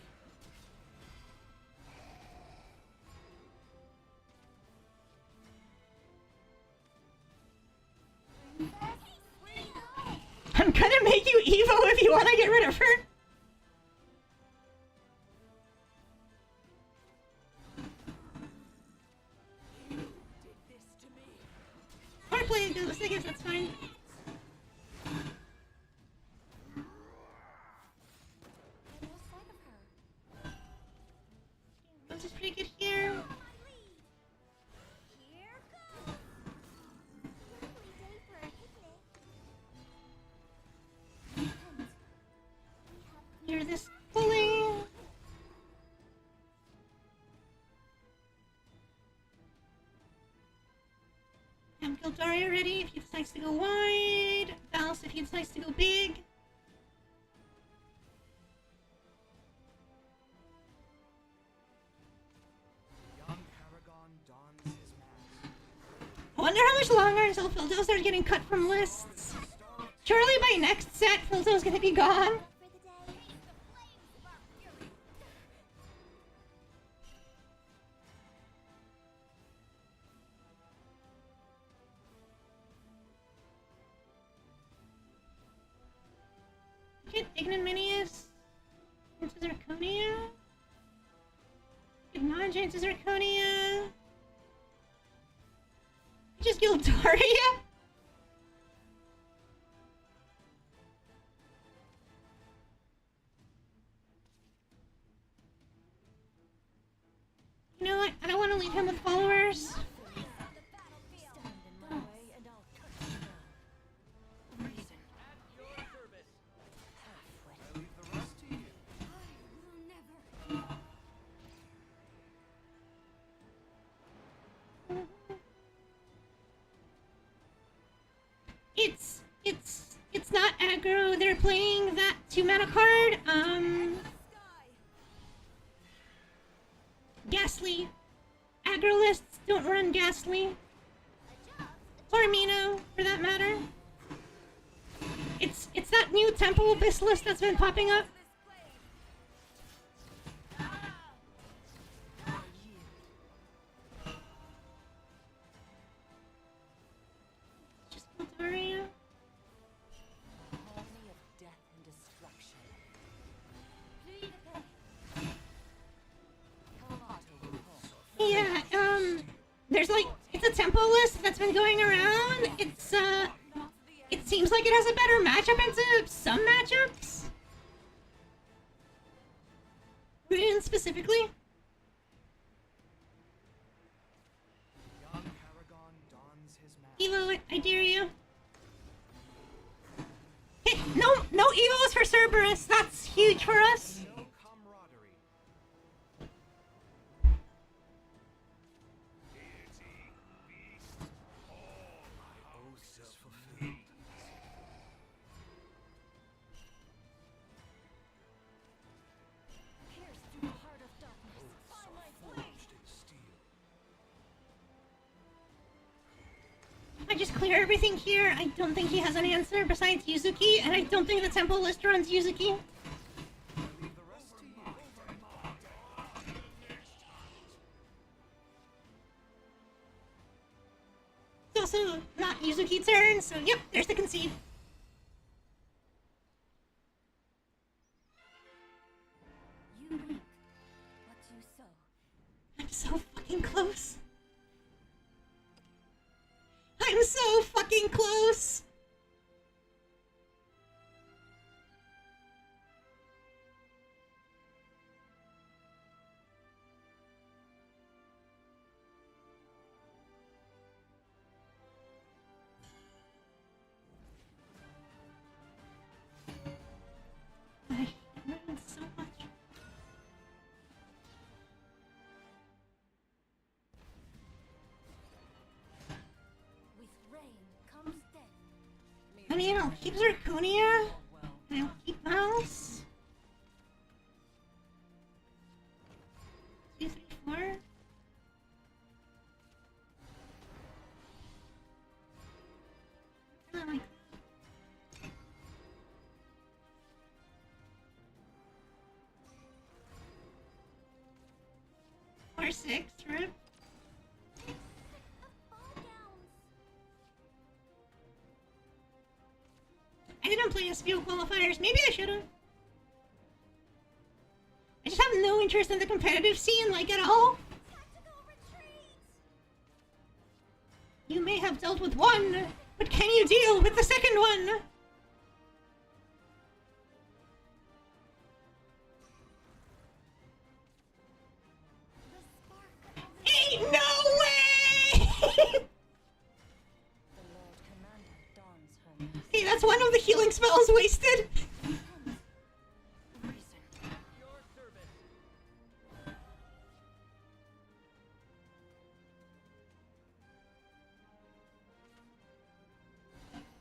A: I'm gonna make you Evo if you want to get rid of her.
E: You did this to me.
A: Or play a ghost, I guess that's fine.
B: Get no sight of her.
A: Ghost is pretty good here.
B: Here goes. Lovely day for a picnic. And we have
A: Hear this pulling. I'm Gildaria ready if he decides to go wide. Valus if he decides to go big.
D: Young Paragon dons his mask.
A: I wonder how much longer until Filto starts getting cut from lists. Surely by next set, Filto's gonna be gone.
B: for the day. Face the flames of our fury.
A: Get Ignominious into Zirconia. Get Nanja into Zirconia. Just Gildaria? You know what? I don't want to leave him with followers.
E: Stand in my way and I'll cut you down. Reason.
C: At your service.
E: Half-wit.
D: I leave the rest to you.
B: Will never.
A: It's not aggro. They're playing that 2-mana card. Ghastly. Aggro lists don't run Ghastly. Or Mino, for that matter. It's that new Temple Abyss list that's been popping up. Just Gildaria.
E: Harmony of death and destruction.
A: Yeah, there's like, it's a tempo list that's been going around. It seems like it has a better matchup into some matchups. Rune specifically.
D: Young Paragon dons his mask.
A: Evo, I dare you. Hey, no Evos for Cerberus. That's huge for us.
D: No camaraderie. My oath is fulfilled.
E: Pierce through the heart of darkness. By my blade.
D: Forged in steel.
A: I just clear everything here. I don't think he has an answer besides Yuzuki, and I don't think the temple list runs Yuzuki.
D: I leave the rest to you.
A: It's also not Yuzuki's turn, so yep, there's the concede.
B: You reap what you sow.
A: I'm so fucking close. I'm so fucking close. I hate Rune so much.
B: With rain comes death.
A: I mean, I'll keep Zirconia, and I'll keep Mouse. 2, 3, 4. I like that. 4, 6, right? I didn't play SPO qualifiers. Maybe I should have. I just have no interest in the competitive scene, like, at all. You may have dealt with one, but can you deal with the second one? Ain't no way! Hey, that's one of the healing spells wasted.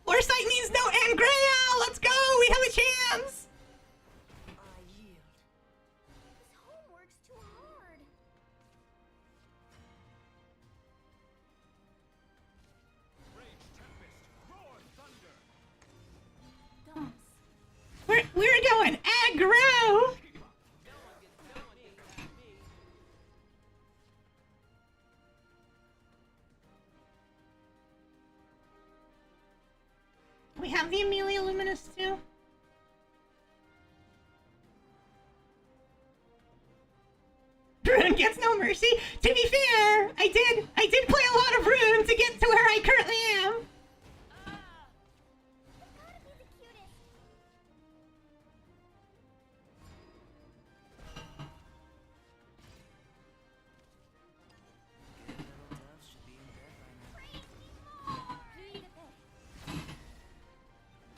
A: Foresight means no Angrea! Let's go! We have a chance!
E: I yield.
B: This homework's too hard.
D: Rage tempest, roar thunder.
A: We're going aggro! We have the Amelia Luminous too. Rune gets no mercy. To be fair, I did play a lot of Rune to get to where I currently am.
B: Gotta be the cutest.
C: Little dove should be in bed by now.
B: Praise me more.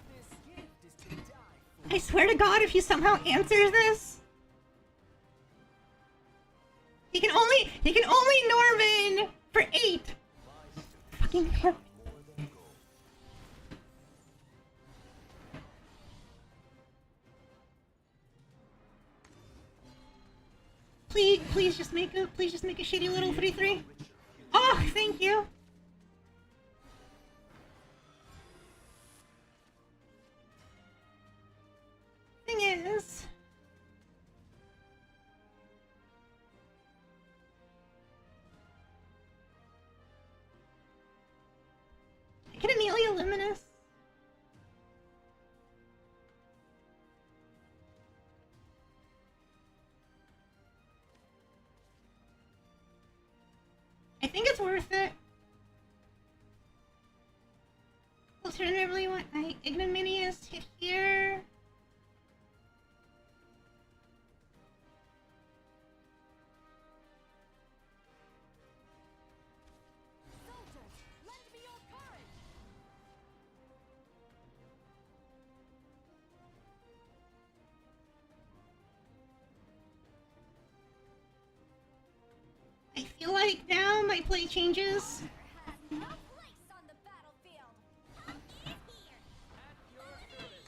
C: This gift is to die for.
A: I swear to God, if he somehow answers this, he can only Norman for 8. Fucking hell. Please just make a shitty little 3/3. Oh, thank you. Thing is, I can Amelia Luminous. I think it's worth it. Alternatively, what I ignominious hit here.
E: Soldiers, lend me your courage.
A: I feel like now my play changes.
B: Has no place on the battlefield. Puck is here.
D: At your service.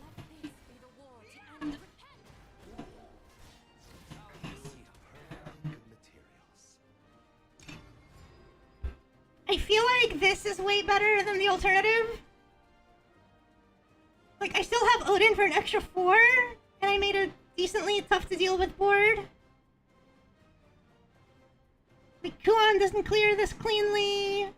E: Let this be the war to end. Repent.
D: Good materials.
A: I feel like this is way better than the alternative. Like, I still have Odin for an extra 4, and I made a decently tough to deal with board. Like, Kuan doesn't clear this cleanly.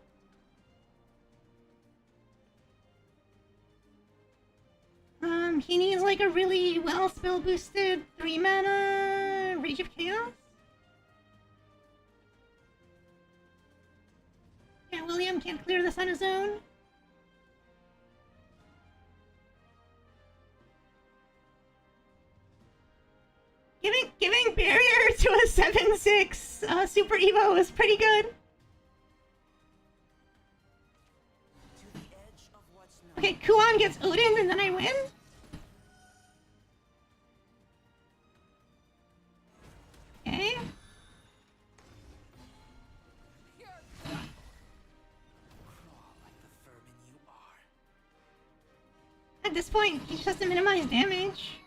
A: He needs like a really well spell boosted 3 mana Rage of Chaos. Yeah, William can't clear this on his own. Giving barrier to a 7/6 Super Evo is pretty good.
C: To the edge of what's known.
A: Okay, Kuan gets Odin and then I win. Okay. at this point. He just has to minimize damage.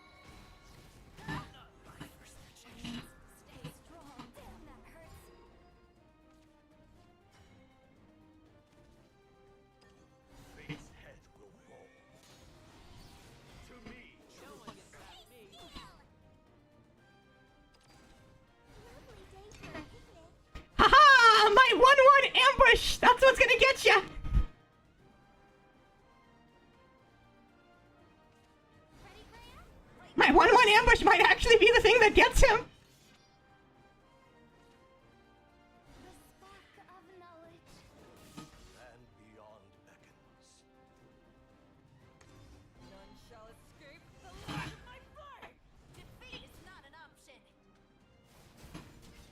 E: Stay strong. Damn, that hurts.
D: Fate's head will fall. To me. No one can stop me.
B: Lovely day for a picnic.
A: Haha! My 1-1 ambush! That's what's gonna get ya!
B: Ready, Graham?
A: My 1-1 ambush might actually be the thing that gets him!
B: The spark of knowledge.
D: And beyond beckons.
E: None shall escape the light of my flame. Defeat is not an option.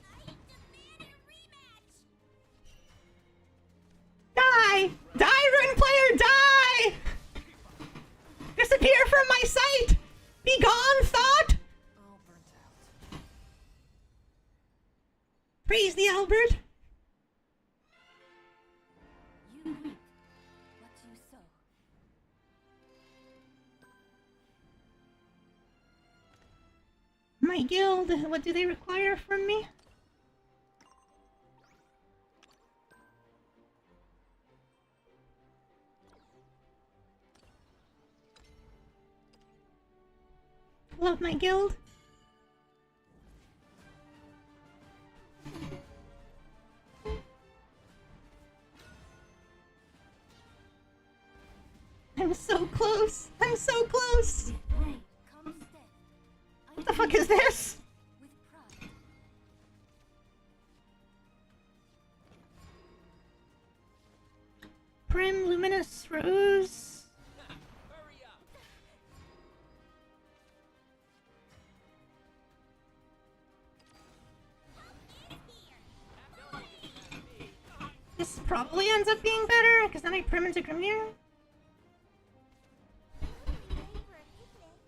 B: I demand a rematch.
A: Die! Die, rune player, die! Disappear from my sight! Be gone, thought!
E: All burnt out.
A: Praise the Albert.
E: You reap what you sow.
A: My guild, what do they require from me? Love my guild. I'm so close. I'm so close.
E: Right, come step.
A: What the fuck is this?
E: With pride.
A: Prim, luminous rose.
C: Hurry up!
A: This probably ends up being better, because then I prim into Grimnir.
B: Lovely day for a picnic.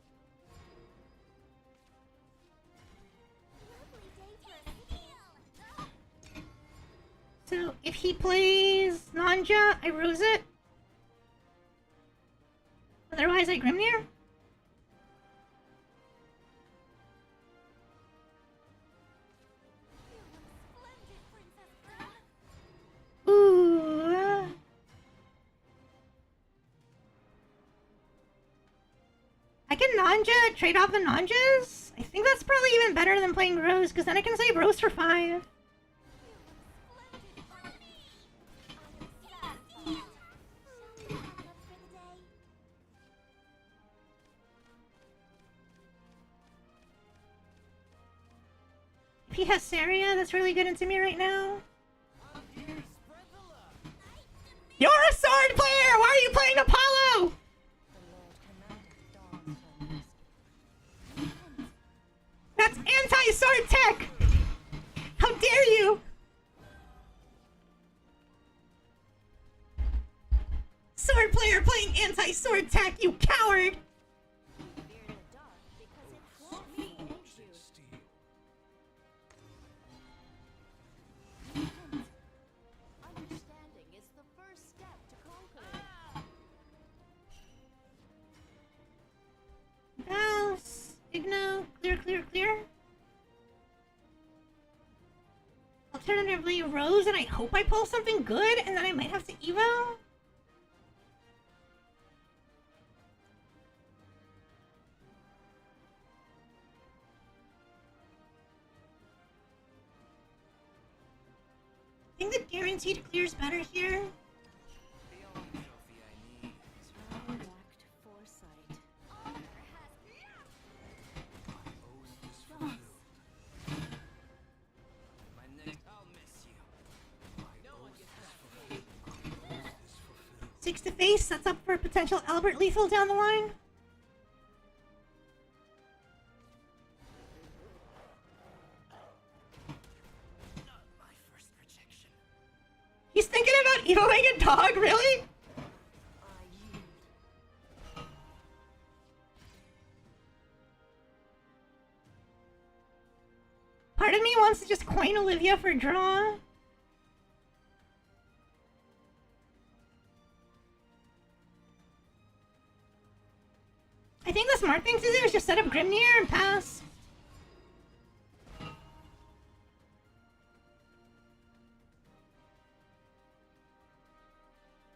A: So if he plays Nanja, I rose it. Otherwise, I Grimnir.
B: Splendid, Princess Prim.
A: Ooh. I can Nanja, trade off the Nanjas? I think that's probably even better than playing Rose, because then I can save Rose for 5.
B: Splendid for me. I am satisfied. Shall we pack up for the day?
A: If he has Saria, that's really good into me right now.
C: I'm here to spread the love.
A: You're a sword player! Why are you playing Apollo?
E: The Lord commanded dawns her rest.
A: That's anti-sword tech! How dare you! Sword player playing anti-sword tech, you coward!
E: Fear the dark because it won't me and you.
D: Steel.
E: Understanding is the first step to conquering.
A: Mouse, Igno, clear, clear, clear. Alternatively, Rose, and I hope I pull something good, and then I might have to Evo. I think the guaranteed clear's better here.
C: The only trophy I need is
E: I lacked foresight.
B: Honor has
D: My oath is fulfilled.
C: my next. I'll miss you.
D: My
C: No one
D: oath
C: gets
D: is
C: past
D: fulfilled.
C: me.
D: My oath is fulfilled.
A: 6 to face, sets up for potential Albert lethal down the line.
C: Not my first rejection.
A: He's thinking about Evoing a dog, really?
E: I yield.
A: Part of me wants to just coin Olivia for draw. I think the smart thing to do is just set up Grimnir and pass.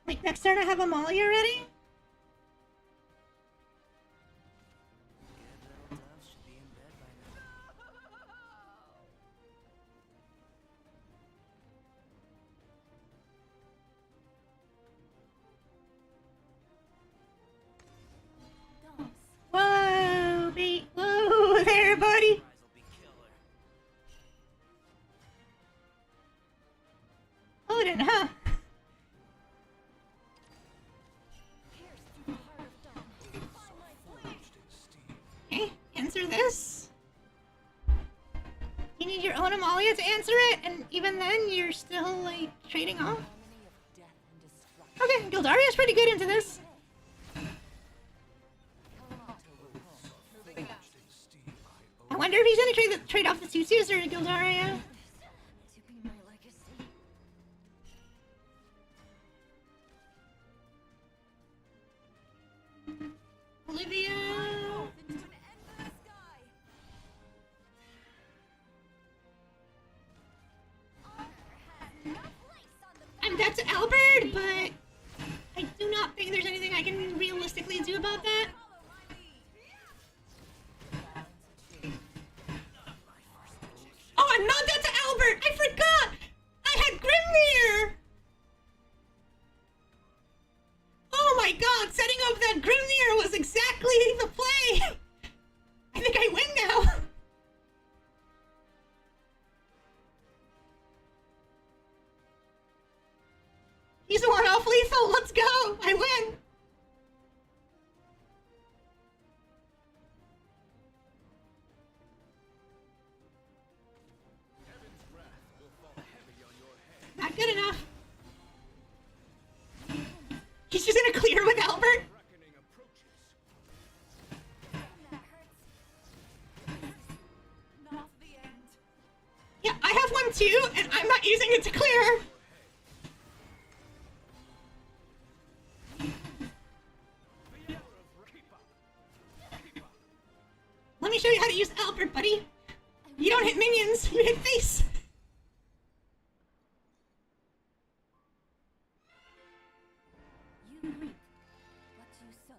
A: Like, next turn I have Amalia ready?
C: Good little dove should be in bed by now.
A: Whoa, whoa there, buddy.
C: Surprise will be killer.
A: Odin, huh?
E: Pierce through the heart of dawn. Find my blade.
A: Okay, answer this. You need your own Amalia to answer it, and even then, you're still, like, trading off.
E: Harmony of death and destruction.
A: Okay, Gildaria's pretty good into this. I wonder if he's gonna trade off the Tutus or Gildaria.
E: To be my legacy.
A: Olivia.
E: Into an endless sky. Honor has no place on the
A: I'm dead to Albert, but I do not think there's anything I can realistically do about that.
E: follow my lead.
A: Oh, I'm not dead to Albert! I forgot! I had Grimnir! Oh my god, setting up that Grimnir was exactly the play! I think I win now! He's the one off lethal, let's go! I win!
D: Heaven's wrath will fall heavy on your head.
A: Not good enough. He's just gonna clear with Albert?
D: Reckoning approaches.
E: That hurts. Not the end.
A: Yeah, I have one too, and I'm not using it to clear.
D: The hour of keep up. Keep up.
A: Let me show you how to use Albert, buddy. You don't hit minions, you hit face.
E: You reap what you sow.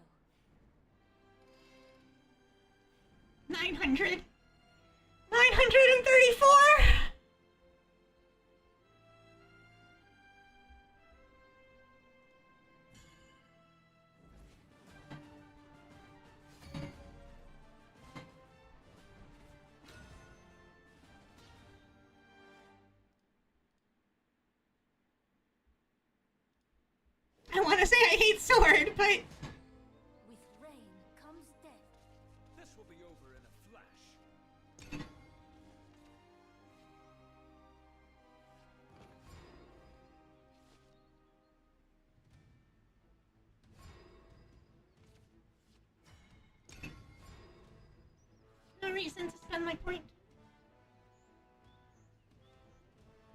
A: 900. 934! I want to say I hate sword, but
E: With rain comes death.
D: This will be over in a flash.
A: no reason to spend my point.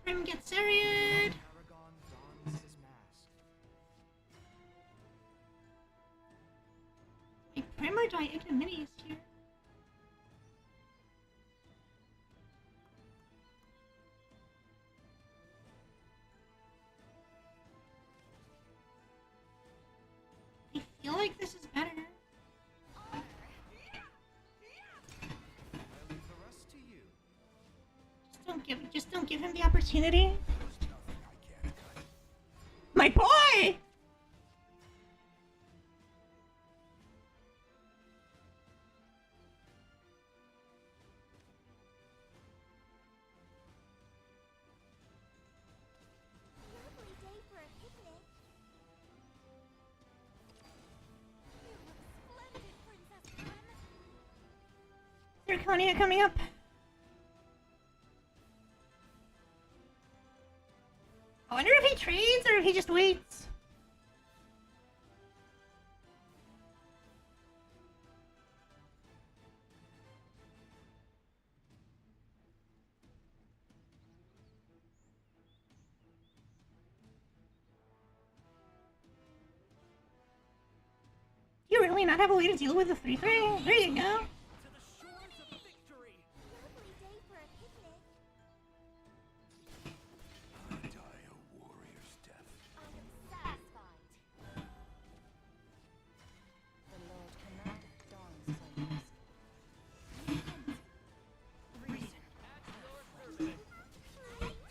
A: Prim gets Ariad.
C: Paragon dons his mask.
A: Wait, Prim or do I ignominious here? I feel like this is better.
C: I leave the rest to you.
A: Just don't give him the opportunity.
C: There's nothing I can't cut.
A: My boy!
B: Lovely day for a picnic.
E: You look splendid, Princess Prim.
A: Zirconia coming up. I wonder if he trades or if he just waits. You really not have a way to deal with the 3-3? There you go.
D: To the shores of victory.
B: Lovely day for a picnic.
C: I die a warrior's death.
B: I am satisfied.
E: The Lord commanded dawn so reason.
D: At your service.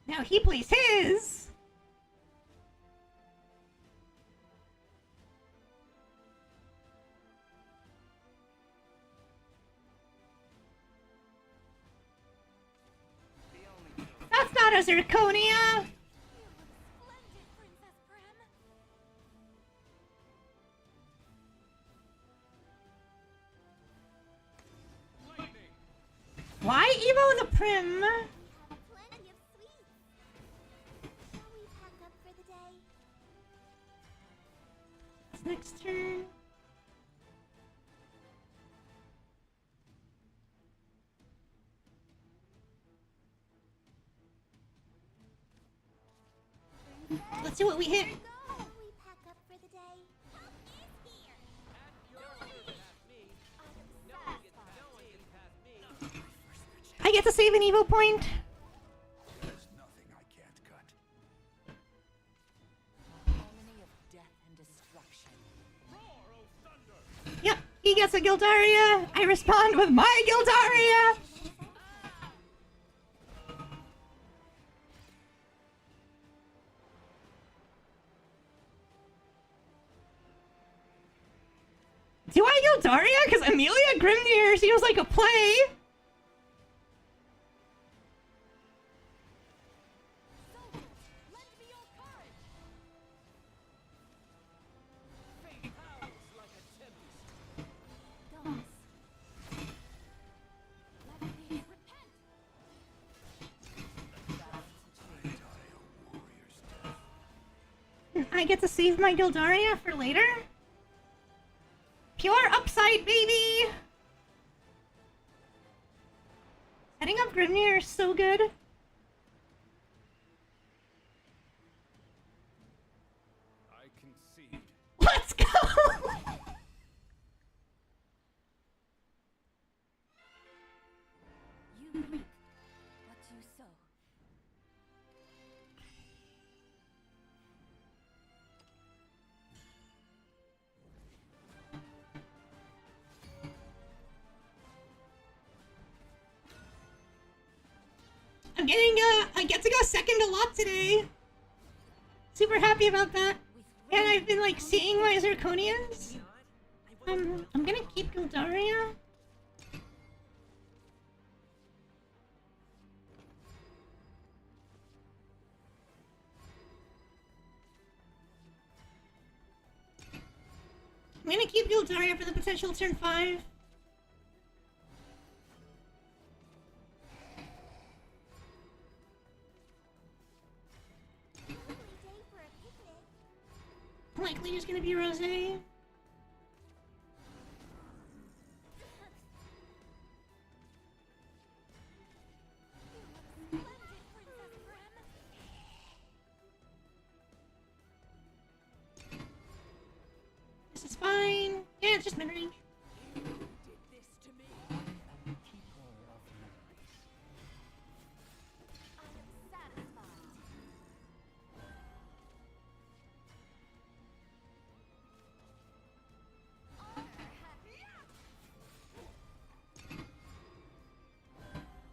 A: Now he plays his. That's not a Zirconia!
E: You look splendid, Princess Prim.
D: Lightning.
A: Why Evo the Prim?
B: We have plenty of sweets. Shall we pack up for the day?
A: What's next turn? Let's see what we hit.
B: Go! We pack up for the day. Help is here.
D: At your service. Past me.
B: I am
D: No one
B: satisfied.
D: gets past me.
A: I get to save an Evo point.
C: There's nothing I can't cut.
E: Harmony of death and destruction.
D: Roar, O thunder.
A: Yep, he gets a Gildaria. I respond with my Gildaria. Do I Gildaria? Because Amelia Grimnir seems like a play.
E: Soldiers, lend me your courage.
D: Fate howls like a tempest.
E: Dance. Let me repent.
C: I die a warrior's death.
A: I get to save my Gildaria for later. Pure upside, baby! Setting up Grimnir is so good.
D: I concede.
A: Let's go!
E: You reap what you sow.
A: I'm getting, I get to go second a lot today. Super happy about that. And I've been, like, seeing my Zirconians. I'm gonna keep Gildaria. I'm gonna keep Gildaria for the potential turn 5.
B: Lovely day for a picnic.
A: Likely just gonna be Rose.
E: Splendid, Princess Prim.
A: This is fine. Yeah, it's just mid-range.
D: Did this to me.
B: I am satisfied.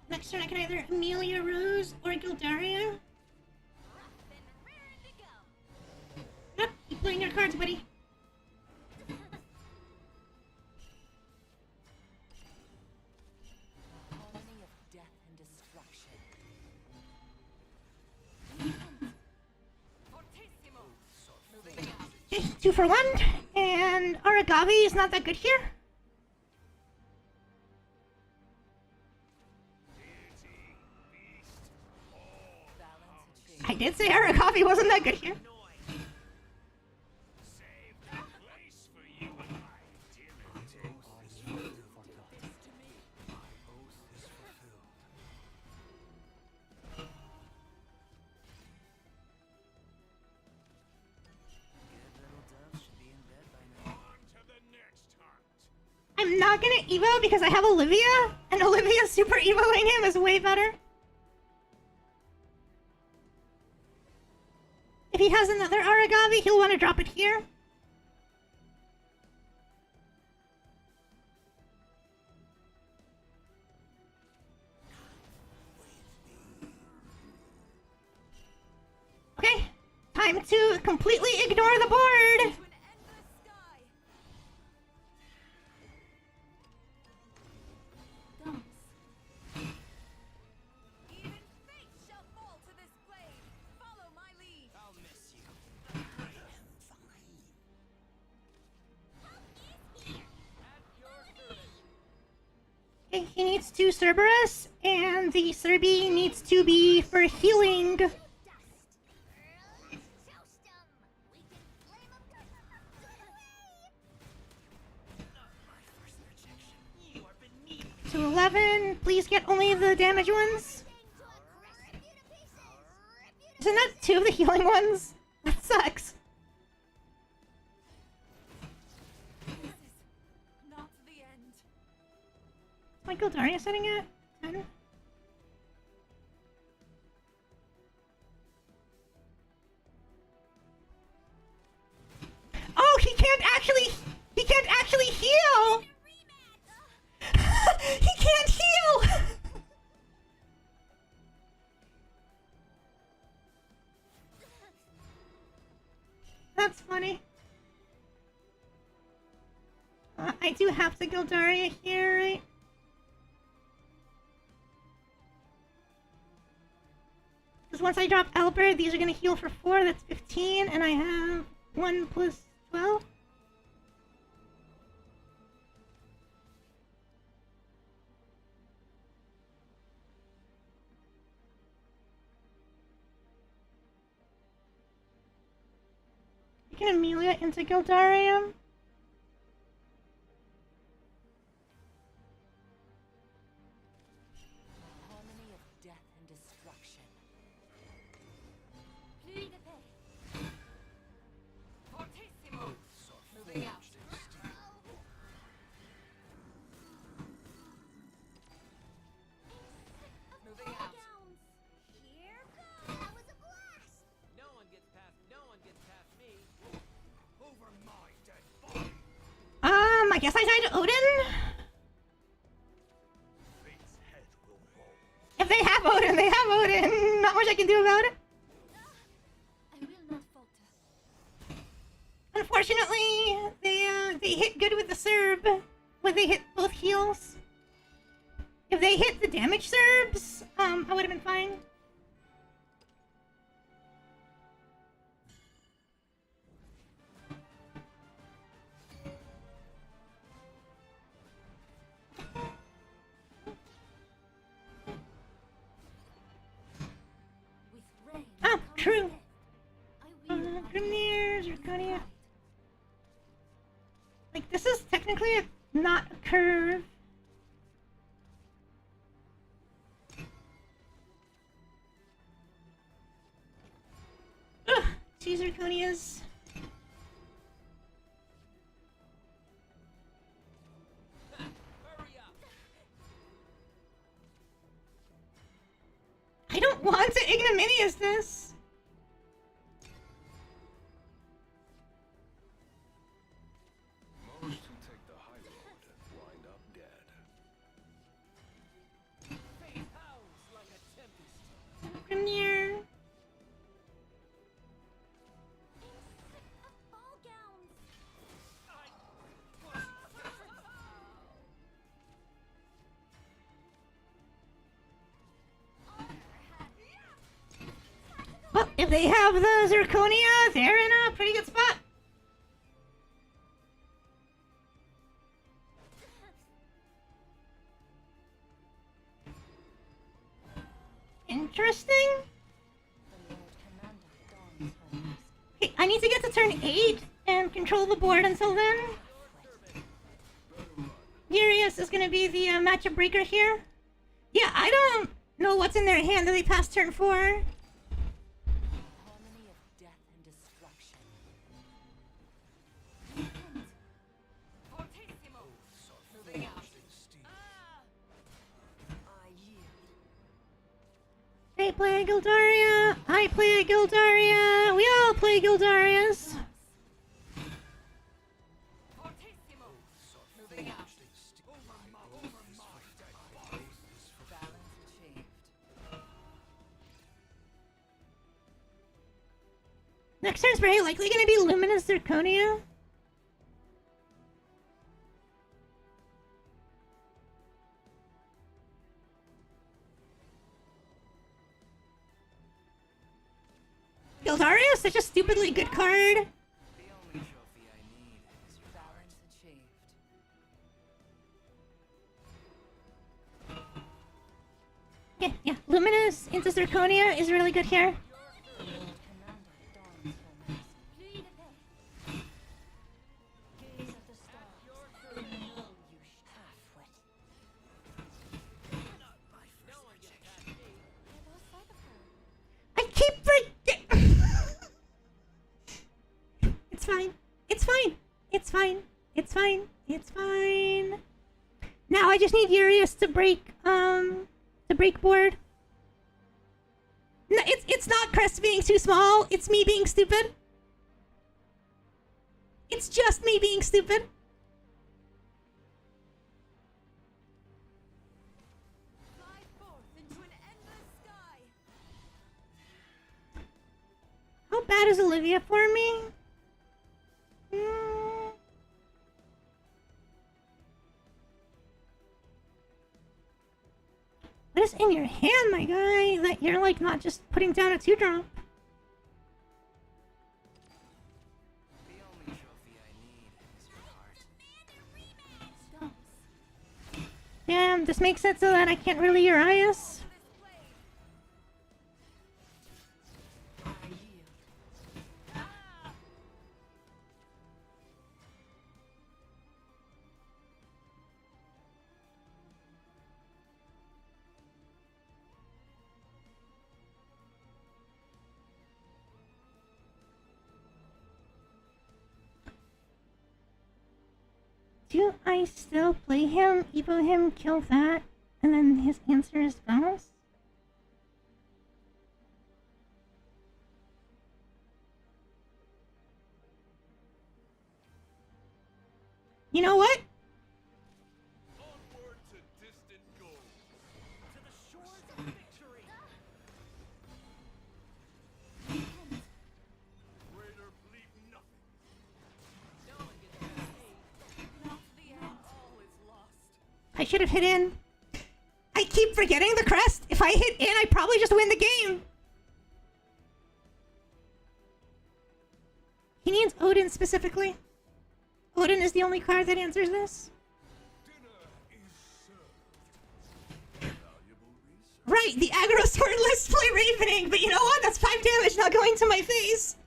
A: Next turn I can either Amelia Rose or Gildaria.
B: Rough and raring to go.
A: Yep, keep playing your cards, buddy.
E: Harmony of death and destruction.
D: Fortissimo.
A: Okay, 2 for 1. And Aragavi is not that good here.
E: Balance achieved.
A: I did say Aragavi wasn't that good here.
C: Save the place for you and I, Timothy.
A: I'm not gonna Evo because I have Olivia, and Olivia super Evoing him is way better. If he has another Aragami, he'll want to drop it here. Okay, time to completely ignore the board.
E: To an endless sky. Dance. Even fate shall fall to this blade. Follow my lead.
C: I'll miss you. I am fine. At your service.
A: Okay, he needs to Cerberus, and the Cerbi needs to be for healing.
B: Dust. Let's toast 'em. We can flame 'em away.
C: My first rejection. You are beneath.
A: To 11, please get only the damage ones.
B: Rip you to pieces. Rip you to
A: Isn't that 2 of the healing ones? That sucks.
E: This is not the end.
A: Is my Gildaria setting at 10? Oh, he can't actually heal! He can't heal! That's funny. I do have to Gildaria here, right? Because once I drop Albert, these are going to heal for 4, that's 15, and I have 1 plus 12. Can Amelia into Gildarium?
E: Harmony of death and destruction. Fortissimo. Moving out. Moving out.
B: Here goes. That was a blast.
C: No one gets past me. Over my dead body.
A: I guess I died to Odin?
D: Fate's head will roll.
A: If they have Odin, they have Odin. Not much I can do about it.
E: I will not falter.
A: Unfortunately, they hit good with the Serb. When they hit both heals. If they hit the damage Serbs, I would have been fine.
E: With rain.
A: Ah,
E: comes
A: true.
E: death. I will not
A: Grimnir, Zirconia. Like, this is technically not a curve. Ugh, 2 Zirconias.
C: Hurry up.
A: I don't want to ignominious this.
D: Most who take the high road wind up dead.
C: Fate howls like a tempest.
A: Grimnir.
B: Ball gowns.
A: Well, if they have the Zirconia, they're in a pretty good spot. Interesting.
E: The Lord Commander dawns her mask.
A: Okay, I need to get to turn 8 and control the board until then. Urias is going to be the matchup breaker here. Yeah, I don't know what's in their hand that they passed turn 4.
E: Harmony of death and destruction. Fortissimo.
A: I play Gildaria. I play Gildaria. We all play Gildarias.
E: Fortissimo. Moving out. Balance achieved.
A: Next turn's very likely gonna be Luminous Zirconia. Gildaria is such a stupidly good card.
D: The only trophy I need is your
E: Balance achieved.
A: Yeah. Luminous into Zirconia is really good here.
E: Commander dawns from rest.
B: Pluie de paix.
E: Gaze at the stars. They know you half-wit.
C: No one gets past me.
B: I lost sight of her.
A: I keep forgetting. It's fine. It's fine. It's fine. It's fine. It's fine. Now I just need Urius to break board. No, it's not Crest being too small. It's me being stupid. It's just me being stupid.
E: Fly forth into an endless sky.
A: How bad is Olivia for me? Hmm. What is in your hand, my guy, that you're like not just putting down a 2-drop?
D: The only trophy I need is your heart.
A: Damn, this makes it so that I can't really Urias.
E: I yield.
A: Do I still play him, Evo him, kill that, and then his answer is bounce? You know what?
D: Onward to distant goals. To the shores of victory. Raider bleed nothing.
C: No one gets past me.
E: Not the end. All is lost.
A: I should have hit in. I keep forgetting the crest. If I hit in, I probably just win the game. He needs Odin specifically. Odin is the only card that answers this.
D: Dinner is served. Valuable research.
A: Right, the aggro swordless play Ravening, but you know what? That's 5 damage not going to my face.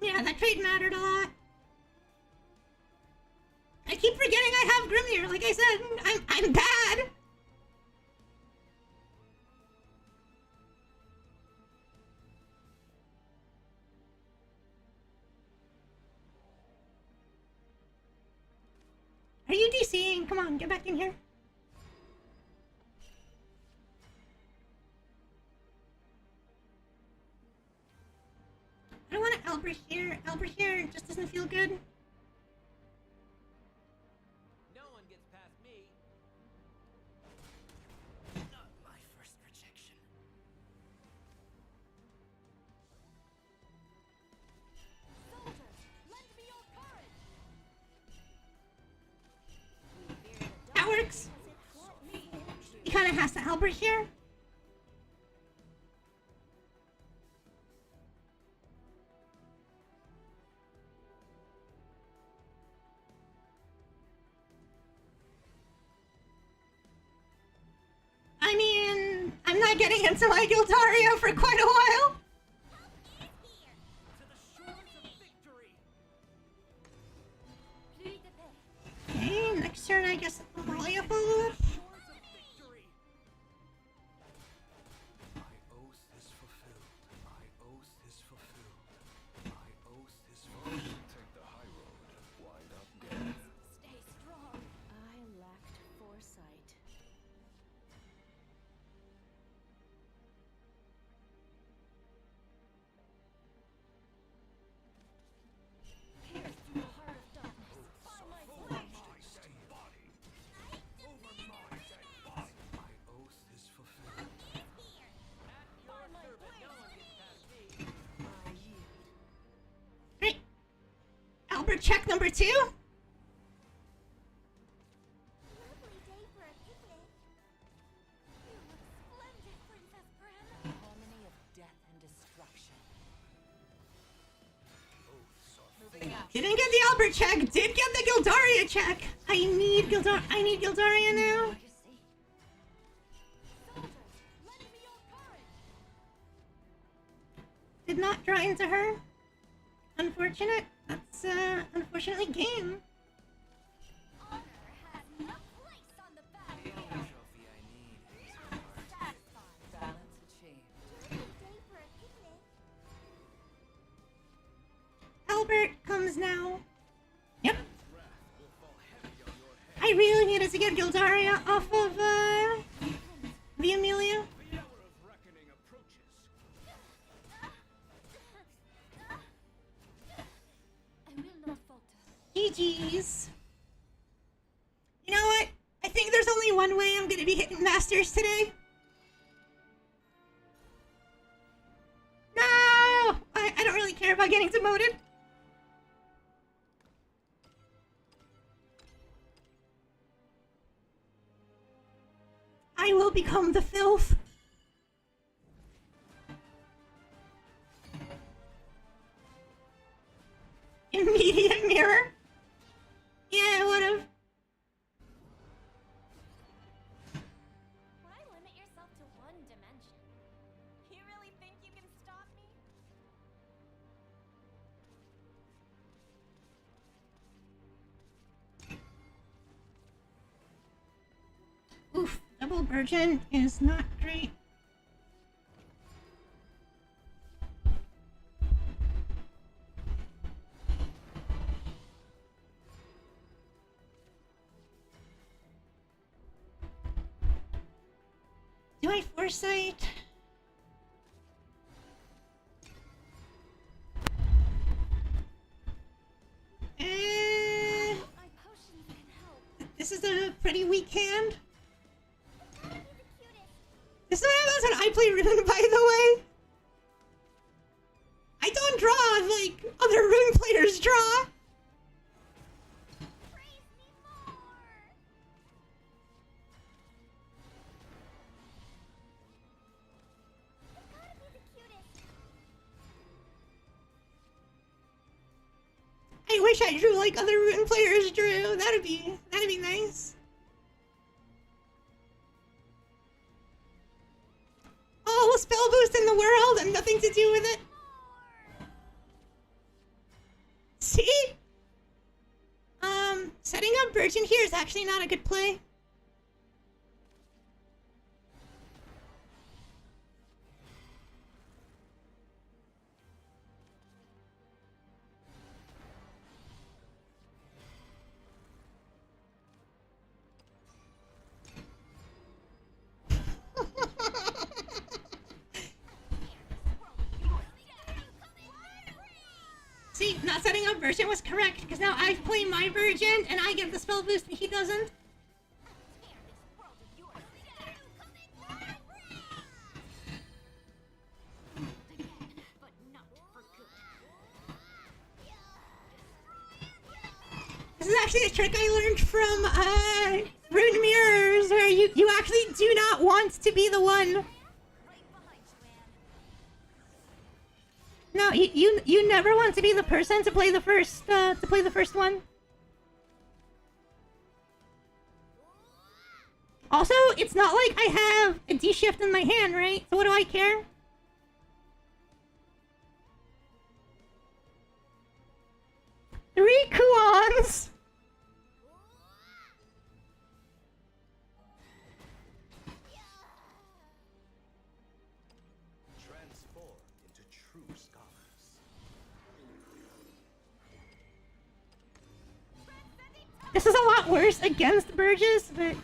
A: Yeah, that trade mattered a lot. I keep forgetting I have Grimnir. Like I said, I'm bad. Are you DCing? Come on, get back in here. I don't want to Elbert here. Elbert here just doesn't feel good.
C: No one gets past me.
D: Not my first rejection.
E: Soldiers, lend me your courage.
A: That works. He kind of has to Albert here. I mean, I'm not getting into my Gildaria for quite a while.
D: To the shores of victory.
B: Pluie de paix.
A: Okay, next turn I guess Amalia follow up.
D: Shores of victory. My oath is fulfilled. My oath is fulfilled.
A: Albert check number 2?
B: Lovely day for a picnic.
E: You look splendid, Princess Brim.
F: Harmony of death and destruction.
E: Moving out.
A: Didn't get the Albert check, did get the Gildaria check. I need Gildaria now.
F: Legacy.
E: Soldiers, lend me your courage.
A: Did not draw into her. Unfortunate. That's unfortunately game.
B: Honor has no place on the
C: The
B: battlefield.
C: only trophy I need is your heart.
B: Satisfied.
F: Balance achieved.
B: Lovely day for a picnic.
A: Albert comes now. Yep.
D: Wrath will fall heavy on your head.
A: I really needed to get Gildaria off of the Amelia.
D: The hour of reckoning approaches.
B: I will not falter.
A: GG's. You know what? I think there's only one way I'm gonna be hitting Masters today. No! I don't really care about getting demoted. I will become the filth. Immediate mirror? Yeah, I would've.
B: Why limit yourself to one dimension?
E: You really think you can stop me?
A: Oof, double virgin is not great. Do I foresight?
B: My potions can help.
A: This is a pretty weak hand.
B: Gotta be the cutest.
A: This is what happens when I play Rune, by the way. I don't draw like other Rune players draw.
B: Praise me more. Gotta be the cutest.
A: I wish I drew like other Rune players drew. That'd be nice. All the spell boost in the world and nothing to do with it. See? Setting up Virgin here is actually not a good play. See, not setting up Virgin was correct, because now I play my Virgin and I get the spell boost and he doesn't.
B: Tear this world of yours. Again, but not for good.
A: This is actually a trick I learned from Rune Mirrors, where you actually do not want to be the one.
E: Right behind you,
A: No,
E: Anne.
A: you never want to be the person to play the first one. Also, it's not like I have a D shift in my hand, right? So what do I care? Three Kuons!
D: Transformed into true scholars.
A: This is a lot worse against Burgess, but...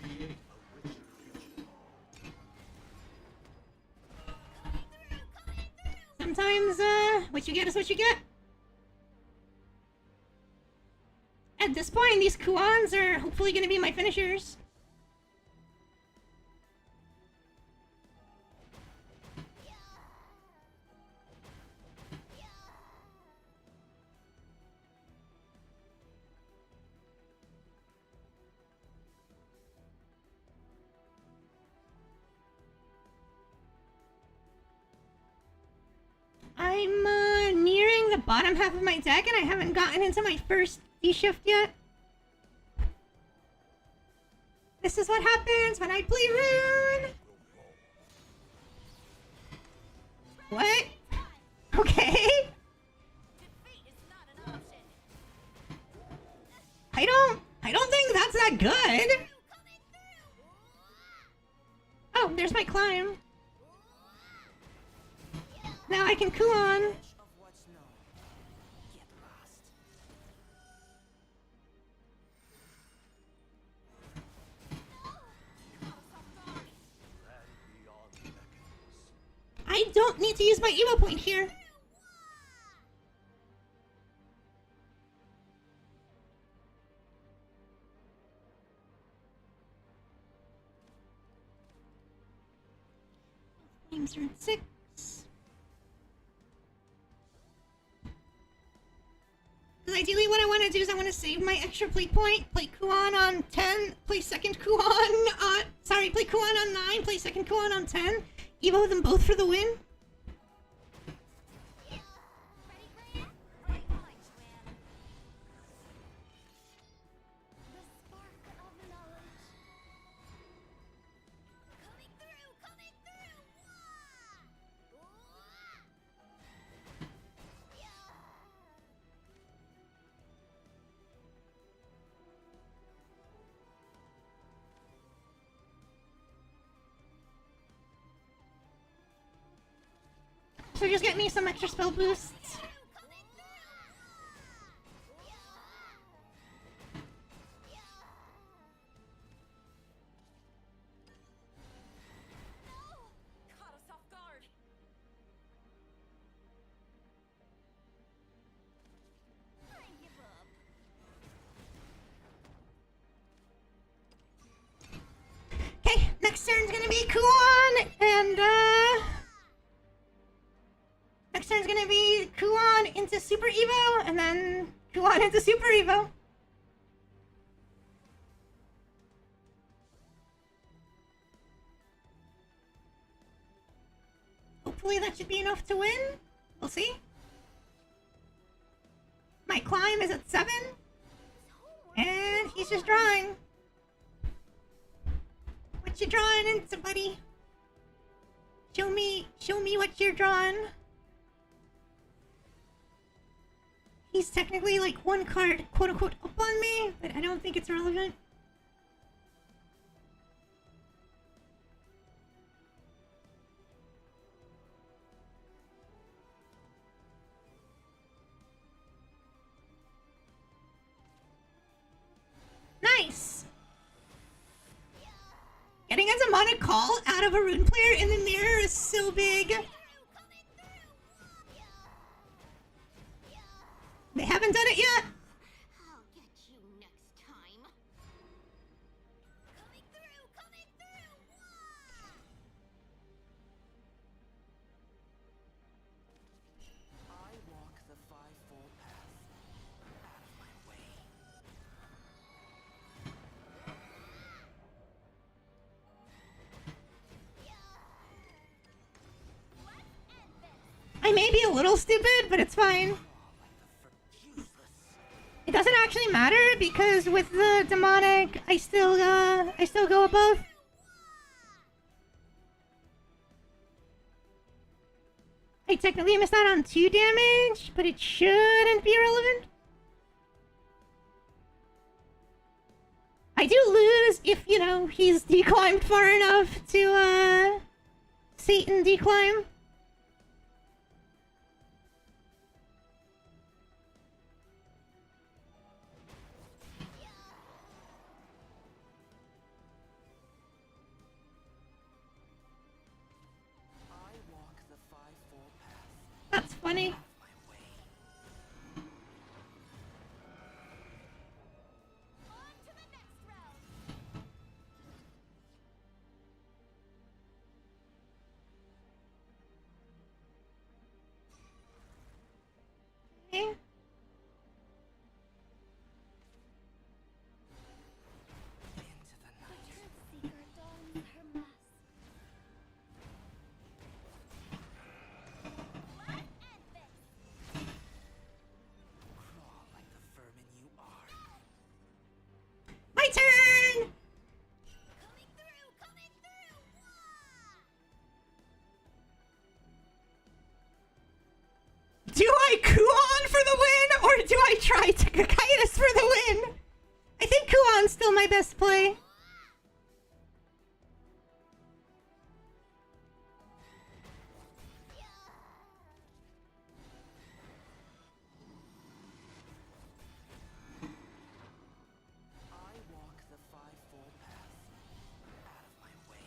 A: Sometimes, what you get is what you get. At this point, these Kuons are hopefully gonna be my finishers. I'm nearing the bottom half of my deck and I haven't gotten into my first D-shift yet. This is what happens when I play Rune! What? Okay.
E: Defeat is not an option.
A: I don't think that's that good. Oh, there's my climb. Now I can Kuon.
F: Of what's known. Get lost.
A: I don't need to use my Evo point here. Flames are at 6. Because ideally what I want to do is I want to save my extra plate point, play Kuon on 10, play second Kuon on... Sorry, play Kuon on 9, play second Kuon on 10. Evo them both for the win.
B: Ready, Grant? Right on, Joanne. The spark of knowledge. Coming through, coming through! Wah! Wah! Yeah!
A: So just get me some extra spell boosts.
B: Coming through! Yeah! Yeah!
E: No! Caught us off guard.
B: I give up.
A: Okay, next turn's gonna be Kuon, and next turn's gonna be Kuon into Super Evo, and then Kuon into Super Evo. Hopefully that should be enough to win. We'll see. My climb is at 7, and he's just drawing. What you drawing into, buddy? Show me what you're drawing. He's technically like one card, quote unquote, up on me, but I don't think it's relevant. Nice! Getting a demonic call out of a rune player in the mirror is so big. They haven't done it yet.
B: I'll get you next time. Coming through, coming through!
F: I walk the fivefold path. Out of my way.
A: I may be a little stupid, but it's fine. It doesn't actually matter because with the demonic, I still go above. I technically missed out on 2 damage, but it shouldn't be relevant. I do lose if, you know, he's declimbed far enough to, Satan declimb.
F: I walk the fivefold path.
A: That's funny.
F: Out of my way.
E: On to the next round.
A: Okay.
F: Into the night.
B: Seeker dons her mask.
E: Light and
A: best play.
F: I walk the fivefold path. Out of my way.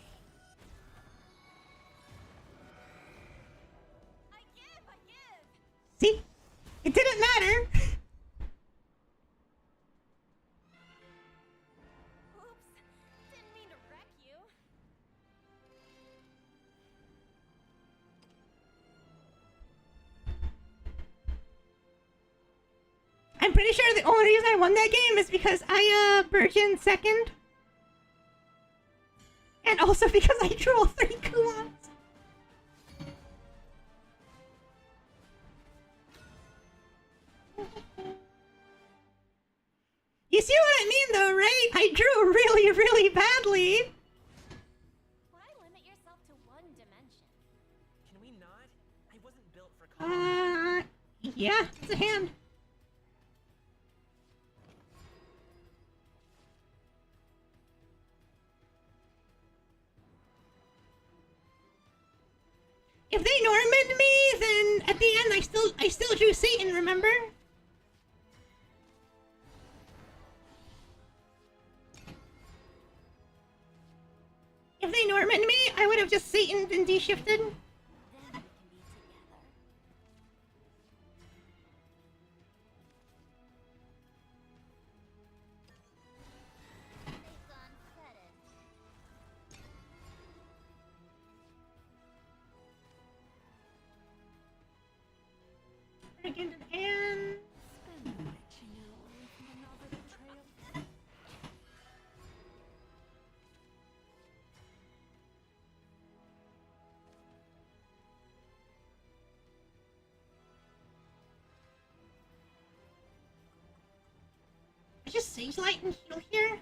E: I give!
A: See? It didn't matter.
E: Oops. Didn't mean to wreck you.
A: I'm pretty sure the only reason I won that game is because I Virgin second. And also because I drew all 3 Kulons. You see what I mean though, right? I drew really, really badly.
E: Why limit yourself to one dimension?
C: Can we not? I wasn't built for combat.
A: Yeah, it's a hand. If they Normaned me, then at the end I still drew Satan, remember? If they Normaned me, I would have just Sataned and de-shifted.
E: Then we can be together.
B: They've gone fetid.
A: Again to the end.
E: Spend the night, you know, with another betrayal.
A: Just Sage Light and heal here.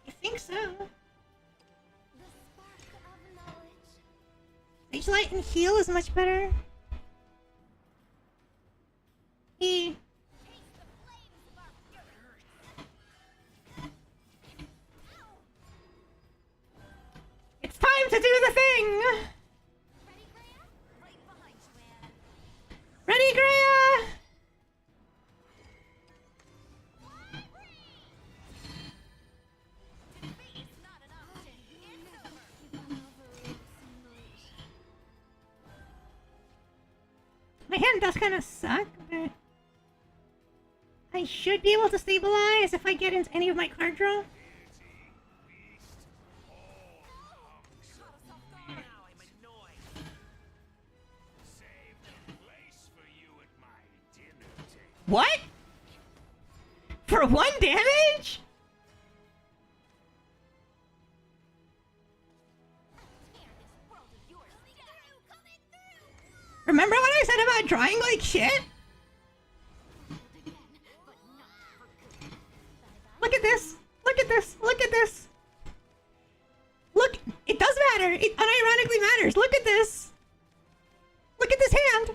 A: I think so.
B: The spark of knowledge.
A: Sage Light and heal is much better. He.
B: Taste the flames of our fury.
A: It's time to do the thing.
B: Ready, Graham?
E: Right behind you, Anne.
A: Ready, Greya?
E: Defeat is not an option. It's over.
A: My hand does kind of suck, but I should be able to stabilize if I get into any of my card draw.
E: Caught us off guard.
C: Now I'm annoyed.
D: Saved a place for you at my dinner table.
A: What? For 1 damage?
B: Tear this world of yours coming through!
A: Remember what I said about drawing like shit?
B: Again, but not for good. Bye-bye.
A: Look at this. Look at this. Look at this. Look, it does matter. It unironically matters. Look at this. Look at this hand.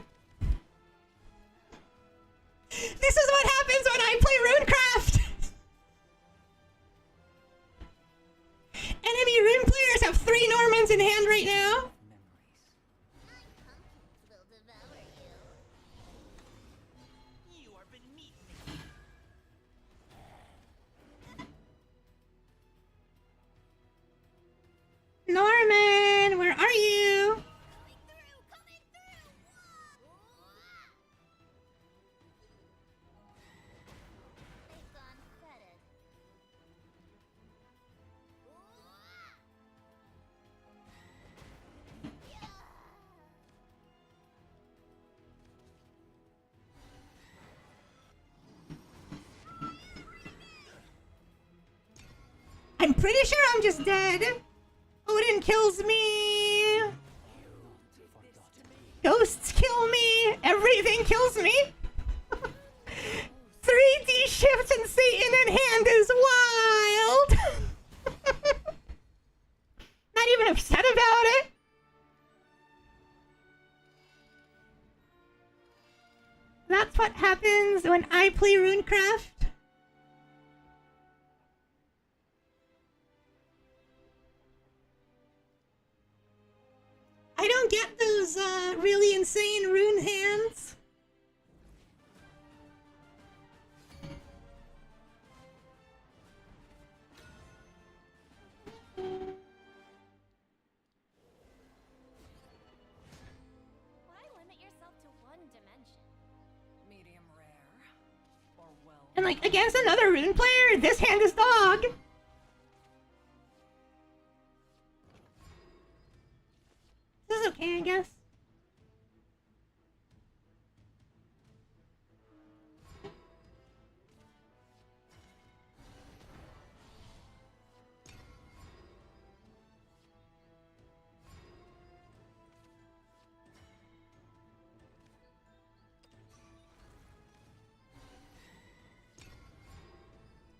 A: This is what happens when I play Runecraft. Enemy rune players have 3 Normans in hand right now.
F: Memories.
B: My pumpkins will devour you.
C: You are beneath me.
A: Norman, where are you?
B: Coming through! They've gone fetid.
A: I'm pretty sure I'm just dead. Odin kills me. Ghosts kill me. Everything kills me. 3D shifts and Satan in hand is wild. Not even upset about it. That's what happens when I play Runecraft. I don't get those really insane rune hands.
B: Why limit yourself to one dimension?
E: Medium rare. Or well.
A: And like against another rune player, this hand is dog. This is okay, I guess.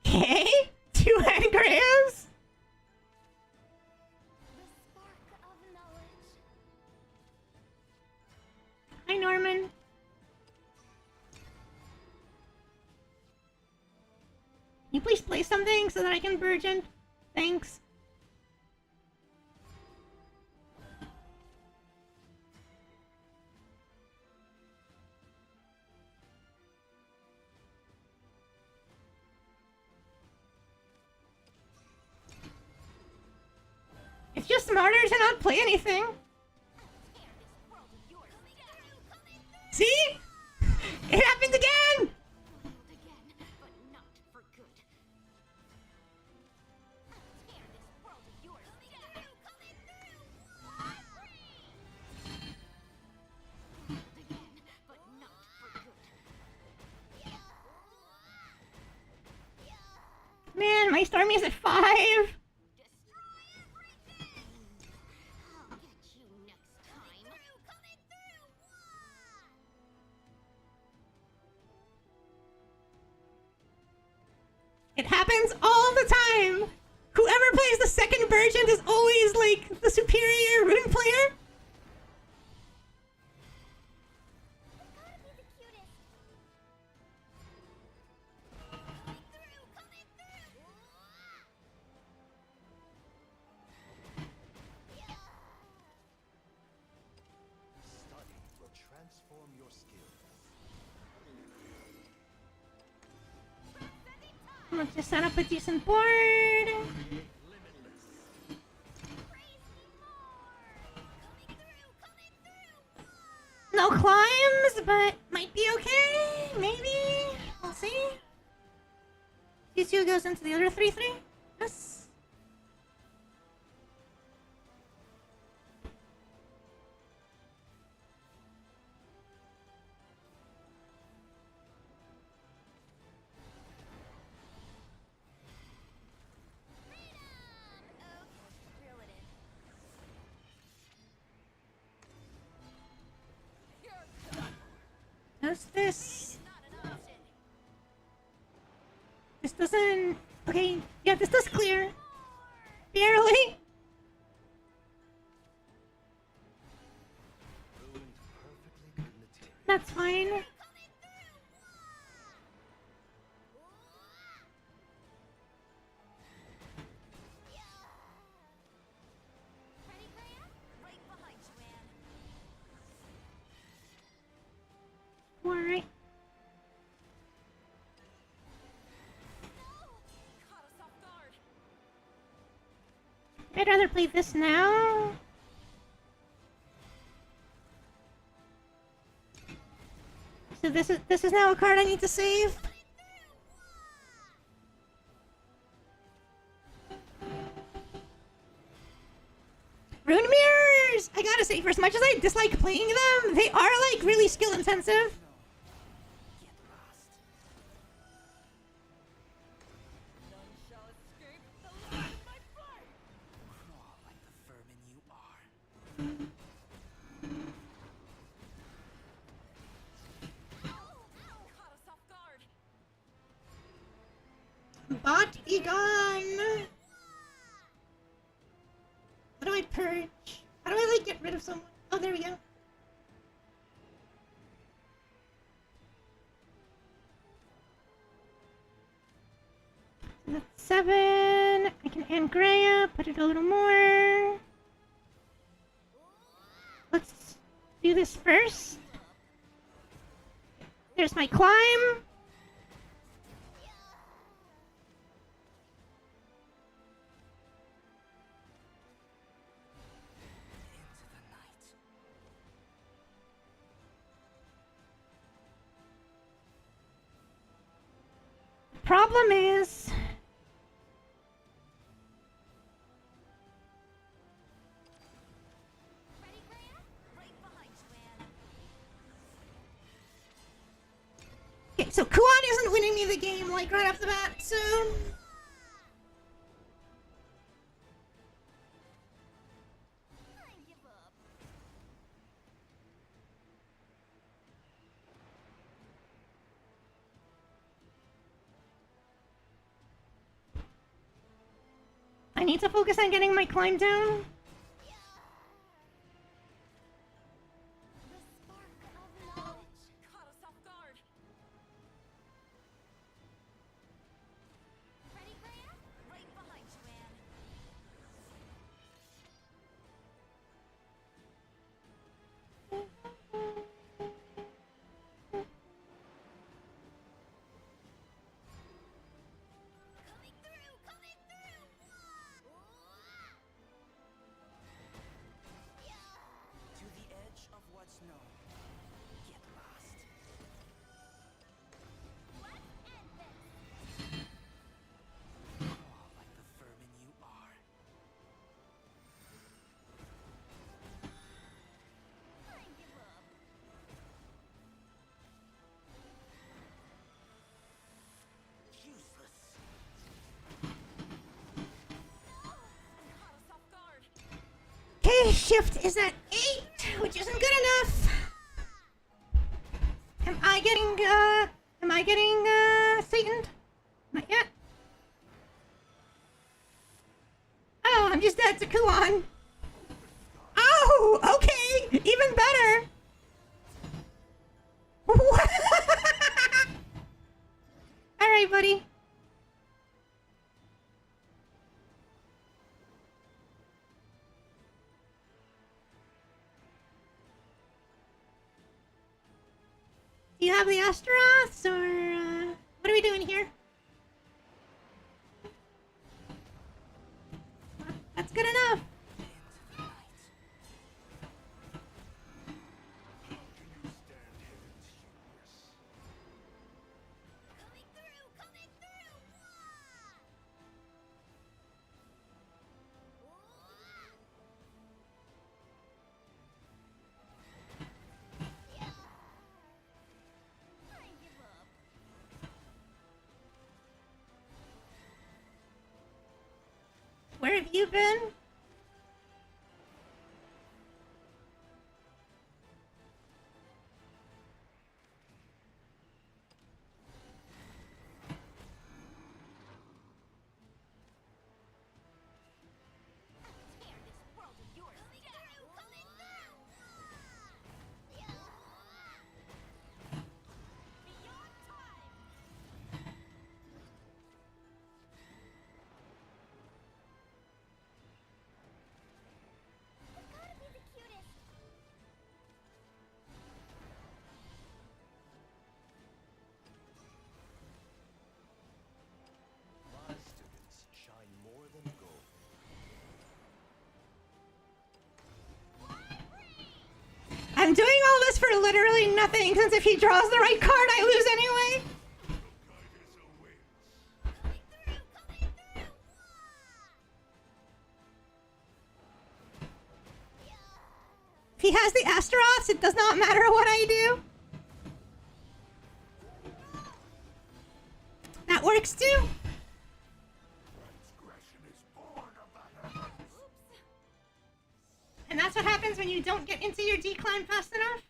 A: Okay, 2 engrams.
B: The spark of knowledge.
A: Hi, Norman. Can you please play something so that I can Burgeon? Thanks. It's just smarter to not play anything.
B: Tear this world of yours down.
A: See? It happened again!
B: Foiled again, but not for good. Tear this world of yours down. Foiled again, but not for good.
A: Man, my Stormy is at 5.
B: Destroy everything! I'll get you next time. Coming through!
A: It happens all the time. Whoever plays the second version is always like the superior rune player.
B: Gotta be the cutest. Coming through!
D: Study will transform your skills.
A: I'm gonna just set up a decent board. No climbs, but might be okay. Maybe. We'll see. T2 goes into the other 3-3. Yes.
B: Okay, reel it in.
A: Does this?
B: Not an option.
A: This doesn't. Okay. Yeah, this does clear. Barely.
D: Ruined perfectly good material.
A: That's fine.
B: Ready, Freya? Right behind you, Anne.
A: Alright.
E: Caught us off guard.
A: I'd rather play this now. So this is now a card I need to save. Rune mirrors! I gotta say, for as much as I dislike playing them, they are like really skill intensive.
F: Get lost.
E: None shall escape the light of my flame.
F: Crawl like the vermin you are.
E: Caught us off guard.
A: Bot be gone! How do I purge? How do I like get rid of someone? Oh, there we go. That's 7. I can Angrea, put it a little more. Let's do this first. There's my climb.
F: Into the night.
A: Problem is,
B: Ready, Graham?
E: Right behind you, Anne.
A: okay, so Kuan isn't winning me the game like right off the bat, so
B: I give up.
A: I need to focus on getting my climb down.
B: The spark of knowledge.
E: Caught us off guard.
B: Ready, Graham?
E: Right behind you, Anne.
B: Coming through! Coming through!
F: To the edge of what's known. Get lost.
B: Let's end this!
F: Crawl like the vermin you are.
B: I give up.
F: Useless.
E: Caught us off guard.
A: Okay, shift is at 8, which isn't good enough. Am I getting Sataned? Not yet. Oh, I'm just dead to Kuan. Oh, okay, even better. All right, buddy. Do you have the Astaroths, or what are we doing here? That's good enough.
F: Into the night.
B: Coming through! Coming through! I give up.
A: Where have you been?
B: Tear this world of yours down! Coming through! Beyond time! We've gotta be the cutest!
D: My students shine more than gold.
A: I'm doing all this for literally nothing, since if he draws the right card, I lose anyway.
B: Coming through! Coming through!
A: If he has the Astaroths, it does not matter what I do. That works too. And that's what happens when you don't get into your decline fast enough.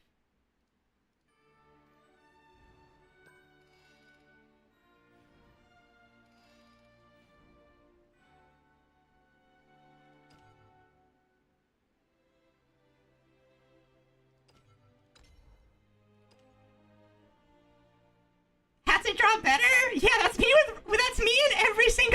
A: Has it draw better? Yeah, that's me in every single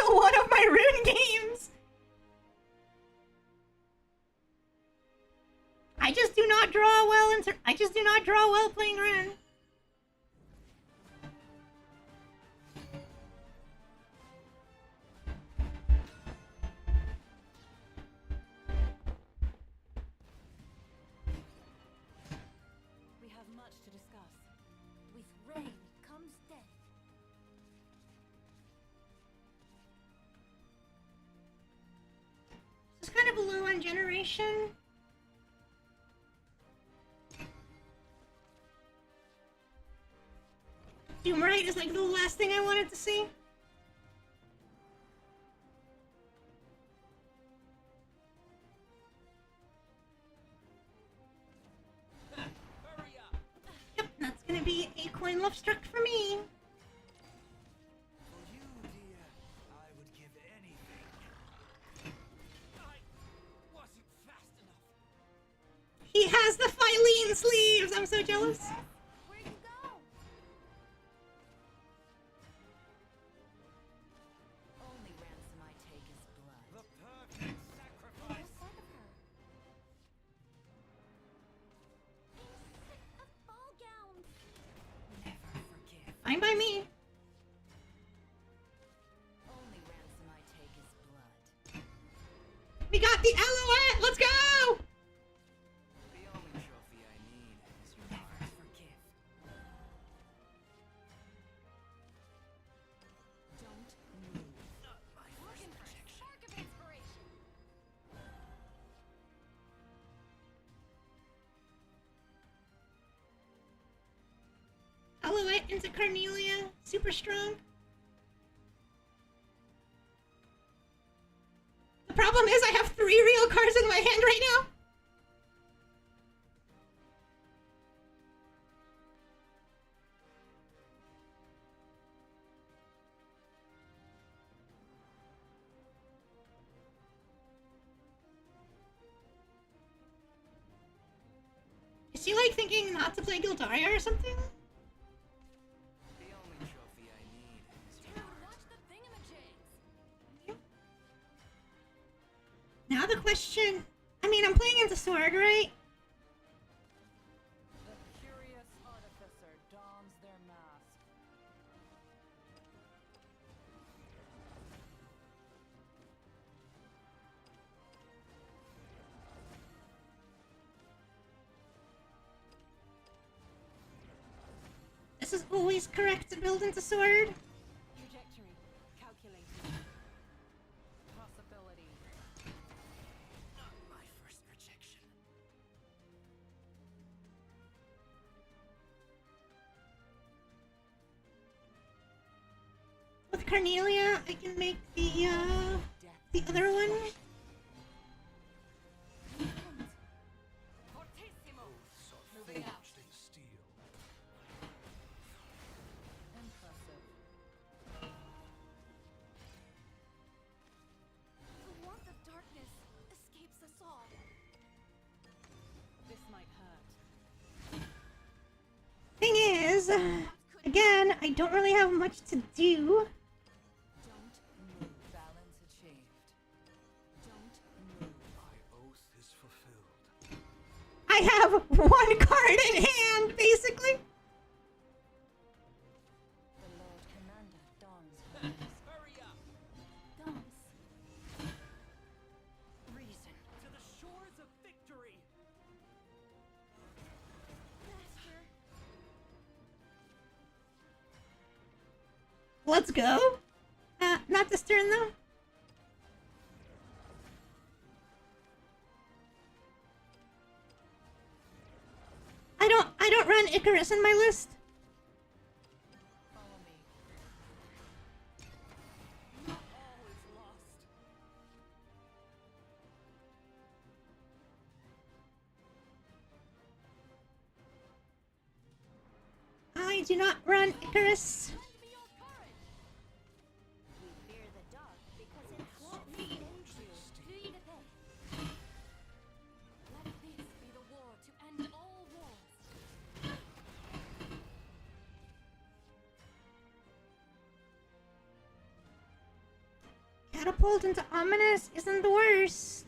A: I just do not draw well playing Ren.
E: We have much to discuss.
B: With rain comes death.
A: This is kind of low on generation. Doomright is like the last thing I wanted to see.
C: Hurry up!
A: Yep, that's gonna be a coin love struck for me.
D: For you, dear, I would give anything.
C: I wasn't fast enough.
A: He has the Phylene sleeves! I'm so jealous.
B: Where'd you go?
E: Only ransom I take is blood.
C: The perfect sacrifice.
B: Lost sight of her. I'm sick of ball gowns.
E: Never forgive.
A: Fine by me.
E: Only ransom I take is blood.
A: We got the Alouette! Let's go!
F: The only trophy I need is your
E: Never
F: heart.
E: forgive. Don't move.
F: Not my first
B: Looking for a
F: protection.
B: spark of inspiration.
A: Alouette into Carnelia. Super strong. The problem is I have 3 real cards in my hand right now. Is he like thinking not to play Gildaria or something?
F: The only trophy I need is your
B: Dude,
F: heart.
B: watch the thingamajigs.
A: Now the question... I mean, I'm playing into Sword, right?
E: The curious artificer dons their mask.
A: This is always correct to build into Sword.
E: Trajectory calculated. Possibility.
F: Not my first rejection.
A: With Carnelia, I can make the other one.
E: Fortissimo.
D: Oaths are
E: Moving out.
D: forged in steel.
E: Impressive.
B: The warmth of darkness escapes us all.
E: This might hurt.
A: Thing is, again, I don't really have much to do.
E: Don't move. Balance achieved. Don't move.
D: My oath is fulfilled.
A: I have 1 card in hand, basically.
E: The Lord Commander dons her mask.
C: Hurry up!
B: Thumbs.
E: Reason.
C: To the shores of victory!
B: Master.
A: Let's go. Not this turn though. I don't run Icarus in my list.
E: Follow me. Not all is lost.
A: I do not run Icarus.
B: Lend me your courage. We fear the dark because it won't lead into Duidate.
E: Let this be the war to end all wars.
A: Catapult into Ominous isn't the worst.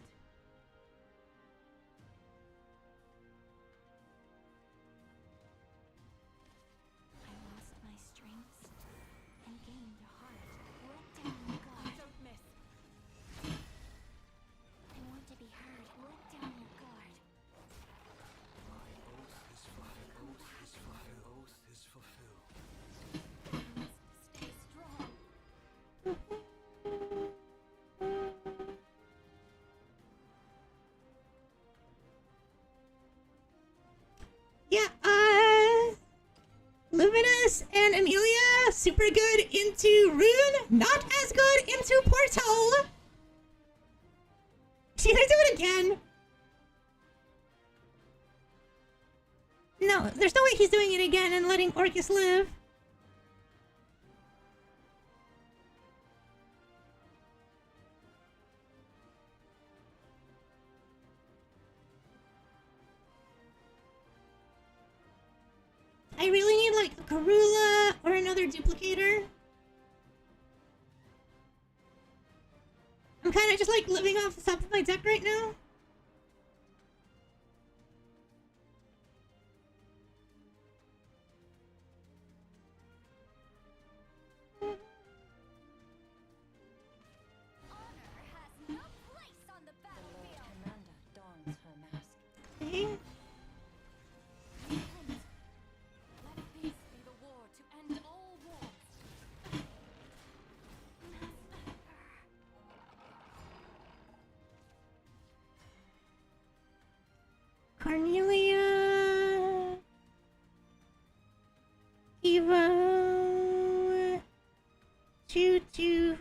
A: super good into Rune, not as good into Portal. Should I do it again? No, there's no way he's doing it again and letting Orcus live. I really need like a Karula or another duplicator. I'm kind of just like living off the top of my deck right now.
B: Honor has no place on the battlefield.
E: Commander dons her mask.
A: Okay.
E: Let peace be the war to end all wars.
A: Cornelia. Evo. 2-2.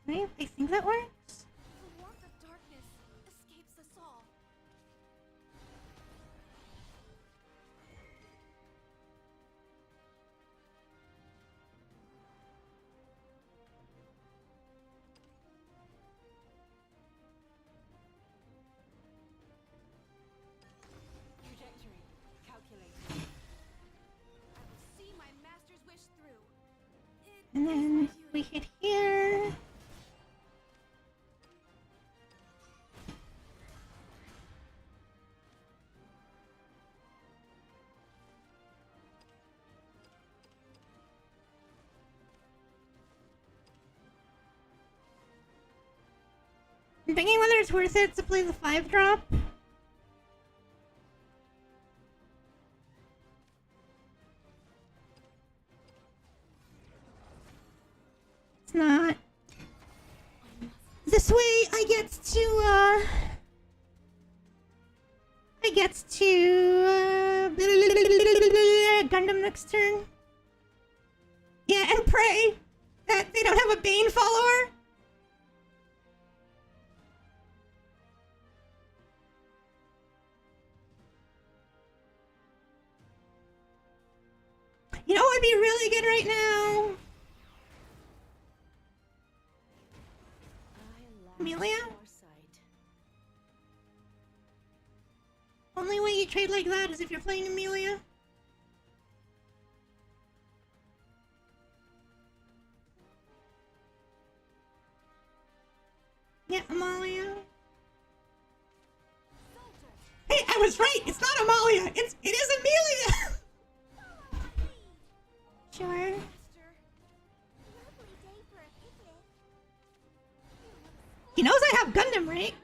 A: Right? I think that works.
E: The warmth of darkness escapes us all. Trajectory calculated. I will see my master's wish through. It
A: And then
E: is
A: we hit here. I'm thinking whether it's worth it to play the 5-drop. It's not. This way I get to Gundam next turn. Yeah, and pray that they don't have a Bane follower. You know what would be really good right now? Amelia? Only way you trade like that is if you're playing Amelia. Yeah, Amalia. Hey, I was right! It's not Amalia! It is Amelia! Sure.
B: Lovely day for a picnic.
A: He knows I have Gundam, right?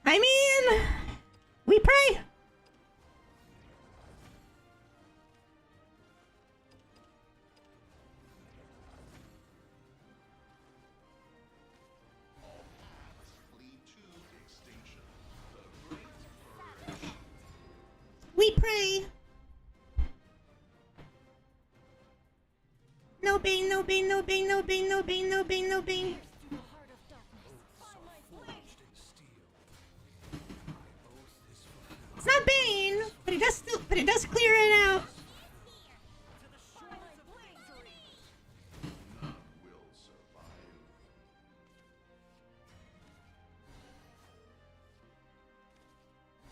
A: I mean, we pray. We pray. No Bane, no Bane, no Bane, no Bane, no Bane, no Bane, no Bane.
E: To the heart of darkness. By my blade.
D: Forged in steel. My oath is fulfilled.
A: It's not Bane, but it does clear it out.
E: By my blade.
D: None will survive.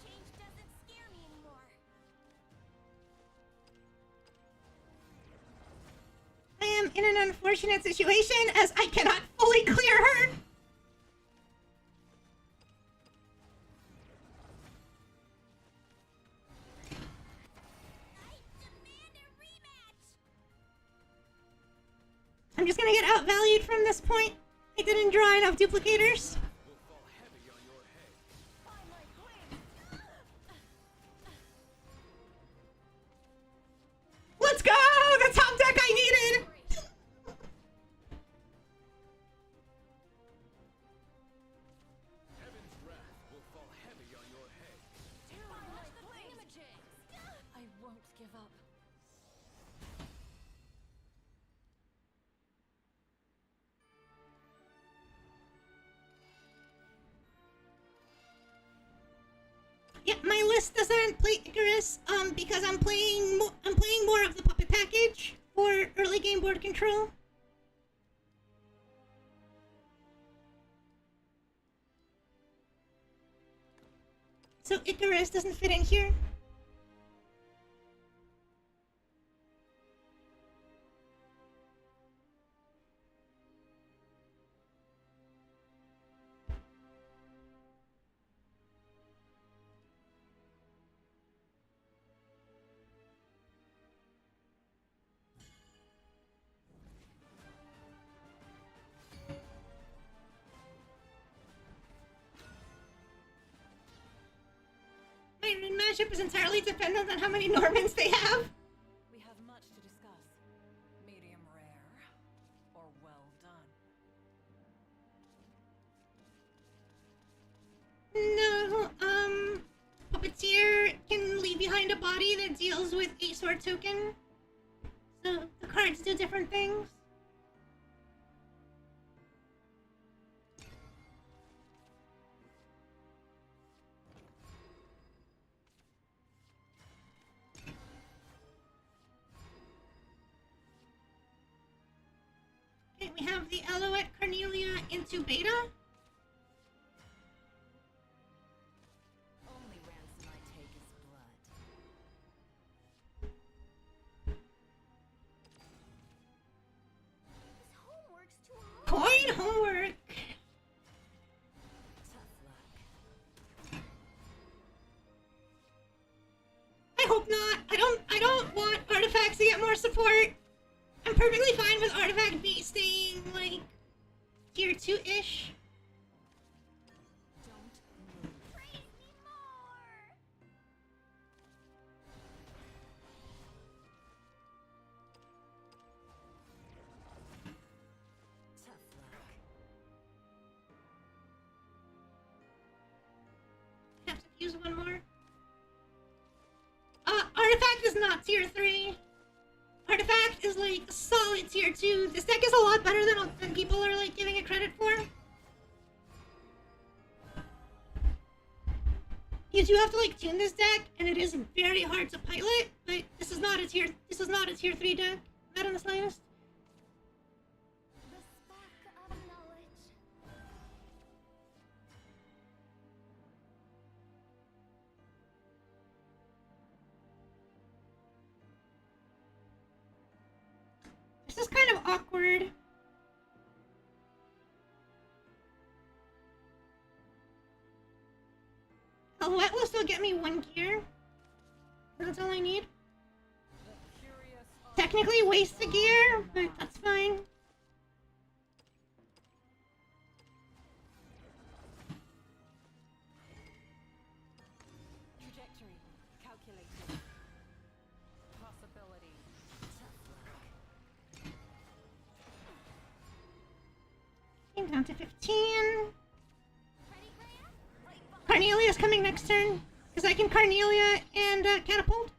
B: Change doesn't scare me anymore.
A: I am in an unfortunate situation as I cannot fully clear her.
B: I demand a rematch.
A: I'm just gonna get outvalued from this point. I didn't draw enough duplicators.
D: Will fall heavy on your head.
E: By my blade.
A: Let's go! The top deck I needed! Alice doesn't play Icarus because I'm playing more of the puppet package for early game board control. So Icarus doesn't fit in here. My matchup is entirely dependent on how many Normans they have.
E: We have much to discuss. Medium rare or well done.
A: No, Puppeteer can leave behind a body that deals with a sword token. So the cards do different things. Okay, we have the Alouette Carnelia into beta.
E: Only ransom I take is blood.
B: This homework's too hard.
A: Coin homework.
E: Tough luck.
A: I hope not. I don't want artifacts to get more support. I'm perfectly fine with artifact B staying like tier 2-ish.
E: Don't move.
B: Praise me more.
E: Tough luck.
A: Have to use one more. Artifact is not tier 3. Artifact is like solid tier 2. This deck is a lot better than people are like giving it credit for. You do have to like tune this deck, and it is very hard to pilot. But this is not a tier 3 deck. Not in the slightest.
B: The spark of knowledge.
A: This is kind of awkward. Alouette will still get me 1 gear. That's all I need.
E: The curious are
A: Technically waste the gear, but that's fine.
E: trajectory calculated. Possibility. Tough luck.
A: Came down to 15.
B: Ready, Graham?
E: Right behind.
A: Carnelia's coming next turn. Because I can Carnelia and Catapult.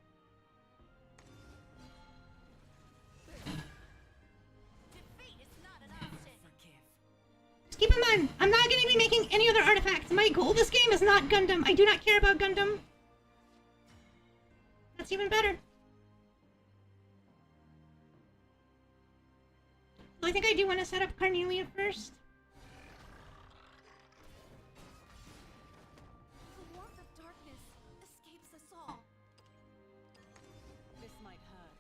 B: Defeat is not an option.
E: Forgive.
A: Just keep in mind, I'm not going to be making any other artifacts. My goal this game is not Gundam. I do not care about Gundam. That's even better. Well, I think I do want to set up Carnelia first.
B: The warmth of darkness escapes us all.
E: This might hurt.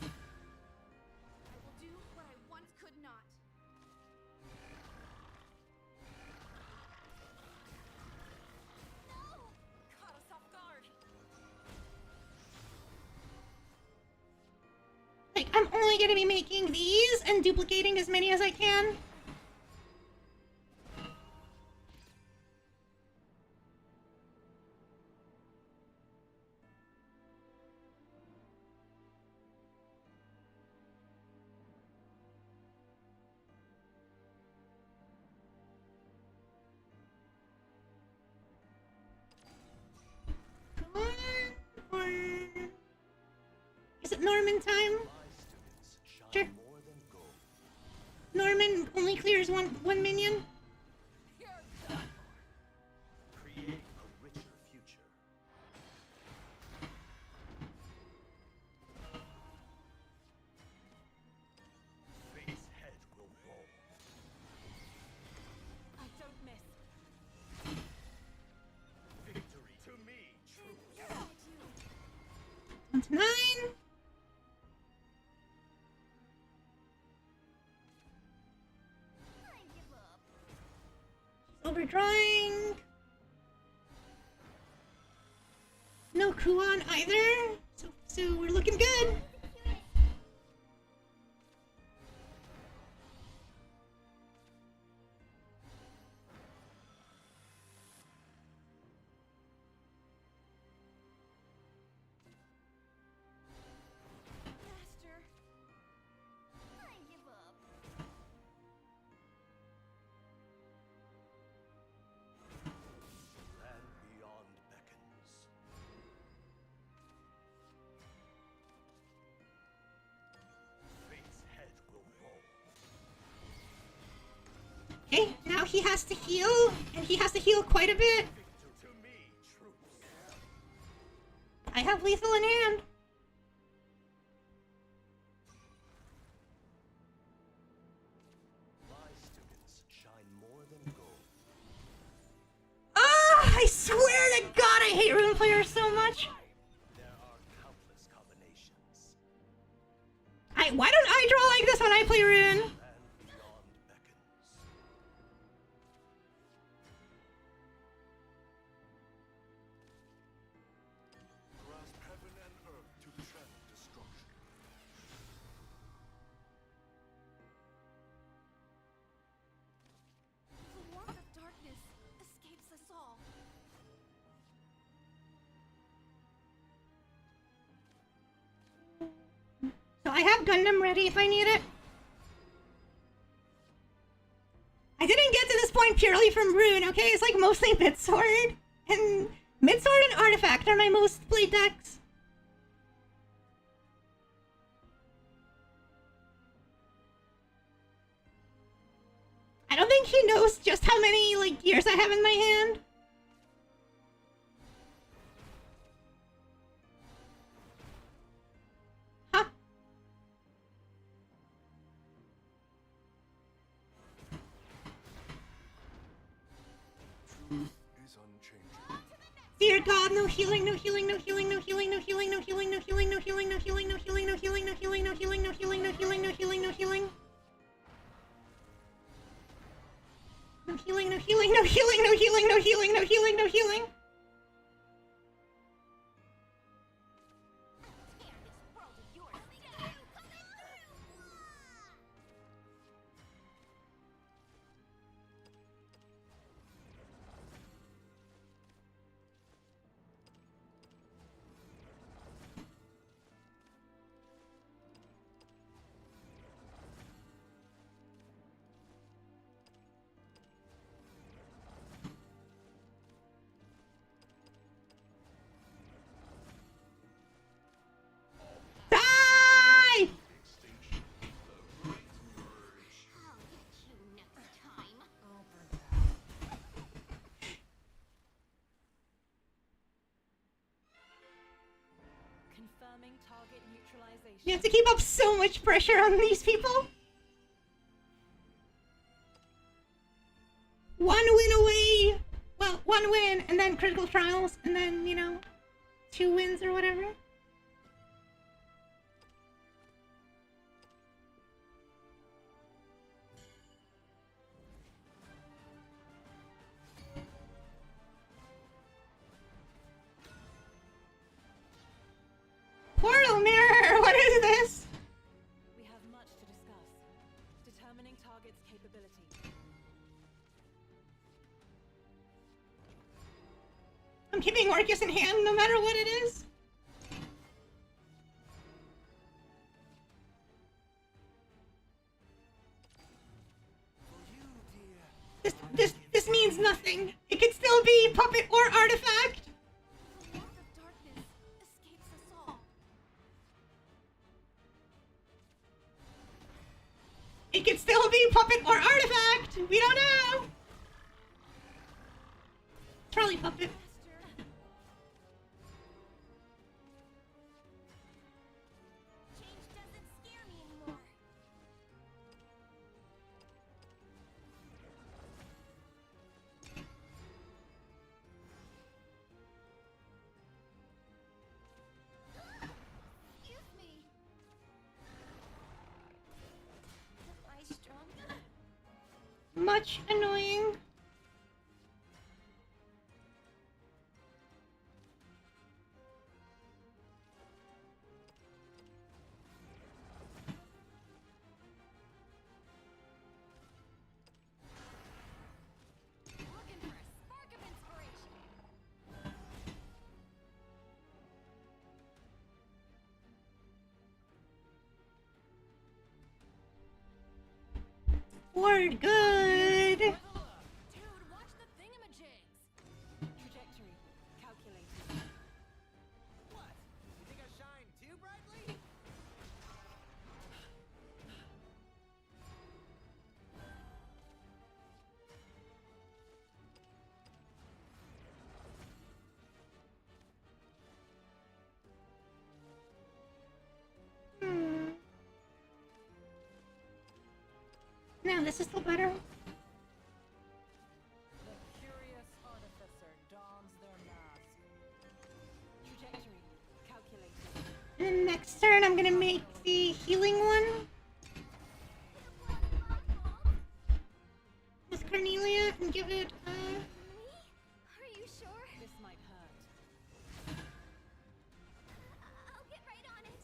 B: I will do what I once could not. No!
E: Caught us off guard.
A: Like, I'm only going to be making these and duplicating as many as I can. Come on. Or... Is it Norman time?
D: My students shine
A: Sure.
D: more than gold.
A: Norman only clears one minion.
E: You're done.
D: Create a richer future.
A: silver drawing. No Kuon either. So we're looking good.
E: Master.
B: I give up.
D: Land beyond beckons. Fate's head will fall.
A: Okay, now he has to heal, and he has to heal quite a bit.
D: To me, troops.
A: I have lethal in hand.
D: My students shine more than gold.
A: Ah, I swear to God, I hate rune players so much.
D: There are countless combinations.
A: Why don't I draw like this when I play rune?
D: Land beyond beckons. Grasp heaven and earth to tread destruction.
E: The warmth of darkness escapes us all.
A: So I have Gundam ready if I need it. I didn't get to this point purely from rune, okay? It's like mostly Midsword. And Midsword and Artifact are my most played decks. I don't think he knows just how many, like, years I have in my hand. Huh?
D: Truth is unchanging.
A: Dear God, no healing, no healing, no healing, no healing, no healing, no healing, no healing, no healing, no healing, no healing, no healing, no healing, no healing, no healing, no healing, no healing, no healing. No healing, no healing, no healing, no healing, no healing, no healing, no healing.
B: Tear this world of yours. Coming through.
A: Die!
B: I'll get you next time.
E: Confirming target neutralization.
A: You have to keep up so much pressure on these people. One win away. Well, one win, and then critical trials, and then, you know, 2 wins or whatever. Portal mirror! What is this?
E: We have much to discuss. Determining target's capability.
A: I'm keeping Orcus in hand no matter what it is. This means nothing. It could still be puppet or artifact.
E: The warmth of darkness escapes us all.
A: It could still be puppet or artifact. We don't know. Probably puppet.
E: Master.
B: Change doesn't scare me anymore. Excuse me. Am I strong?
A: Much annoying. Ward, good.
E: Dude, watch the thingamajigs! Trajectory calculated.
C: What? You think I shine too brightly?
A: No, this is still better.
E: The curious artificer dons their mask. Trajectory calculated.
A: And next turn, I'm gonna make the healing one with Cornelia and give it
B: Me? Are you sure?
E: This might hurt.
B: I'll get right on it.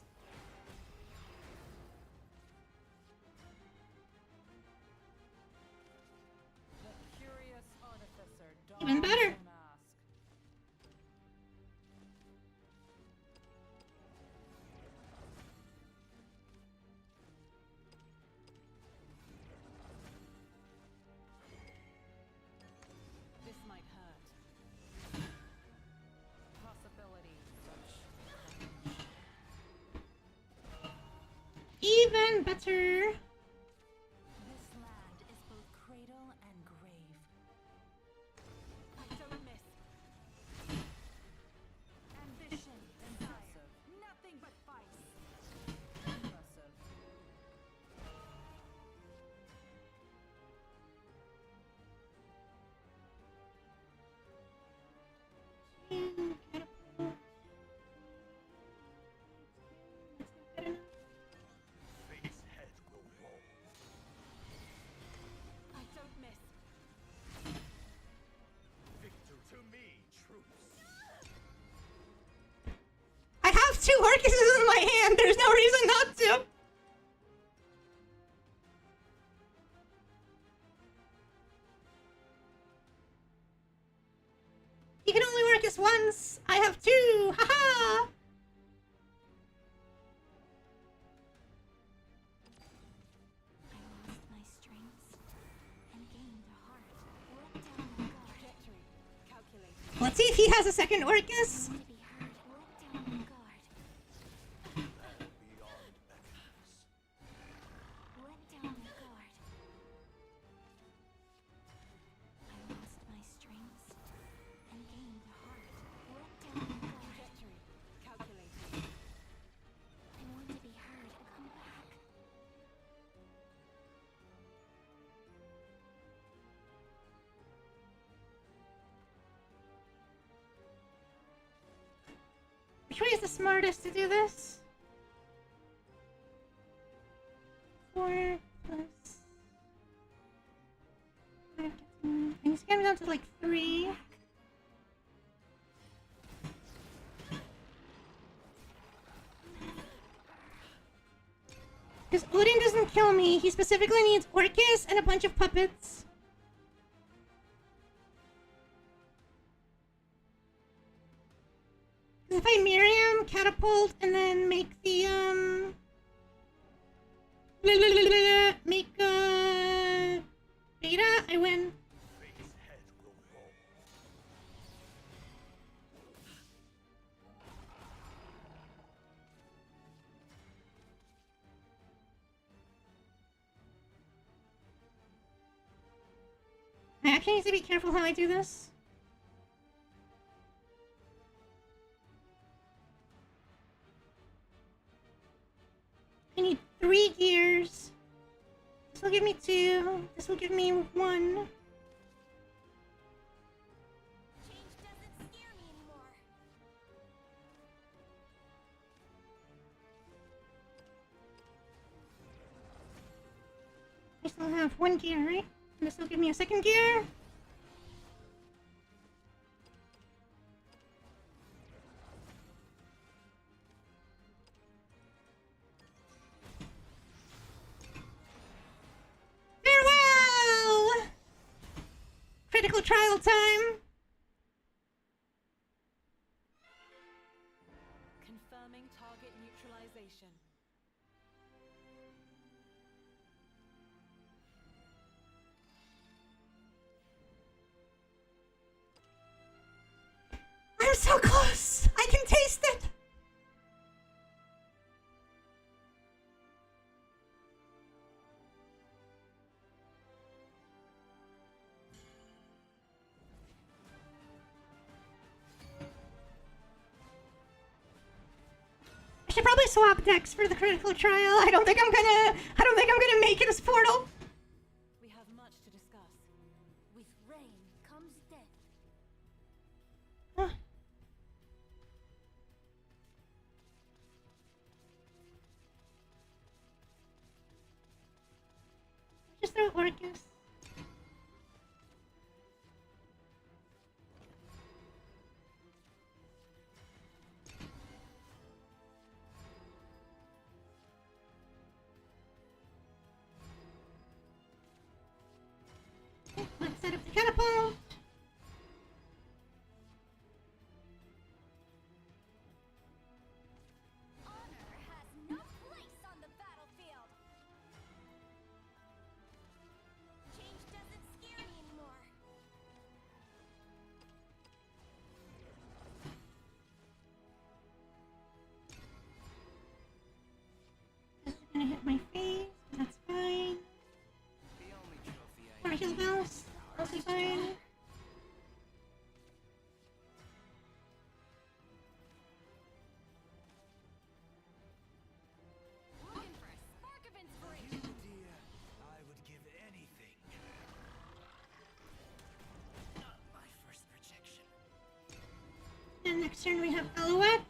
E: The curious artificer dons
A: Even better.
E: their mask. This might hurt. Possibility.
A: even better.
E: This land is both cradle and grave. I don't miss. Ambition, desire, nothing but vice. Impressive.
D: Fate's head will roll.
E: I don't miss.
D: Victor to me, troops.
A: I have two Orcuses in my hand. There's no reason not to. You can only Orcus once. I have two. Haha.
B: I lost my strengths and gained a heart. Let down my guard.
E: Trajectory, calculated.
A: Let's see if he has a second Orcus.
B: To be heard. Let down my guard.
D: Beyond echoes.
B: Let down my guard. I lost my strengths and gained a heart. Let down my guard.
E: Trajectory, calculated.
B: I want to be heard. Come back.
A: Which way is the smartest to do this? 4 plus 5 gets me. I need to get him down to like 3. Because Odin doesn't kill me, he specifically needs Orcus and a bunch of puppets. If I Miriam, catapult, and then make the make beta, I win.
D: Fate's head will roll.
A: I actually need to be careful how I do this. I need 3 gears. This will give me 2. This will give me 1.
B: Change doesn't scare me anymore.
A: I still have 1 gear, right? And this will give me a second gear. Farewell! Critical trial time.
E: Confirming target neutralization.
A: I'm so close. I can taste it. I should probably swap decks for the critical trial. I don't think I'm gonna make it as Portal.
E: We have much to discuss.
B: With rain comes death.
A: Huh. Just throw Orcus. Let's set up the catapult.
B: Honor has no place on the battlefield. Change doesn't scare me anymore.
A: This is gonna hit my face, but that's fine.
F: The only trophy I
A: Or heal mouse, also fine.
E: Looking for a spark of inspiration.
D: You, dear, I would give anything.
F: Not my first projection.
A: And next turn we have Alouette.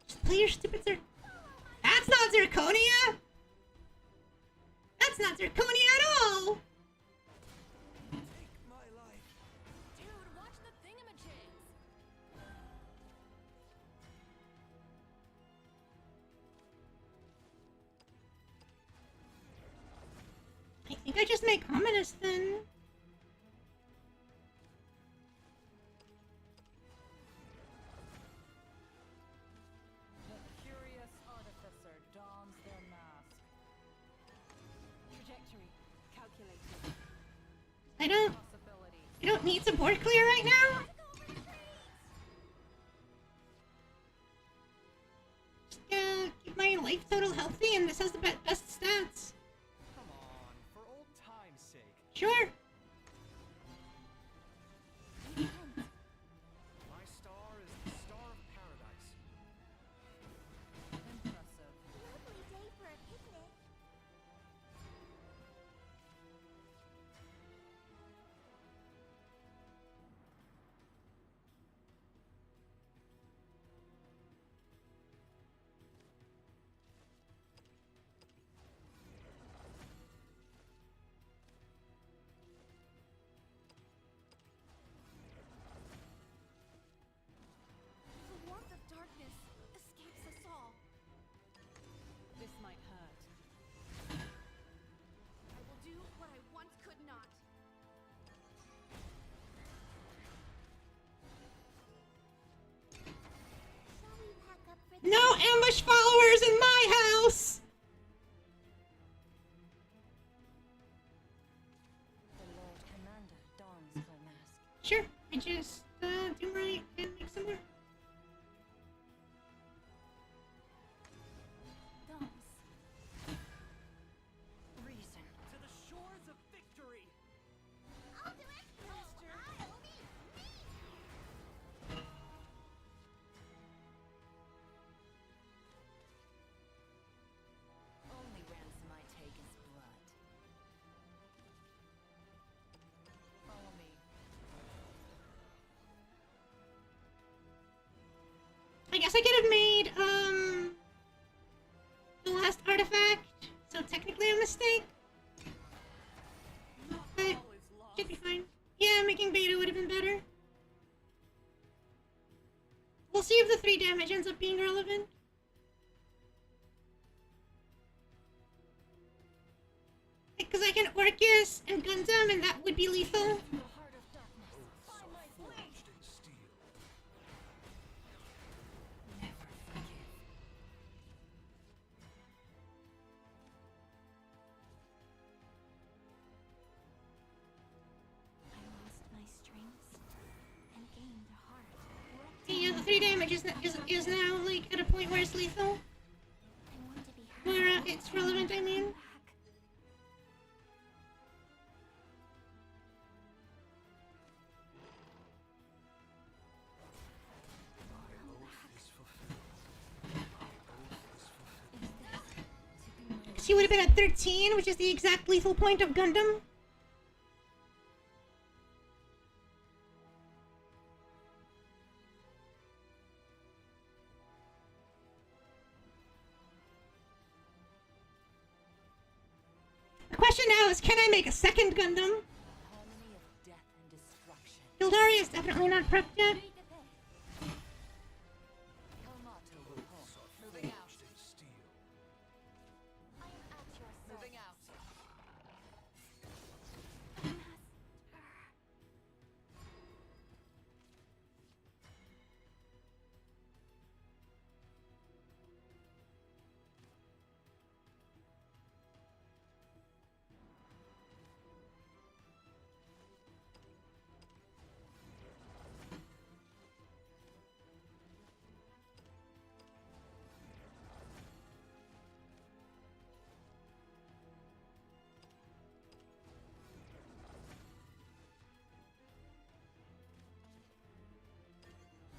A: Just play your stupid That's not Zirconia! That's not Zirconia at all!
D: Take my life.
E: Dude, watch the thingamajigs.
A: I think I just make Ominous then.
E: The curious artificer dons their mask. Trajectory calculated.
A: I don't need support clear right now. Just keep my life total healthy, and this has the best stats.
C: Come on, for old time's sake.
A: Sure.
C: My star is the star of paradise.
E: Impressive.
B: Lovely day for a picnic. The warmth of darkness escapes us all.
E: This might hurt.
B: I will do what I once could not. Shall we pack up for the
A: No ambush followers in my house.
E: The Lord Commander dons her mask.
A: Sure. I just do right and make some more.
E: Dons. Reason.
C: To the shores of victory!
B: I'll do it! Master! I'll me!
E: Only ransom I take is blood. Follow me.
A: I guess I could have made the last artifact, so technically a mistake. But should be fine. Yeah, making beta would have been better. We'll see if the 3 damage ends up being relevant. Because I can Orcus and Gundam, and that would be lethal.
E: The heart of darkness. By my
A: 3 damage is now like at a point where it's lethal.
B: I want to be heard.
A: Where it's relevant, I mean. She would have been at 13, which is the exact lethal point of Gundam. The question now is, can I make a second Gundam?
E: Harmony of death and destruction.
A: Gildari is definitely not prepped yet.
E: Kalmato will hold. Moving out.
B: I am at your service.
E: Moving out.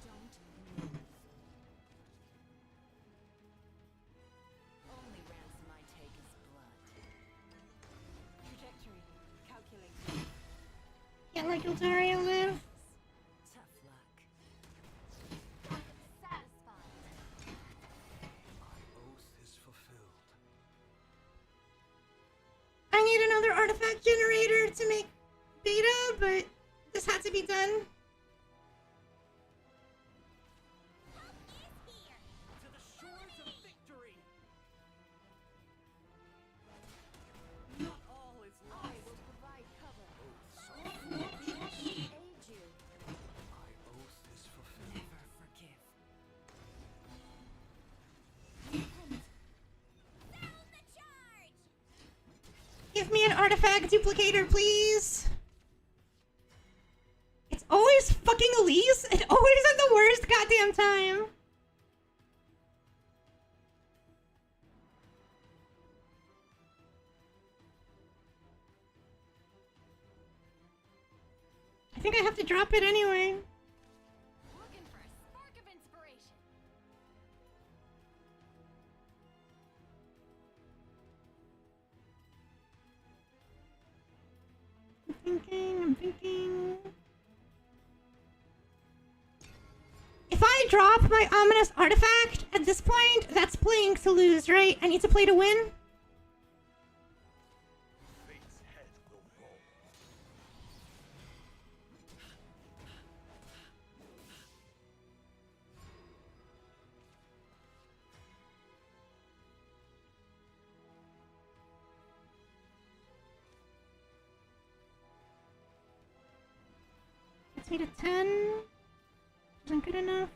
E: Don't move. Only ransom I take is blood. Trajectory. Calculating.
A: Can't let Gildari live.
E: Tough luck.
B: I am satisfied.
D: My oath is fulfilled.
A: I need another artifact generator to make beta, but this had to be done.
C: To the shores of victory!
E: Not all is lost. I will provide cover. Aid you.
D: My oath is fulfilled.
E: Never forgive.
B: Sound the charge!
A: Give me an artifact duplicator, please. It's always fucking Elise. It always at the worst goddamn time. I think I have to drop it anyway.
B: Looking for a spark of inspiration.
A: I'm thinking. If I drop my ominous artifact at this point, that's playing to lose, right? I need to play to win?
D: Fate's head will roll.
A: Gets me to 10. Isn't good enough.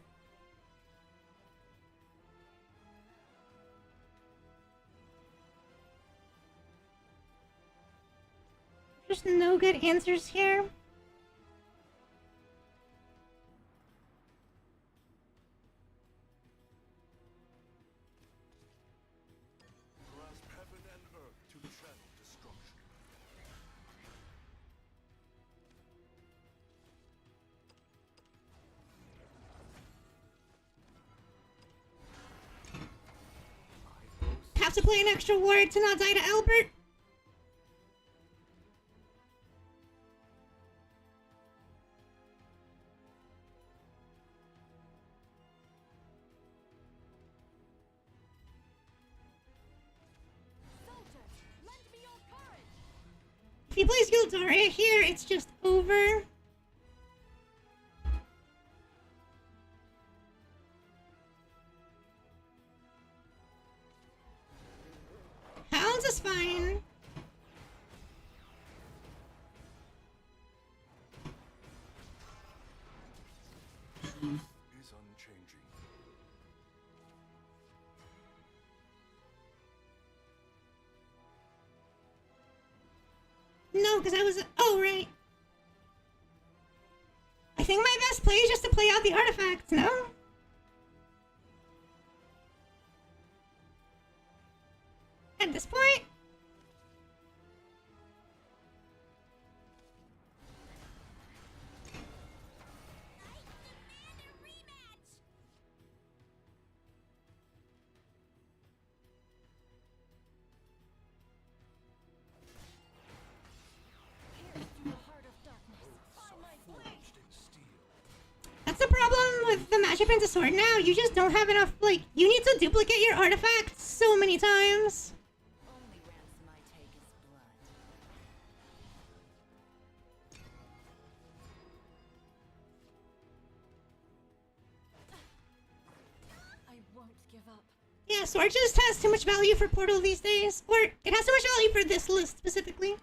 A: There's no good answers here.
D: Grasp heaven and earth to channel destruction.
A: Have to play an extra ward to not die to Albert.
B: Soldiers, lend me your courage!
A: If he plays Gildaria here, it's just over. Hounds is fine.
D: Truth is unchanging.
A: No, because I was. Oh, right. I think my best play is just to play out the artifacts, no? with the magic into sword now, you just don't have enough, like, you need to duplicate your artifacts so many times.
E: Only ransom I take is blood. I won't give up.
A: Yeah, sword just has too much value for Portal these days. Or, it has too much value for this list specifically.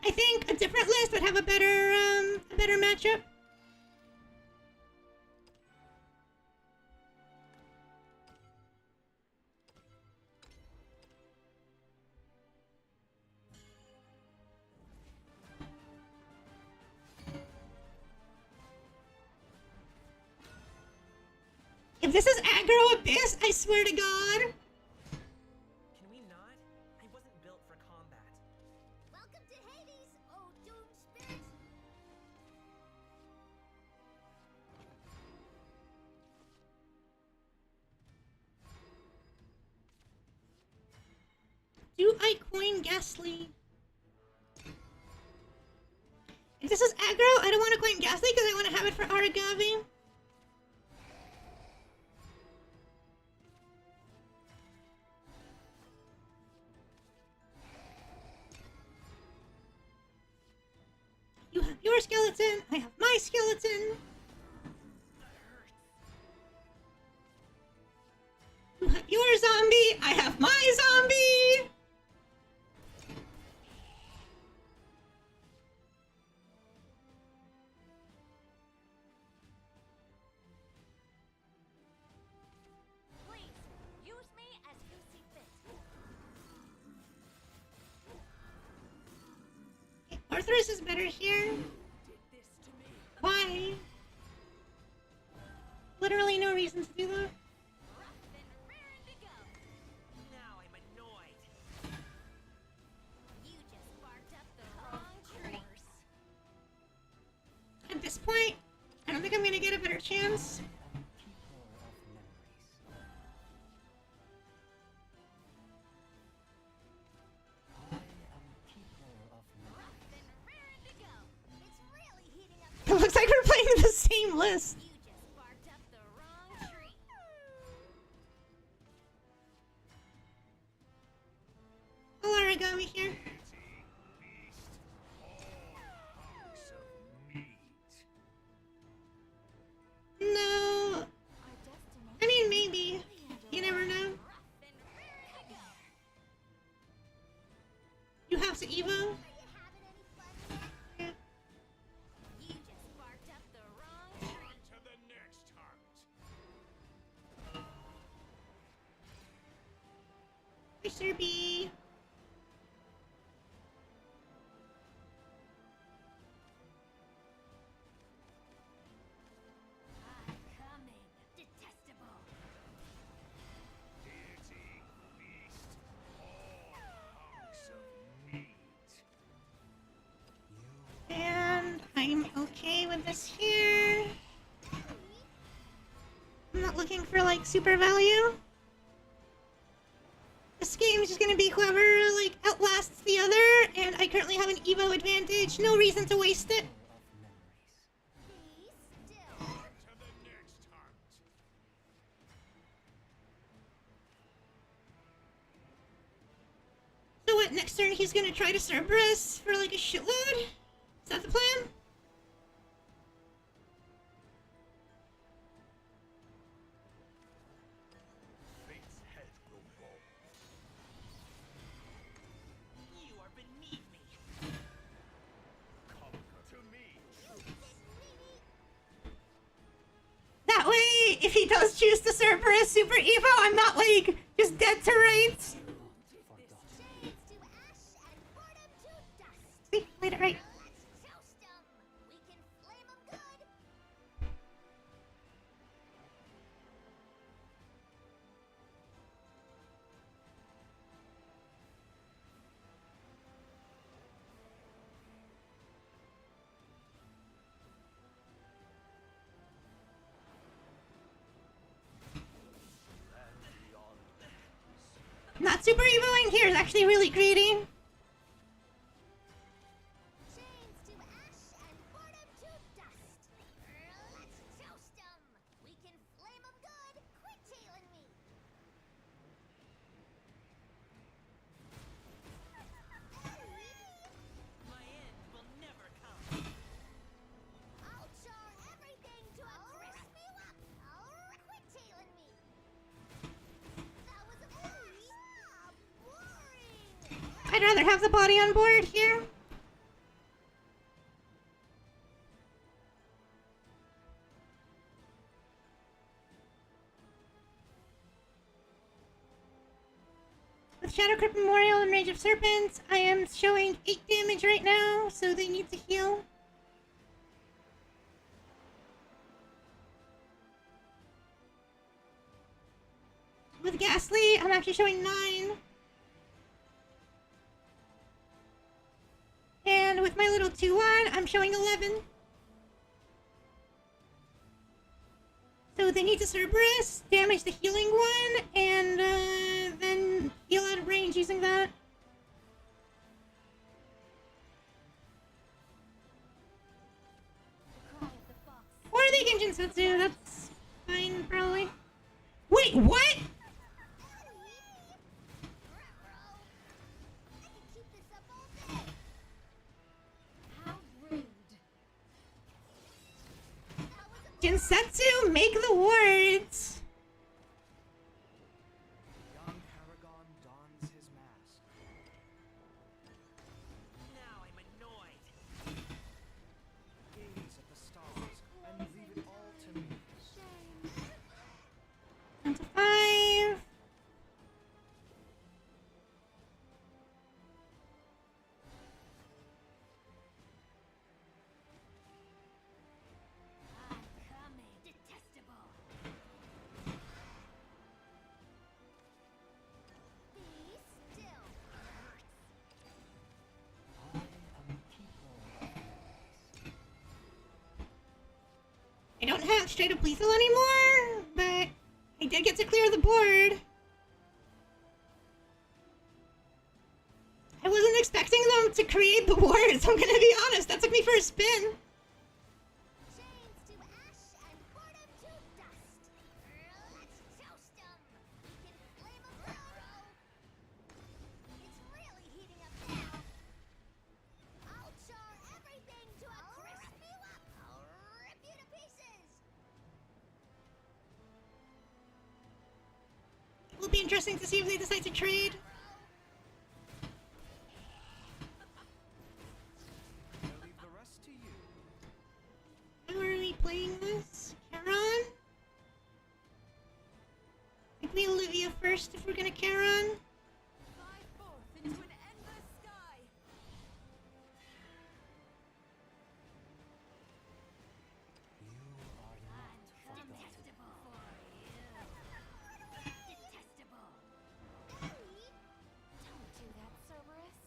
A: I think a different list would have a better matchup. If this is aggro abyss, I swear to God.
C: Can we not? I wasn't built for combat.
B: Welcome to Hades, oh doomed spirit.
A: Do I coin Ghastly? If this is aggro, I don't want to coin Ghastly because I want to have it for Aragami. You have your skeleton, I have my skeleton. You have your zombie, I have my zombie.
B: Please, use me as you see fit.
A: Arthurus is better here. Why? Literally no reason to do that.
B: Rough and raring to go.
C: Now I'm annoyed.
B: You just barked up the wrong tree.
A: At this point, I don't think I'm gonna get a better chance.
B: Rough and raring to go. It's really heating up.
A: It looks like we're playing the same list.
B: You just barked up the wrong tree.
A: Hello, Aragami here.
D: Hunks of meat.
A: No.
B: Our destination.
A: I mean, maybe. You never know.
B: Rough and raring to go.
A: You have to Evo.
B: Are you having any fun yet?
A: Yeah.
B: You just barked up the wrong tree.
D: To the next hunt.
A: Mr. B.
B: I'm coming. Detestable.
D: Deity, beast, all hunks of meat.
A: And I'm okay with this here. I'm not looking for like super value. This game is just gonna be whoever like outlasts the other, and I currently have an Evo advantage. No reason to waste it.
B: Be still.
D: To the next hunt.
A: So what? Next turn he's gonna try to Cerberus for like a shitload. Is that the plan?
D: Fate's head will roll.
C: You are beneath me.
D: Come to me.
A: That way, if he does choose to Cerberus Super Evo, I'm not like just dead to rights.
B: Shades to ash and boredom to dust.
A: See, played it right.
B: Let's toast 'em. We can flame 'em good.
A: Not Super Evoing here is actually really greedy.
B: Chains to ash and boredom to dust. Let's toast 'em.
A: I'd rather have the body on board here. With Shadow Crypt Memorial and Rage of Serpents, I am showing 8 damage right now, so they need to heal. With Ghastly, I'm actually showing 9. And with my little 2-1, I'm showing 11. So they need to Cerberus, damage the healing one, and then heal out of range using that. Or they can Jinsatsu, that's fine, probably. Wait, what?
B: I can keep this up all day.
E: How rude.
B: That was a
A: Jinsatsu, make the wards.
F: Young Paragon dons his mask.
C: Now I'm annoyed.
F: Gaze at the stars and leave it all to me.
A: Down to 5.
B: I'm coming. Detestable. Be still.
A: I don't have straight up lethal anymore, but I did get to clear the board. I wasn't expecting them to create the wards, I'm gonna be honest. That took me for a spin.
B: Chains to ash and boredom to dust. Let's toast 'em. We can flame 'em thorough. It's really heating up now. I'll char everything to a crisp. Rip you up. I'll rip you to pieces.
A: It will be interesting to see if they decide to trade.
F: I leave the rest to you.
A: How are we playing this? Charon? I think we Olivia first if we're gonna Charon.
E: Fly forth into an endless sky.
F: You are not forgotten.
B: Detestable for you. Detestable. Don't do that, Cerberus.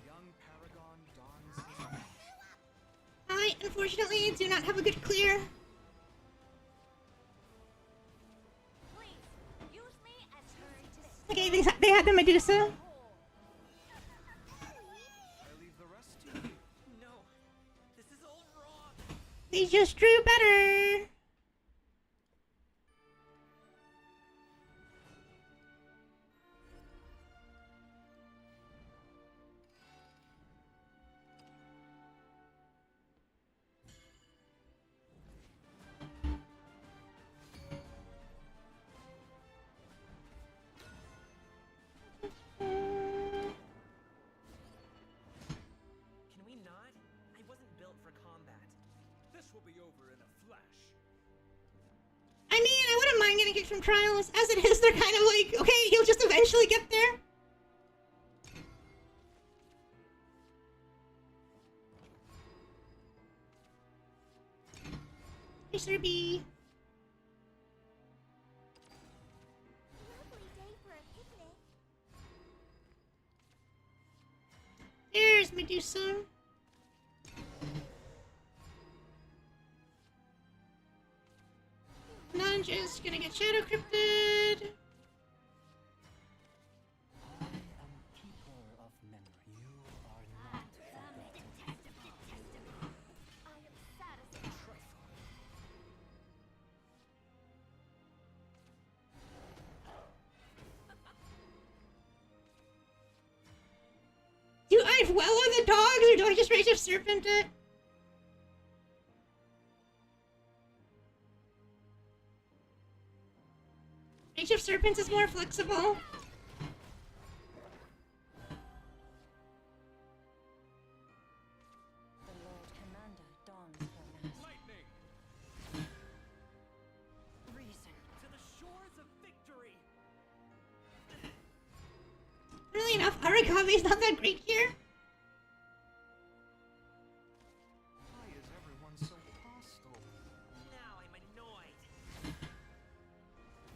F: Young Paragon dons his mask.
A: I, unfortunately, do not have a good clear.
B: Please, use me as your
A: Okay, they had the Medusa.
F: I leave the rest to you.
C: No, this is all wrong.
A: They just drew better.
C: Can we not? I wasn't built for combat.
D: This will be over in a flash.
A: I mean, I wouldn't mind getting kicked from trials. As it is, they're kind of like, okay, he'll just eventually get there. Hey, Sir B.
B: lovely day for a picnic.
A: There's Medusa. Nanja's gonna get Shadow Crypted.
F: I am keeper of memory. You are not forgotten.
B: Detestable. I am satisfied.
A: Do I well on the dogs, or do I just Rage of Serpent it? Rage of Serpents is more flexible. enough, Aragami is not that great here.
D: Why is everyone so hostile?
F: Now I'm annoyed.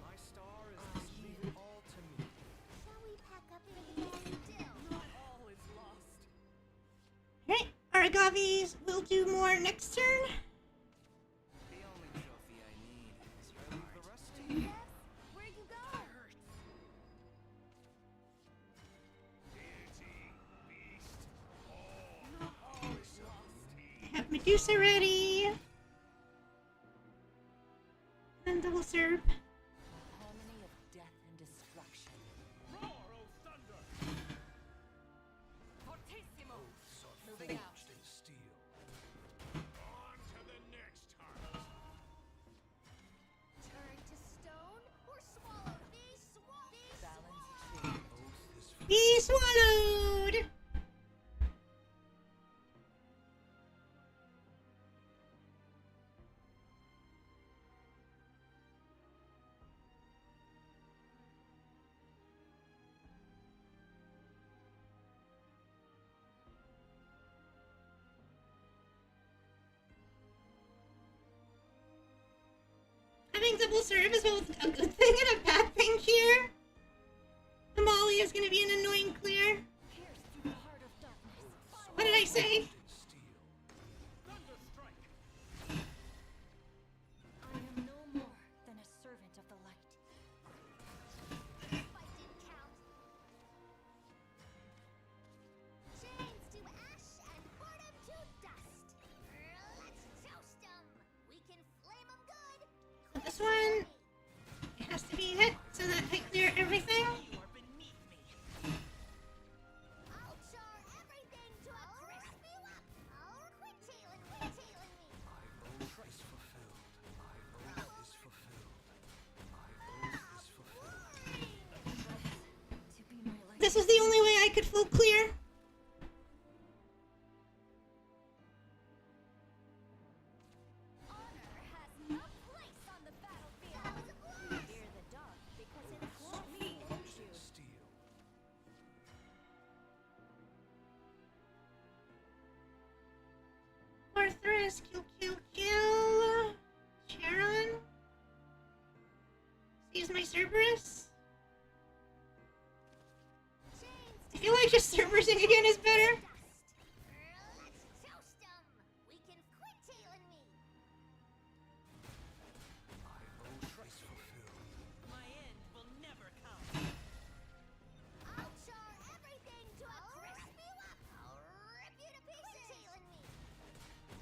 D: My star is to leave it all to me.
B: Shall we pack up for the day still?
F: Not all is lost.
A: Alright, Aragamis will do more next turn.
F: The only trophy I need is your
D: I leave
F: heart.
D: the rest to you.
B: Yes? Where'd you go?
D: Deity, beast, all is lost.
A: I have Medusa ready. And double serve.
E: Harmony of death and destruction.
D: Roar, O thunder!
E: Fortissimo!
D: Oaths are
E: Moving out.
D: forged in steel. On to the next heart.
B: Turn to stone or swallow? Be swallowed.
E: Balance achieved.
D: Oath is for
A: Be swallowed. Having double serve is both a good thing and a bad thing here. Amalia is going to be an annoying clear.
E: Pierce through the heart of darkness.
A: What did I say?
D: in steel.
C: Thunderstrike!
E: I am no more than a servant of the light.
B: This fight didn't count. Chains to ash and boredom to dust. Let's toast 'em. We can flame 'em good.
A: This one, it has to be hit so that I clear everything.
F: You are beneath me.
B: I'll char everything to a crisp you up. I'll quit tailing me.
D: My oath is fulfilled. My oath is fulfilled. My oath is fulfilled.
E: To be my light.
A: This was the only way I could full clear.
B: Honor has no place on the battlefield. That was a blast. Fear the dark because it won't mean
D: Forged
B: you.
D: in steel.
A: Arthurus, kill. Sharon. Use my Cerberus. I feel like just Cerberusing again is better.
B: Let's toast 'em. We can quit tailing me.
D: My oath is fulfilled.
F: My end will never come.
B: I'll char everything to a crisp you up. I'll rip you to pieces. Quit tailing me.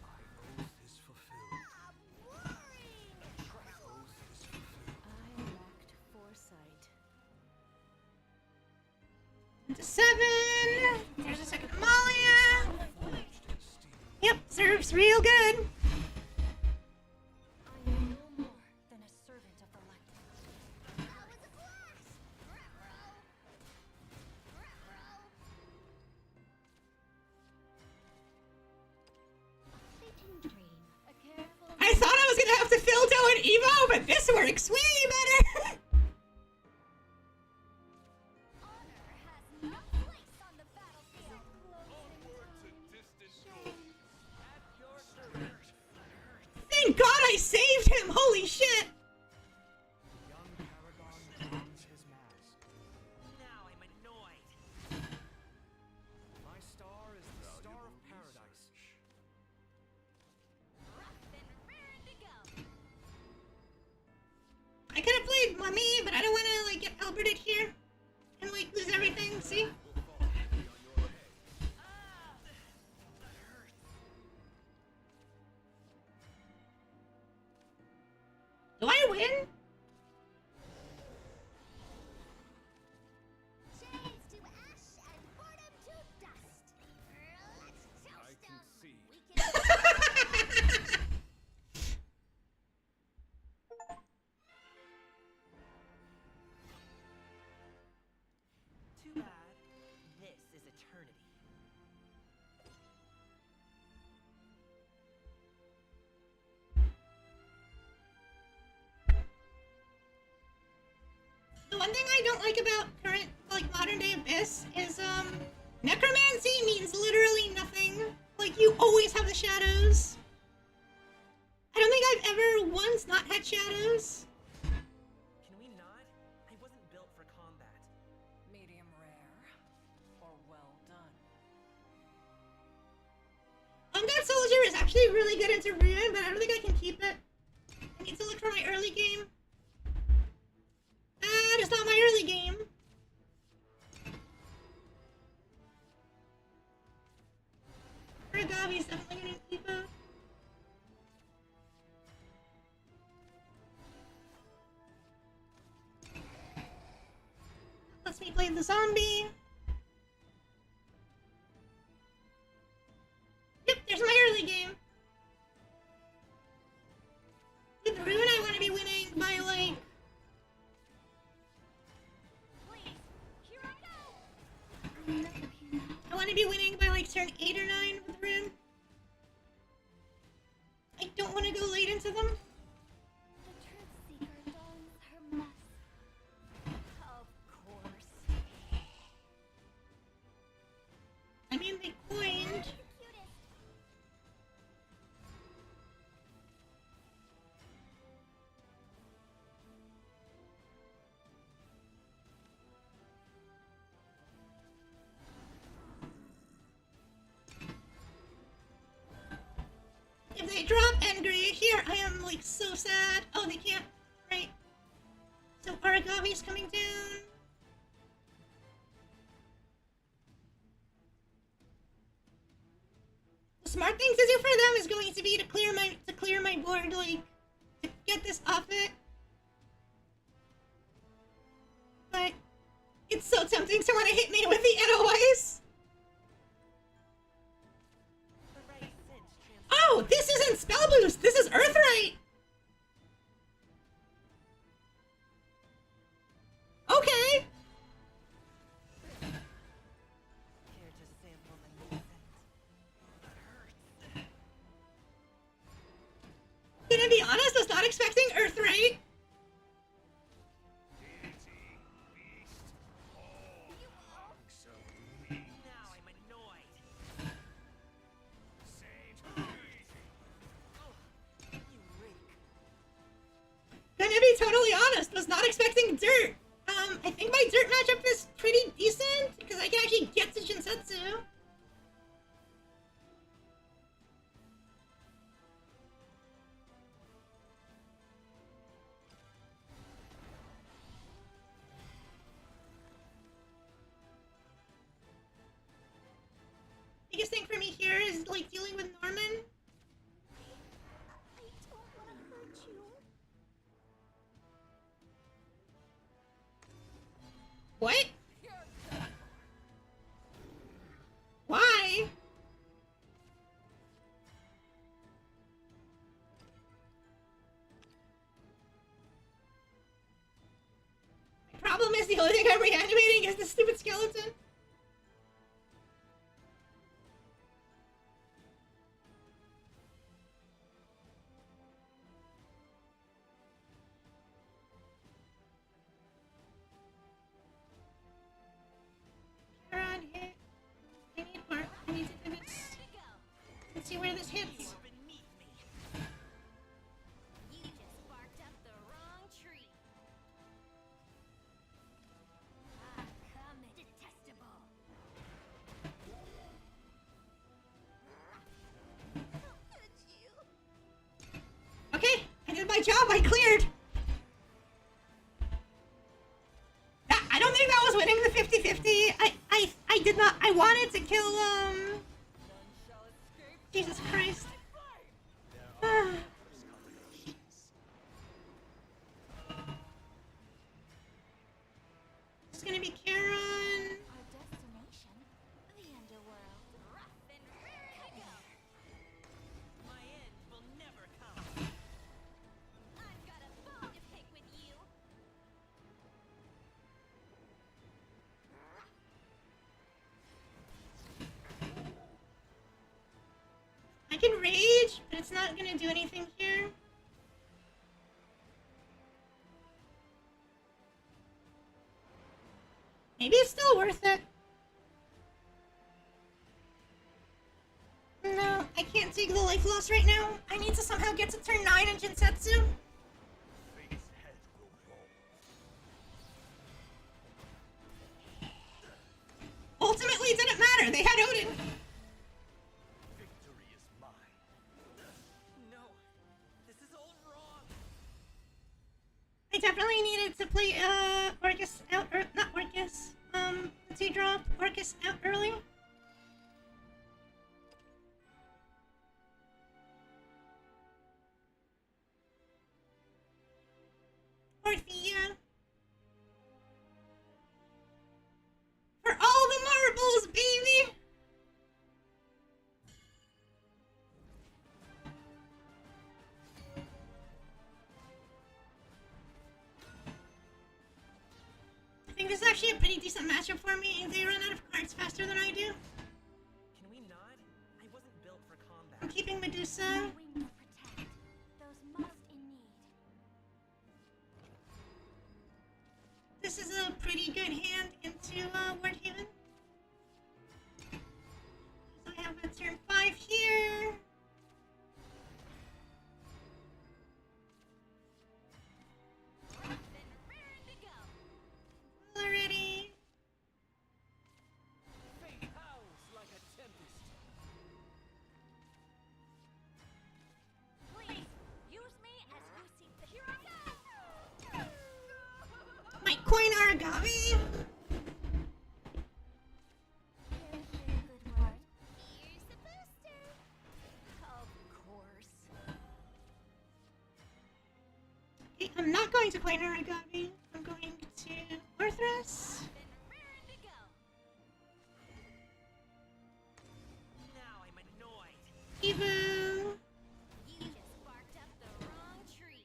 D: My oath is fulfilled.
B: Ah, boring.
D: My oath is fulfilled.
E: I lacked foresight.
A: Into 7. There's a second Amalia.
D: Forged in steel.
A: Yep, serves real good.
E: I am no more than a servant of the light.
B: That was a blast. Ruh-roh. Ruh-roh. A fleeting dream. A careful.
A: I thought I was gonna have to Fildo and Evo, but this works way better.
B: Honor has no place on the battlefield.
D: Onward to distant shores.
C: At your service.
A: Thank God I saved him. Holy shit.
D: Young Paragon dons his mask.
F: Now I'm annoyed.
D: My star is the star of paradise.
B: Rough and raring to go.
A: I could have played Mummy, but I don't want to like get Alberted here and like lose everything. See?
D: Will fall heavy on your head.
F: That hurts.
A: Do I win?
B: Chains to ash and boredom to dust. Let's toast
D: I
B: 'em.
D: can see.
B: We can.
F: Too bad. This is eternity.
A: The one thing I don't like about current, like modern day Abyss is actually really good into Ruin, but I don't think I can keep it. I need to look for my early game. That is not my early game. Aragavi's definitely gonna keep it. Lets me play the zombie. Yep, there's my early game. With Rune, I want to be winning by like.
B: Please, here I go.
A: I want to be winning by like turn 8 or 9 with Rune. I don't want to go late into them.
B: The truth seeker dons her mask. Of course.
A: I mean, they coined.
B: The cutest.
A: If they drop Angry here, I am like so sad. Oh, they can't. Right. So Aragavi's coming down. The smart thing to do for them is going to be to clear my board, like to get this off it. But it's so tempting to want to hit me with the NOIs.
F: The ray cinch trans-
A: Oh, this isn't Spell Boost. This is Earthright. Okay.
F: Care to sample the new scent? That hurts.
A: Gonna be honest, was not expecting Earthright.
D: Deity, beast, all hunks of meat.
F: Now I'm annoyed.
D: Sage, beauty.
F: Oh, you rake.
A: Gonna be totally honest, was not expecting Dirt. I think my Dirt matchup is pretty decent, because I can actually get to Shinsetsu. Biggest thing for me here is, like, dealing with Norman.
B: I don't want to hurt you.
A: What? Why? My problem is the only thing I'm reanimating is the stupid skeleton. Karen, hit. I need more. I need to do this.
B: Where to go?
A: Let's see where this hits.
F: Up and meet me.
B: You just barked up the wrong tree. Ah, come detestable. I'll hurt you.
A: Okay, I did my job. I cleared. I don't think that was winning the 50-50. I did not. I wanted to kill
F: None shall escape.
A: Jesus Christ.
D: There are worse combinations.
A: It's gonna be Karen.
B: Our destination, the underworld. Rough and ready to go.
F: My end will never come.
B: I've got a bone to pick with you.
A: I can rage, but it's not gonna do anything here. Maybe it's still worth it. No, I can't take the life loss right now. I need to somehow get to turn 9 in Jinsetsu.
D: Fate's head will roll.
A: Ultimately, it didn't matter. They had Odin.
D: Victory is mine.
A: actually a pretty decent matchup for me. They run out of cards faster than I do.
C: Can we not? I wasn't built for
A: I'm
C: combat.
A: keeping Medusa.
B: Wings protect those most in need.
A: This is a pretty good hand into Wardhaven. So I have a turn 5 here.
E: Then raring to go.
A: Already.
C: Fate howls like a tempest.
E: Please, use me as you see fit. Here I go!
A: My coin Aragami.
B: Here's your good word. Here's the booster.
E: Of course.
A: Okay, I'm not going to coin Aragami. I'm going to Orthrus.
E: Then raring to go.
C: Now I'm annoyed.
A: Evo.
E: You just barked up the wrong tree.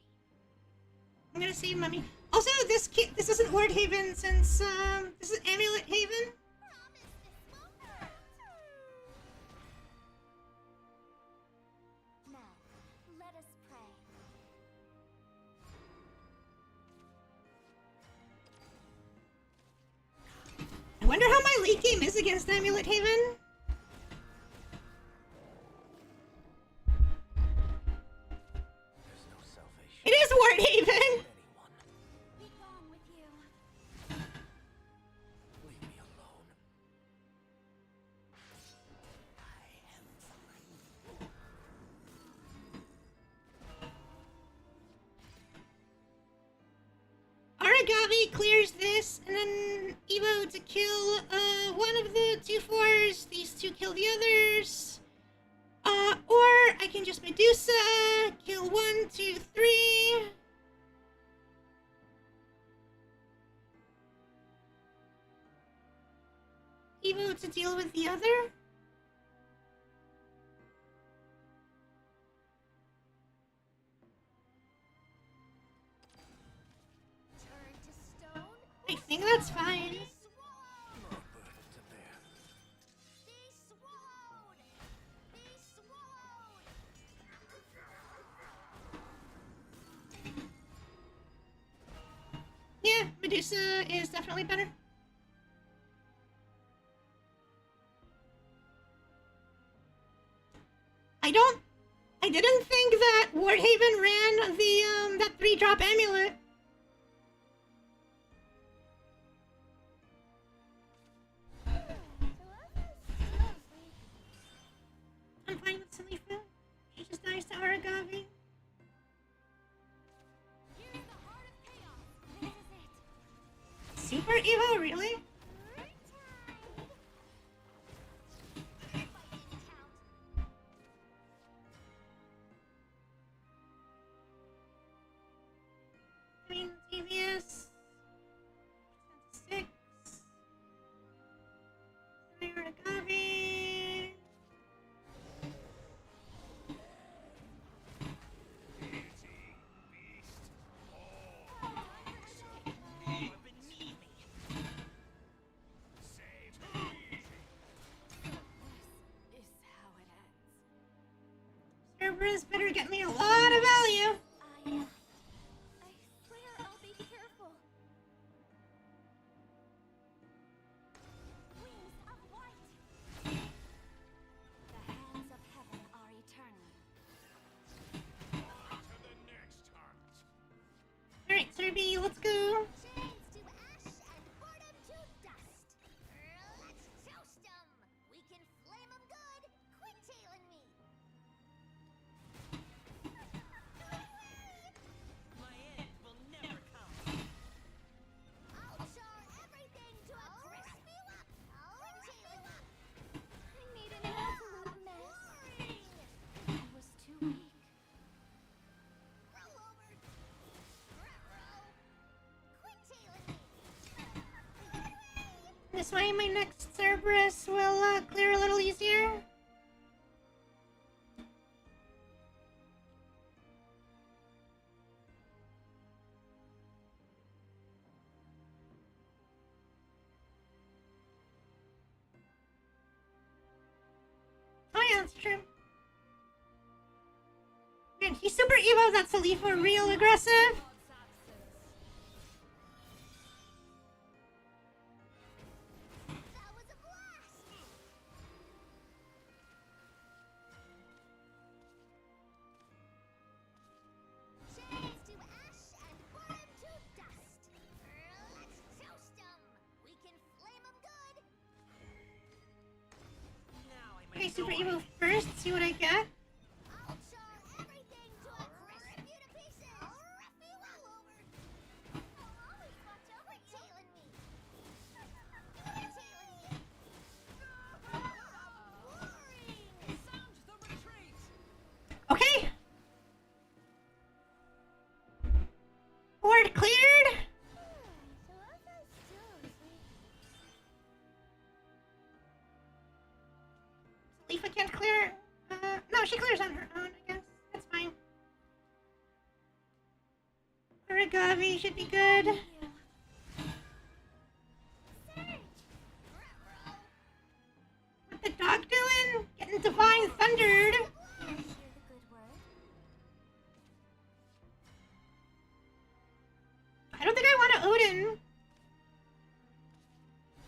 A: I'm gonna save Mummy. Also, this isn't Wardhaven since this is Amulet Haven.
B: Promise this won't hurt. Now, let us pray.
A: I wonder how my late game is against Amulet Haven.
D: There's no salvation
A: It is Wardhaven.
D: for anyone.
B: Be gone with you.
D: Leave me alone. I am fine.
A: Aragami clears this, and then Evo to kill one of the 2/4s. These two kill the others. Or I can just Medusa, kill 1, 2, 3. Evo to deal with the other.
B: Turn to stone.
A: I think that's fine.
B: Be swallowed.
D: No burden to bear.
B: Be swallowed. Be swallowed.
A: Yeah, Medusa is definitely better. I didn't think that Wardhaven ran the that 3-drop amulet. I'm fine with Salifa. She just dies to Aragami.
E: Here's the heart of chaos.
B: This is it.
A: Super Evo, really?
B: Time. Fight didn't count.
A: I mean, TVS. 6. Aragami.
C: Beneath me.
E: This is how it ends.
A: Cerberus better get me a lot of value.
B: I swear I'll be careful. Wings of white.
E: The hands of heaven are eternal.
D: To the next hunt.
A: Alright, Serby, let's go.
B: Chains to ash and boredom to dust. Let's toast 'em. We can flame 'em good. Quit tailing me.
C: My end will never come.
B: I'll char everything to a crisp. You up. Quit tailing me. I made an absolute mess. I was too weak. Roll over. Ruh-roh. Quit tailing me.
A: This way, my next Cerberus will clear a little easier. That's true. Man, he's super evo. That Salifa real aggressive.
B: That was a blast! Chains to ash and burn 'em to dust. Let's toast 'em. We can flame 'em good.
C: Now I
A: Okay,
C: might
A: super
C: go
A: evo first. See what I get.
B: I'll char everything to a crisp. Rip you to pieces. I'll rip you all over. I'll always watch over you. Tailing me. You're tailing me. Boring.
E: Sound the retreat!
A: Okay. Board cleared.
B: So as I still was waiting.
A: Salifa can't clear. No, she clears on her own, I guess. That's fine. Origami should be good. What the dog doing? Getting divine thundered.
B: Hear the good word.
A: I don't think I want to Odin.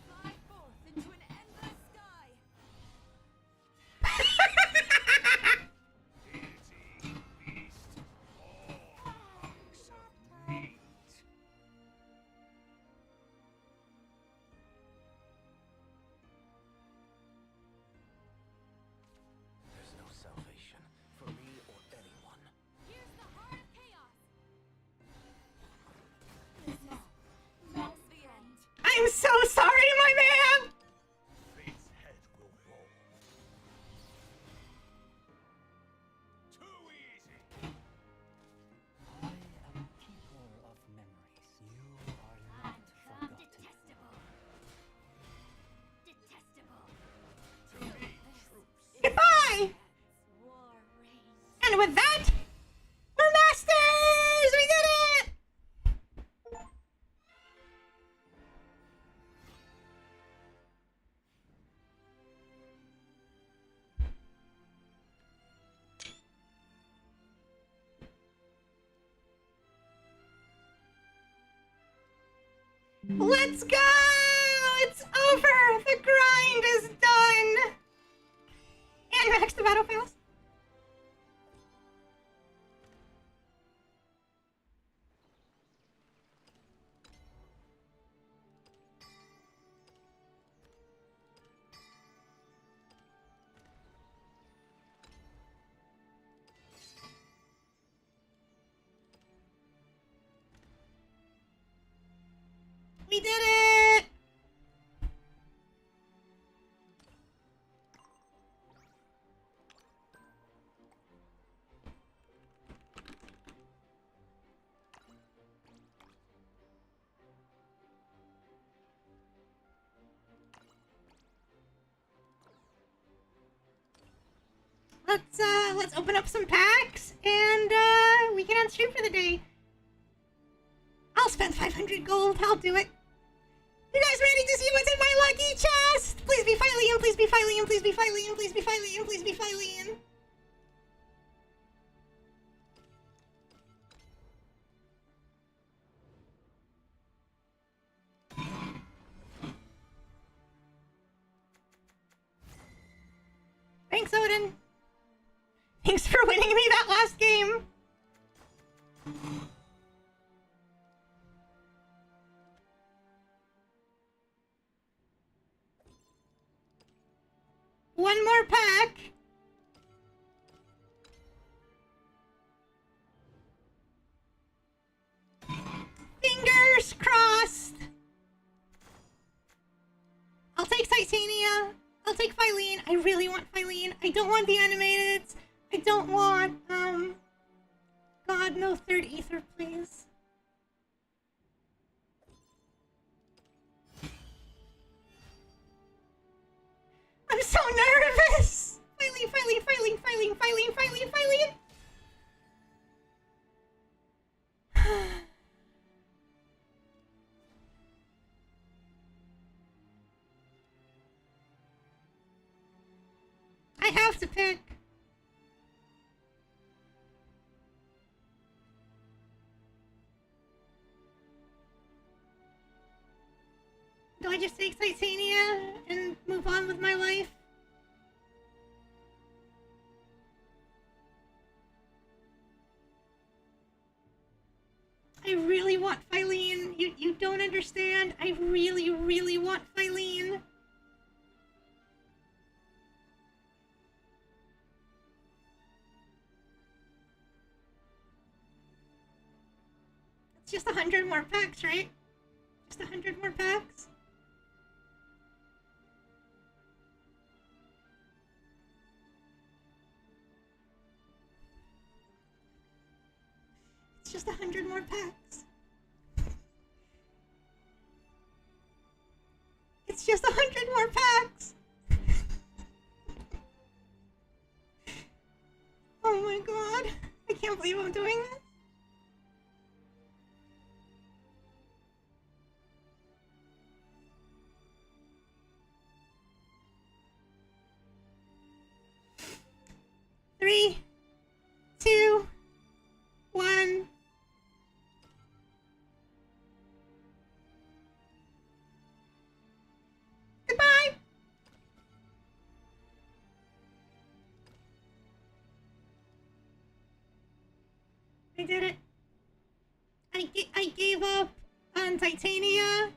E: Fly forth into an endless sky!
F: There's no salvation for me or anyone.
E: Here's the heart of chaos! That's the end.
A: I'm so sorry, my man.
D: Fate's head will roll. Too easy.
G: I am keeper of memories. You are not forgotten.
B: Detestable. Detestable.
A: Goodbye.
B: War reigns.
A: And with that, we're masters. We did it. Let's go! It's over! The grind is done! And max the battle fails. We did it! Let's open up some packs and we can end stream for the day. I'll spend 500 gold. I'll do it. You guys ready to see what's in my lucky chest? Please be Philean, please be Philean, please be Philean, please be Philean, please be Philean. Thanks, Odin. Thanks for winning me that last game. One more pack. Fingers crossed. I'll take Titania. I'll take Philean. I really want Philean. I don't want the animated. I don't want, God, no third ether, please. I'm so nervous! Philean, Philean, Philean, Philean, Philean, Philean, Philean! I have to pick. Do I just take Titania and move on with my life? I really want Phylene. You don't understand. I really, really want Phylene. It's just 100 more packs, right? Just 100 more packs? It's just 100 more packs. It's just 100 more packs. Oh my god. I can't believe I'm doing this. Three, two, one. Goodbye. I did it. I gave up on Titania,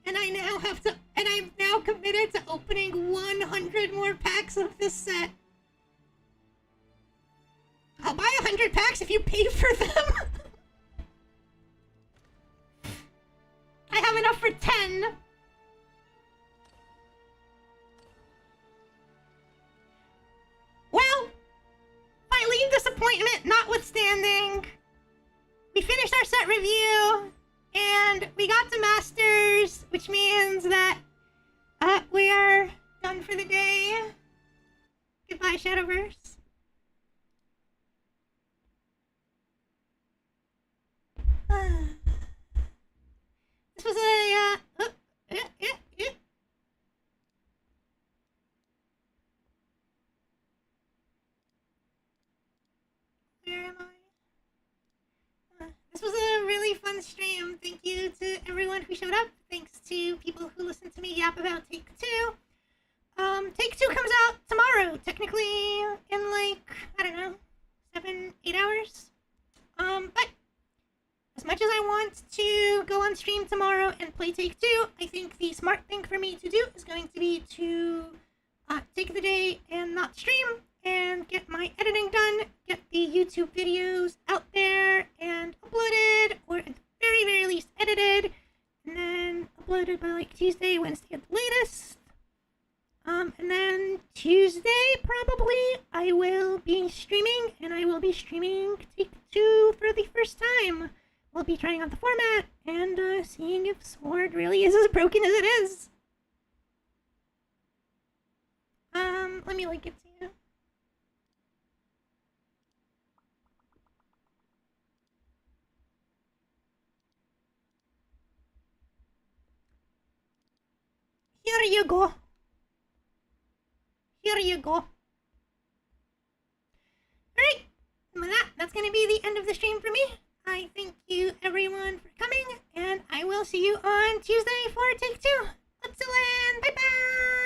A: and I now have to, and I'm now committed to opening 100 more packs of this set. I'll buy 100 packs if you pay for them. I have enough for 10. Well, Phylene disappointment notwithstanding, we finished our set review, and we got to Masters, which means that we are done for the day. Goodbye, Shadowverse. This was a, Where am I? This was a really fun stream. Thank you to everyone who showed up. Thanks to people who listened to me yap about Take-Two. Take-Two comes out tomorrow, technically in like, I don't know, 7-8 hours. But as much as I want to go on stream tomorrow and play Take-Two, I think the smart thing for me to do is going to be to take the day and not stream and get my editing done, get the YouTube videos out there and uploaded, or at the very, very least edited, and then uploaded by like Tuesday, Wednesday at the latest. And then Tuesday, probably, I will be streaming, and I will be streaming Take-Two for the first time. We'll be trying out the format and seeing if Sword really is as broken as it is. Let me link it to you. Here you go. Here you go. Alright, that's gonna be the end of the stream for me. I thank you everyone for coming, and I will see you on Tuesday for Take-Two. Excellent! Bye-bye!